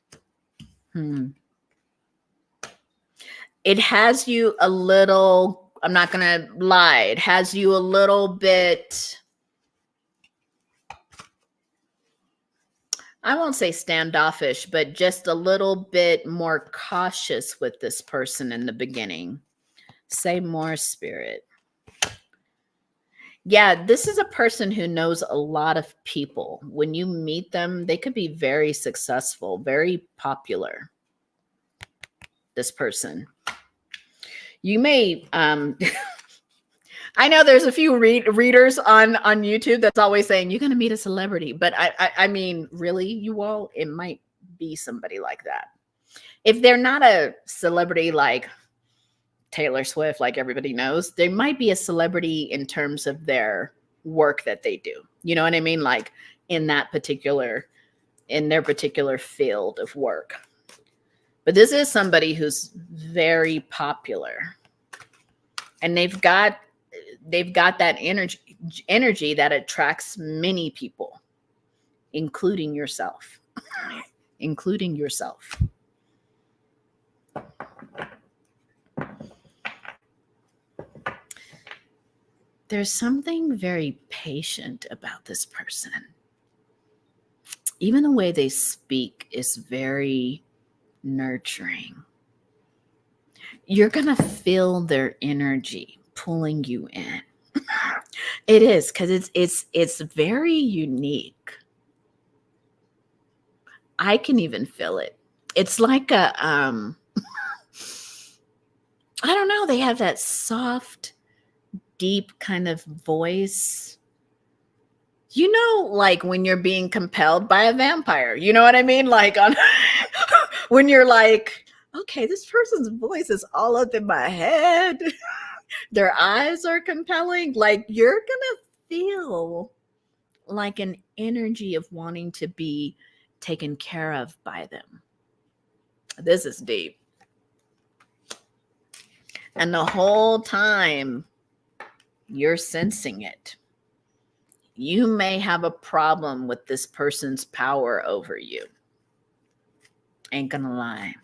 It has you a little, I'm not gonna lie, it has you a little bit, I won't say standoffish, but just a little bit more cautious with this person in the beginning. Say more, Spirit. Yeah, this is a person who knows a lot of people. When you meet them, they could be very successful, very popular. This person. You may, I know there's a few readers on YouTube that's always saying, you're going to meet a celebrity. But I mean, really, you all, it might be somebody like that. If they're not a celebrity like Taylor Swift, like everybody knows, they might be a celebrity in terms of their work that they do. You know what I mean? Like in their particular field of work. But this is somebody who's very popular. And they've got that energy that attracts many people, including yourself. Including yourself. There's something very patient about this person. Even the way they speak is very nurturing. You're going to feel their energy pulling you in. It is, because it's very unique. I can even feel it. It's like a I don't know, they have that soft, deep kind of voice. You know, like when you're being compelled by a vampire. You know what I mean? Like on when you're like, okay, this person's voice is all up in my head. Their eyes are compelling. Like you're gonna feel like an energy of wanting to be taken care of by them. This is deep. And the whole time you're sensing it. You may have a problem with this person's power over you. Ain't gonna lie.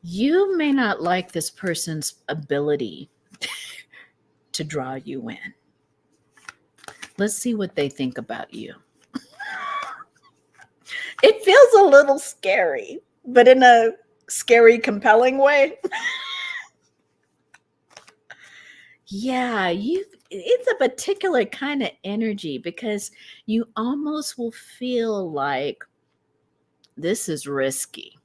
You may not like this person's ability to draw you in. Let's see what they think about you. It feels a little scary, but in a scary, compelling way. Yeah, it's a particular kind of energy because you almost will feel like this is risky.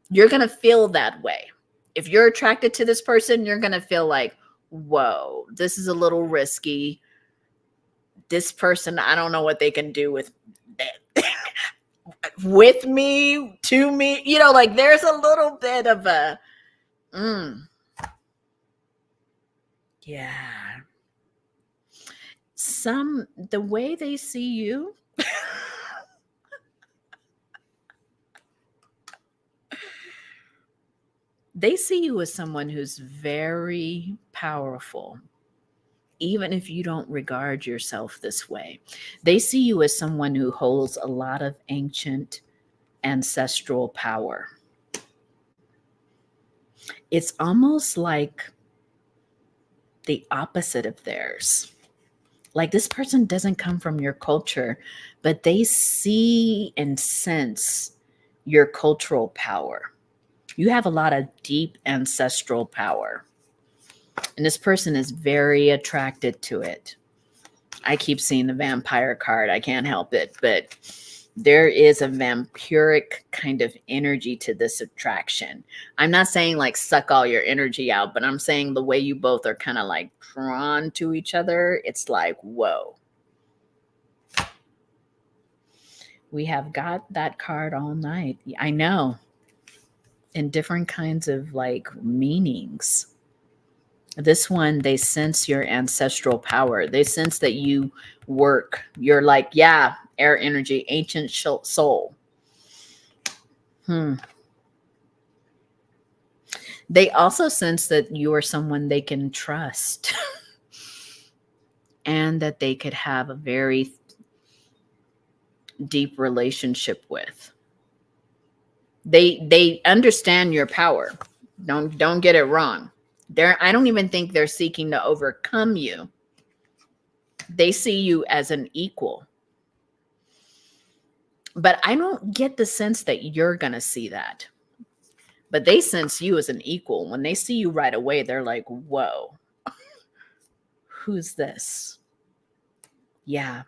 You're going to feel that way. If you're attracted to this person, you're going to feel like, whoa, this is a little risky. This person, I don't know what they can do with me, to me. You know, like there's a little bit of a, yeah. The way they see you, they see you as someone who's very powerful, even if you don't regard yourself this way. They see you as someone who holds a lot of ancient ancestral power. It's almost like the opposite of theirs. Like this person doesn't come from your culture, but they see and sense your cultural power. You have a lot of deep ancestral power. And this person is very attracted to it. I keep seeing the vampire card. I can't help it. But there is a vampiric kind of energy to this attraction. I'm not saying like suck all your energy out, but I'm saying the way you both are kind of like drawn to each other, it's like, whoa. We have got that card all night. I know. In different kinds of like meanings. This one, they sense your ancestral power. They sense that you work. You're like, yeah, air energy, ancient soul. They also sense that you are someone they can trust and that they could have a very deep relationship with. They understand your power. Don't get it wrong. I don't even think they're seeking to overcome you. They see you as an equal. But I don't get the sense that you're going to see that. But they sense you as an equal. When they see you right away, they're like, whoa, who's this? Yeah.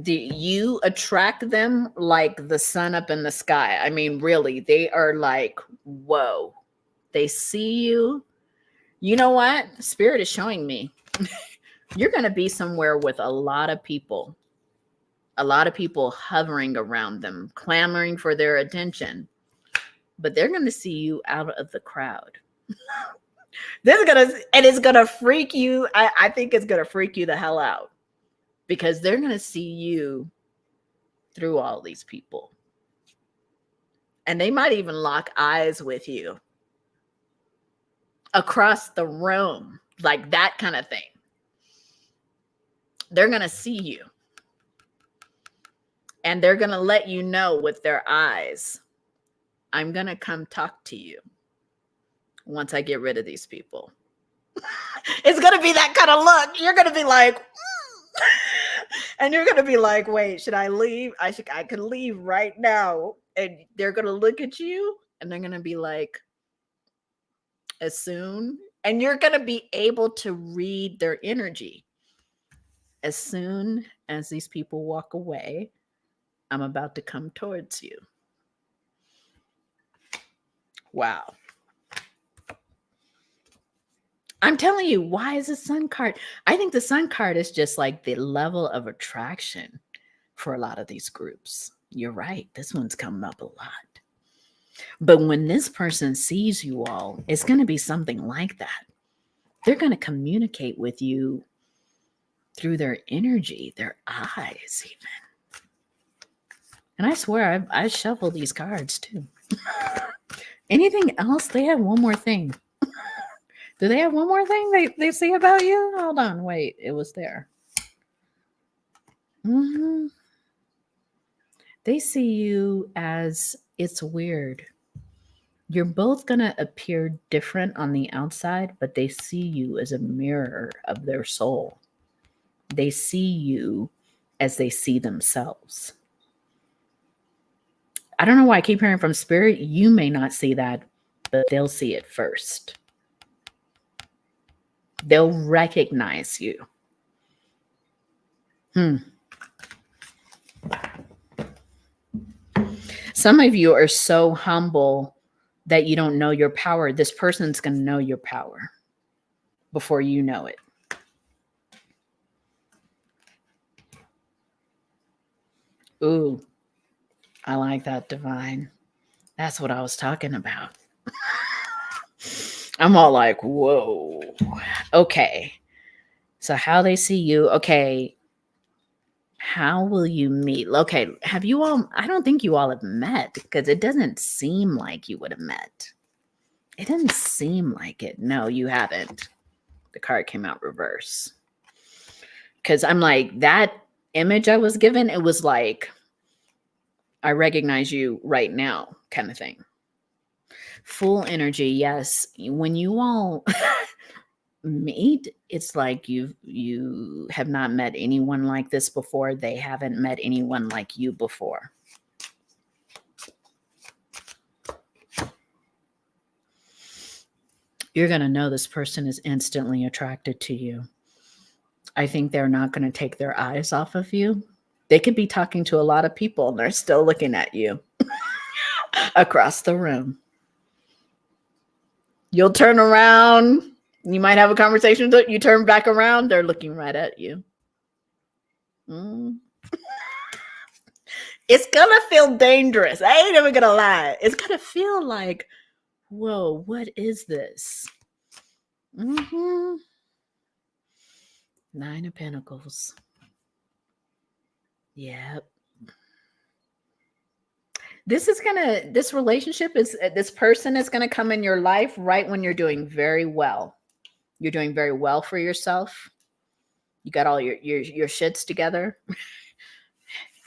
Do you attract them like the sun up in the sky? I mean, really, they are like, whoa. They see you. You know what? Spirit is showing me. You're going to be somewhere with a lot of people hovering around them, clamoring for their attention. But they're going to see you out of the crowd. It's going to freak you. I think it's going to freak you the hell out because they're going to see you through all these people. And they might even lock eyes with you across the room, like that kind of thing. They're going to see you. And they're going to let you know with their eyes, I'm going to come talk to you once I get rid of these people. It's going to be that kind of look. You're going to be like, and you're going to be like, wait, should I leave? I could leave right now. And they're going to look at you and they're going to be like, as soon, and you're going to be able to read their energy. As soon as these people walk away, I'm about to come towards you. Wow. I'm telling you, why is the sun card? I think the sun card is just like the level of attraction for a lot of these groups. You're right. This one's coming up a lot. But when this person sees you all, it's going to be something like that. They're going to communicate with you through their energy, their eyes even. And I swear, I shuffle these cards too. Anything else? They have one more thing. Do they have one more thing they say about you? Hold on, wait. It was there. Mm-hmm. They see you as it's weird. You're both going to appear different on the outside, but they see you as a mirror of their soul. They see you as they see themselves. I don't know why I keep hearing from spirit. You may not see that, but they'll see it first. They'll recognize you. Some of you are so humble that you don't know your power. This person's going to know your power before you know it. Ooh, I like that, Divine. That's what I was talking about. I'm all like, whoa. Okay. So how they see you. Okay. How will you meet? Okay. Have you all, I don't think you all have met because it doesn't seem like you would have met. It doesn't seem like it. No, you haven't. The card came out reverse. Because I'm like, that image I was given, it was like, I recognize you right now kind of thing. Full energy, yes. When you all meet, it's like you have not met anyone like this before. They haven't met anyone like you before. You're going to know this person is instantly attracted to you. I think they're not going to take their eyes off of you. They could be talking to a lot of people and they're still looking at you across the room. You'll turn around. You might have a conversation. You turn back around. They're looking right at you. It's going to feel dangerous. I ain't even going to lie. It's going to feel like, whoa, what is this? Mm-hmm. 9 of Pentacles. Yep. This relationship is, this person is going to come in your life right when you're doing very well. You're doing very well for yourself. You got all your shits together.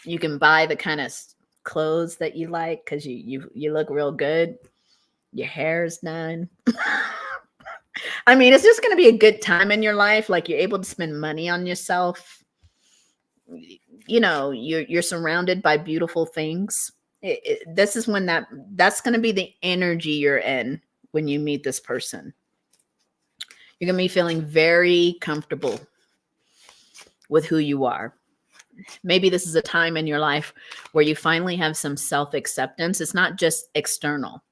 You can buy the kind of clothes that you like because you look real good. Your hair's done. I mean, it's just going to be a good time in your life. Like you're able to spend money on yourself. You know, you're surrounded by beautiful things. This is when that's going to be the energy you're in when you meet this person. You're going to be feeling very comfortable with who you are. Maybe this is a time in your life where you finally have some self-acceptance. It's not just external.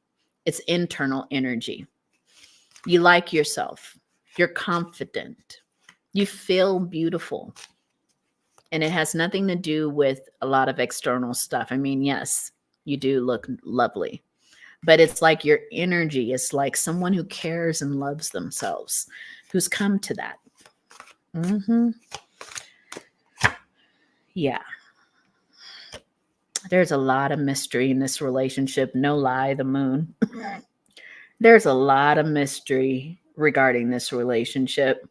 It's internal energy. You like yourself. You're confident. You feel beautiful. And it has nothing to do with a lot of external stuff. I mean, yes, you do look lovely. But it's like your energy is like someone who cares and loves themselves, who's come to that. Mm-hmm. Yeah. There's a lot of mystery in this relationship. No lie, the moon. There's a lot of mystery regarding this relationship.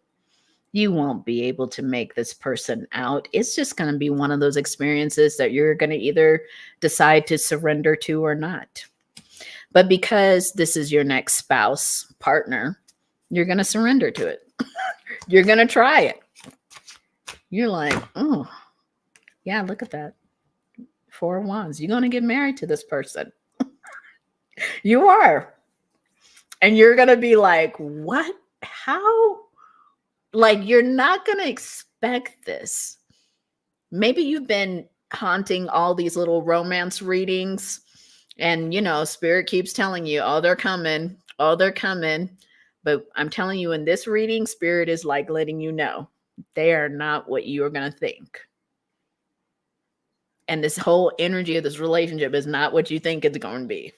You won't be able to make this person out. It's just going to be one of those experiences that you're going to either decide to surrender to or not. But because this is your next spouse, partner, you're going to surrender to it. You're going to try it. You're like, oh, yeah, look at that. 4 of Wands. You're going to get married to this person. You are. And you're going to be like, what? How? Like, you're not going to expect this. Maybe you've been haunting all these little romance readings and, you know, spirit keeps telling you, oh, they're coming. Oh, they're coming. But I'm telling you, in this reading, spirit is like letting you know they are not what you are going to think. And this whole energy of this relationship is not what you think it's going to be.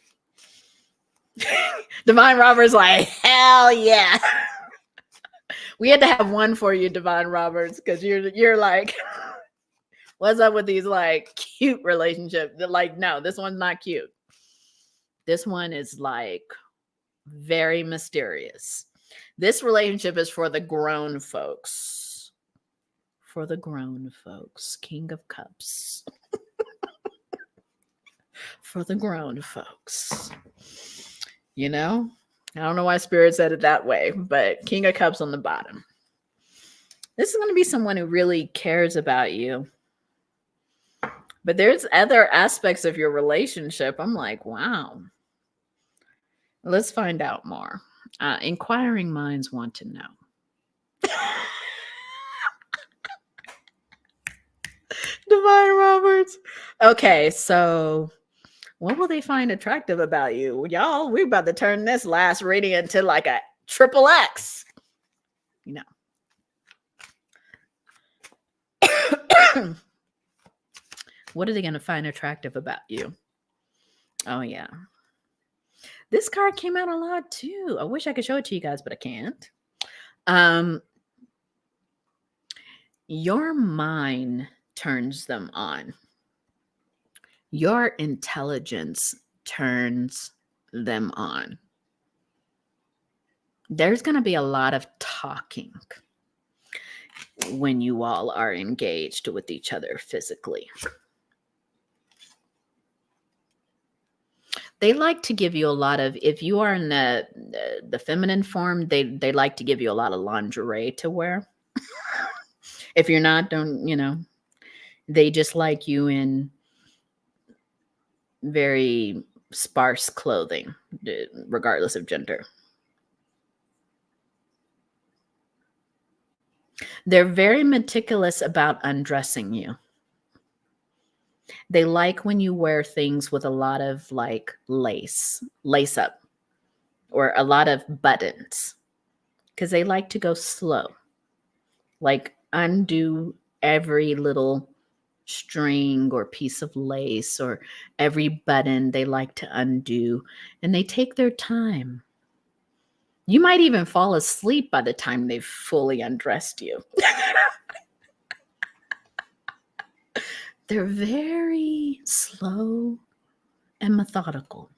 Divine Robert's like, hell yeah. We had to have one for you, Divine Roberts, because you're like, what's up with these like cute relationships? They're like, no, this one's not cute. This one is like very mysterious. This relationship is for the grown folks. For the grown folks. King of Cups. For the grown folks. You know? I don't know why Spirit said it that way, but King of Cups on the bottom. This is going to be someone who really cares about you. But there's other aspects of your relationship. I'm like, wow. Let's find out more. Inquiring minds want to know. Divine Roberts. Okay, so What will they find attractive about you? Y'all, we're about to turn this last reading into like a triple X. You know. What are they going to find attractive about you? Oh, yeah. This card came out a lot too. I wish I could show it to you guys, but I can't. Your mind turns them on. Your intelligence turns them on. There's going to be a lot of talking when you all are engaged with each other physically. They like to give you a lot of, if you are in the feminine form, they like to give you a lot of lingerie to wear. If you're not, don't, you know, they just like you in very sparse clothing, regardless of gender. They're very meticulous about undressing you. They like when you wear things with a lot of like lace up, or a lot of buttons, because they like to go slow. Like undo every little string or piece of lace or every button they like to undo, and they take their time. You might even fall asleep by the time they've fully undressed you. They're very slow and methodical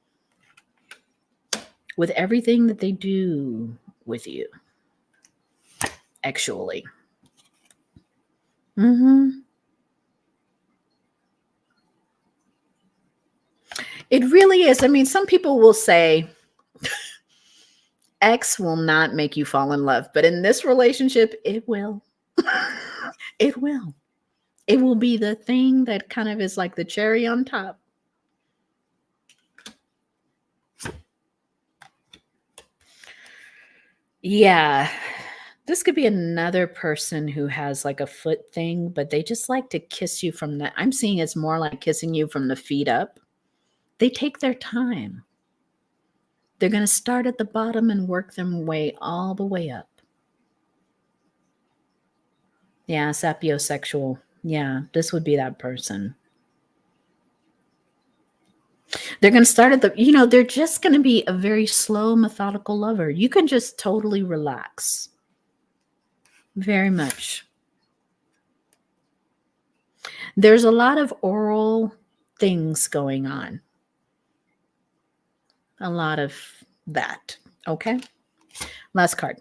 with everything that they do with you, actually. It really is. I mean, some people will say X will not make you fall in love, but in this relationship, it will. It will. It will be the thing that kind of is like the cherry on top. Yeah. This could be another person who has like a foot thing, but they just like to kiss you from the, I'm seeing it's more like kissing you from the feet up. They take their time. They're going to start at the bottom and work their way all the way up. Yeah, sapiosexual. Yeah, this would be that person. They're going to start at the, you know, they're just going to be a very slow, methodical lover. You can just totally relax. Very much. There's a lot of oral things going on. A lot of that. Okay. Last card.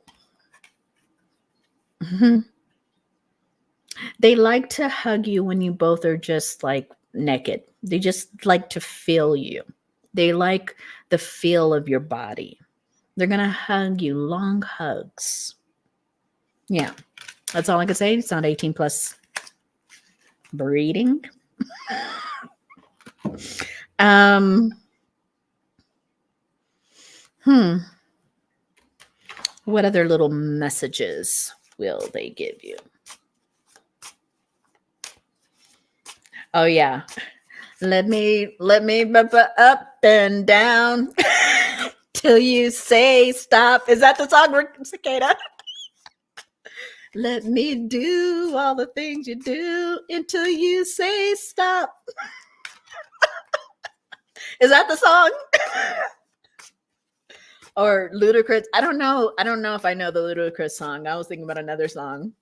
They like to hug you when you both are just like naked. They just like to feel you. They like the feel of your body. They're going to hug you, long hugs. Yeah. That's all I can say. It's not 18 plus breeding. What other little messages will they give you? Oh yeah. Let me up and down till you say stop. Is that the song, Cicada? Let me do all the things you do until you say stop. Is that the song? Or Ludacris? I don't know. I don't know if I know the Ludacris song. I was thinking about another song.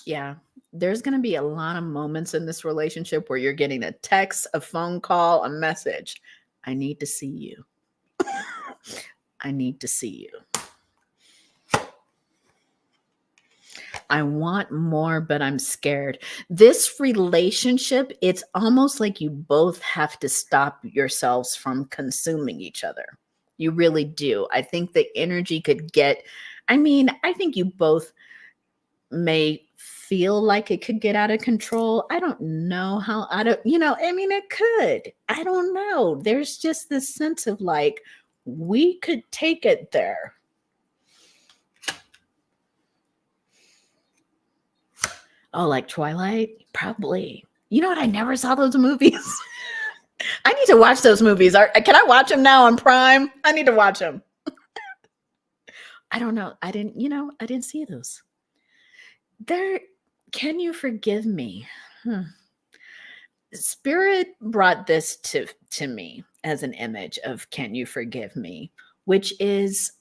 Yeah. There's going to be a lot of moments in this relationship where you're getting a text, a phone call, a message. I need to see you. I need to see you. I want more, but I'm scared. This relationship, it's almost like you both have to stop yourselves from consuming each other. You really do. I think the energy could get, I mean, I think you both may feel like it could get out of control. I don't know how, I don't, you know, I mean, it could. I don't know. There's just this sense of like, we could take it there. Oh, like Twilight? Probably. You know what? I never saw those movies. I need to watch those movies. Can I watch them now on Prime? I need to watch them. I don't know. I didn't see those. There, can you forgive me? Spirit brought this to me as an image of can you forgive me, which is,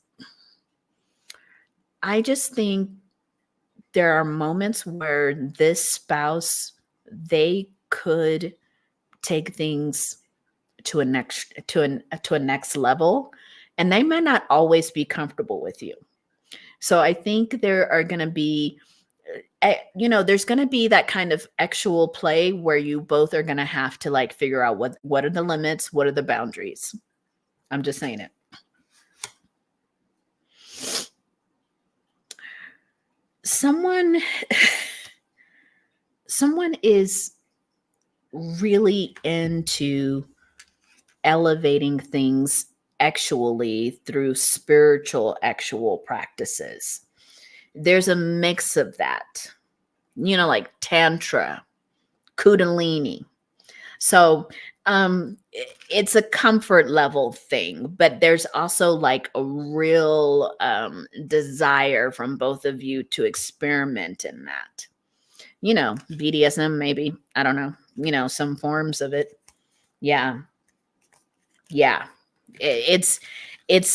I just think there are moments where this spouse, they could take things to a next level, and they may not always be comfortable with you. So I think there are going to be there's going to be that kind of actual play where you both are going to have to like figure out what are the limits, what are the boundaries. I'm just saying it. Someone is really into elevating things actually through spiritual actual practices. There's a mix of that, like Tantra, Kundalini. So it's a comfort level thing, but there's also like a real desire from both of you to experiment in that. BDSM, maybe. I don't know, some forms of it. Yeah. It's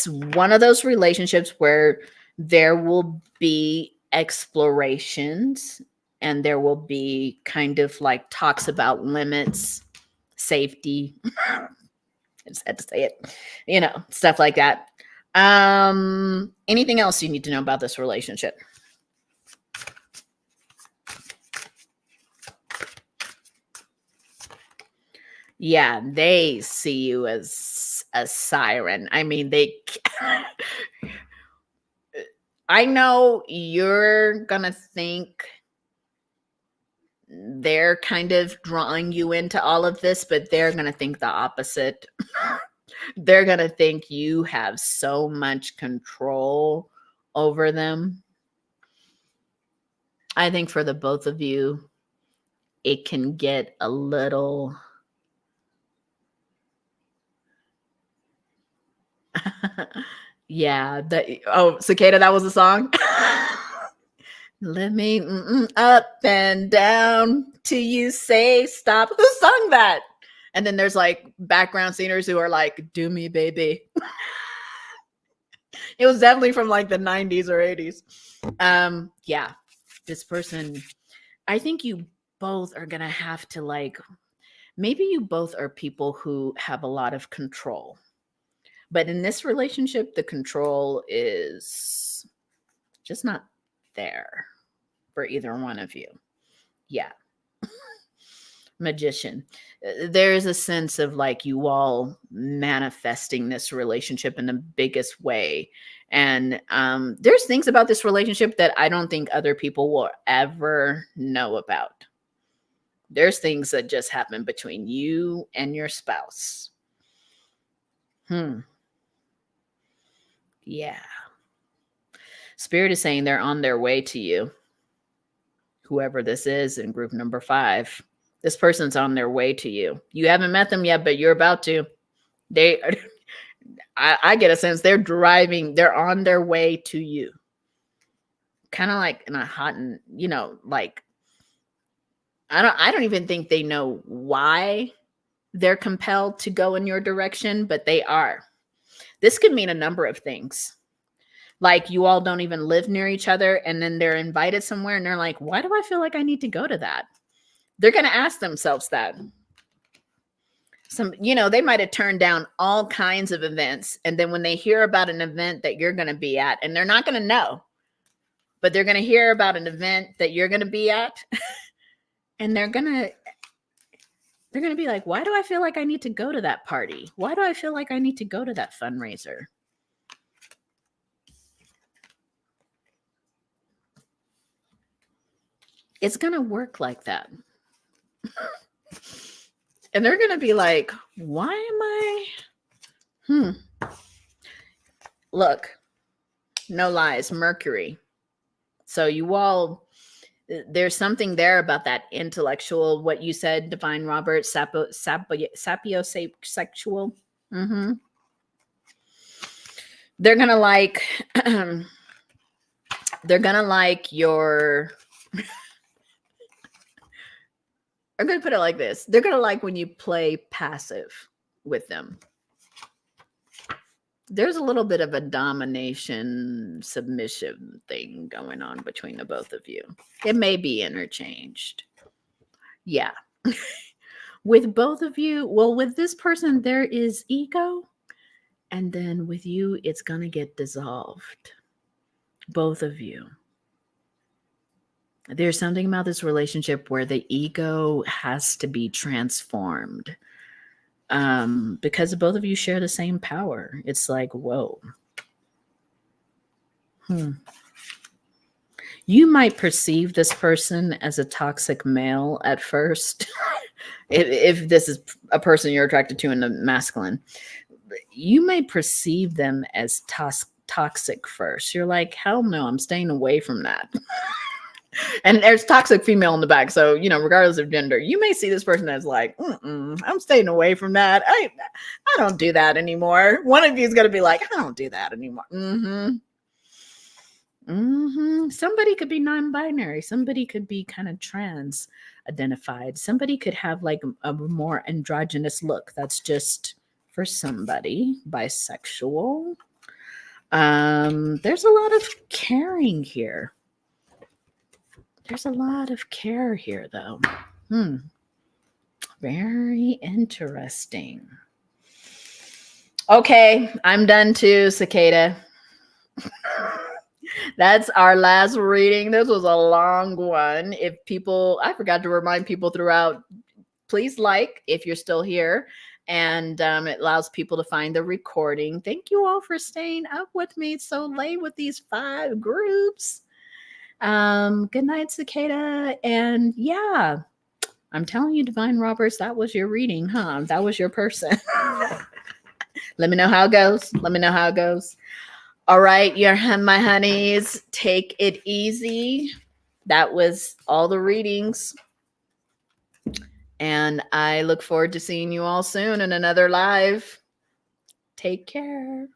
one of those relationships where there will be explorations and there will be kind of like talks about limits, safety. I just had to say it, stuff like that. Anything else you need to know about this relationship? Yeah, they see you as a siren. I mean, I know you're gonna think they're kind of drawing you into all of this, but they're gonna think the opposite. They're gonna think you have so much control over them. I think for the both of you, it can get a little yeah, Cicada, that was a song. Let me up and down till you say stop. Who sung that? And then there's like background singers who are like, do me, baby. It was definitely from like the 90s or 80s. Yeah, this person, I think you both are going to have to like, maybe you both are people who have a lot of control. But in this relationship, the control is just not there for either one of you. Yeah. Magician. There's a sense of like you all manifesting this relationship in the biggest way. And there's things about this relationship that I don't think other people will ever know about. There's things that just happen between you and your spouse. Yeah. Spirit is saying they're on their way to you. Whoever this is in group number 5. This person's on their way to you. You haven't met them yet, but you're about to. I get a sense they're on their way to you. Kind of like in a hot and, like, I don't even think they know why they're compelled to go in your direction, but they are. This could mean a number of things. Like you all don't even live near each other, and then they're invited somewhere and they're like, why do I feel like I need to go to that? They're going to ask themselves that. They might have turned down all kinds of events. And then when they hear about an event that you're going to be at, and they're not going to know, but they're going to hear about an event that you're going to be at, and they're going to be like, why do I feel like I need to go to that party? Why do I feel like I need to go to that fundraiser? It's going to work like that. And they're going to be like, why am I? Look, no lies, Mercury. So you all, There's something there about that intellectual, what you said, Divine Robert, sapiosexual. Mm-hmm. They're gonna like, they're gonna like your. I'm gonna put it like this: they're gonna like when you play passive with them. There's a little bit of a domination submission thing going on between the both of you. It may be interchanged. Yeah. With both of you, well, with this person, there is ego. And then with you, it's going to get dissolved. Both of you. There's something about this relationship where the ego has to be transformed. Because both of you share the same power. It's like, whoa. You might perceive this person as a toxic male at first. if this is a person you're attracted to in the masculine, you may perceive them as toxic first. You're like, hell no, I'm staying away from that. And there's toxic female in the back. So, regardless of gender, you may see this person as like, I'm staying away from that. I don't do that anymore. One of you is going to be like, I don't do that anymore. Somebody could be non-binary. Somebody could be kind of trans identified. Somebody could have like a more androgynous look. That's just for somebody. Bisexual. There's a lot of caring here. There's a lot of care here, though. Very interesting. Okay, I'm done too, Cicada. That's our last reading. This was a long one. I forgot to remind people throughout, please like if you're still here. And it allows people to find the recording. Thank you all for staying up with me so late with these 5 groups. Good night, Cicada. And yeah, I'm telling you, Divine Roberts, that was your reading, huh? That was your person. Let me know how it goes. All right, my honeys, take it easy. That was all the readings. And I look forward to seeing you all soon in another live. Take care.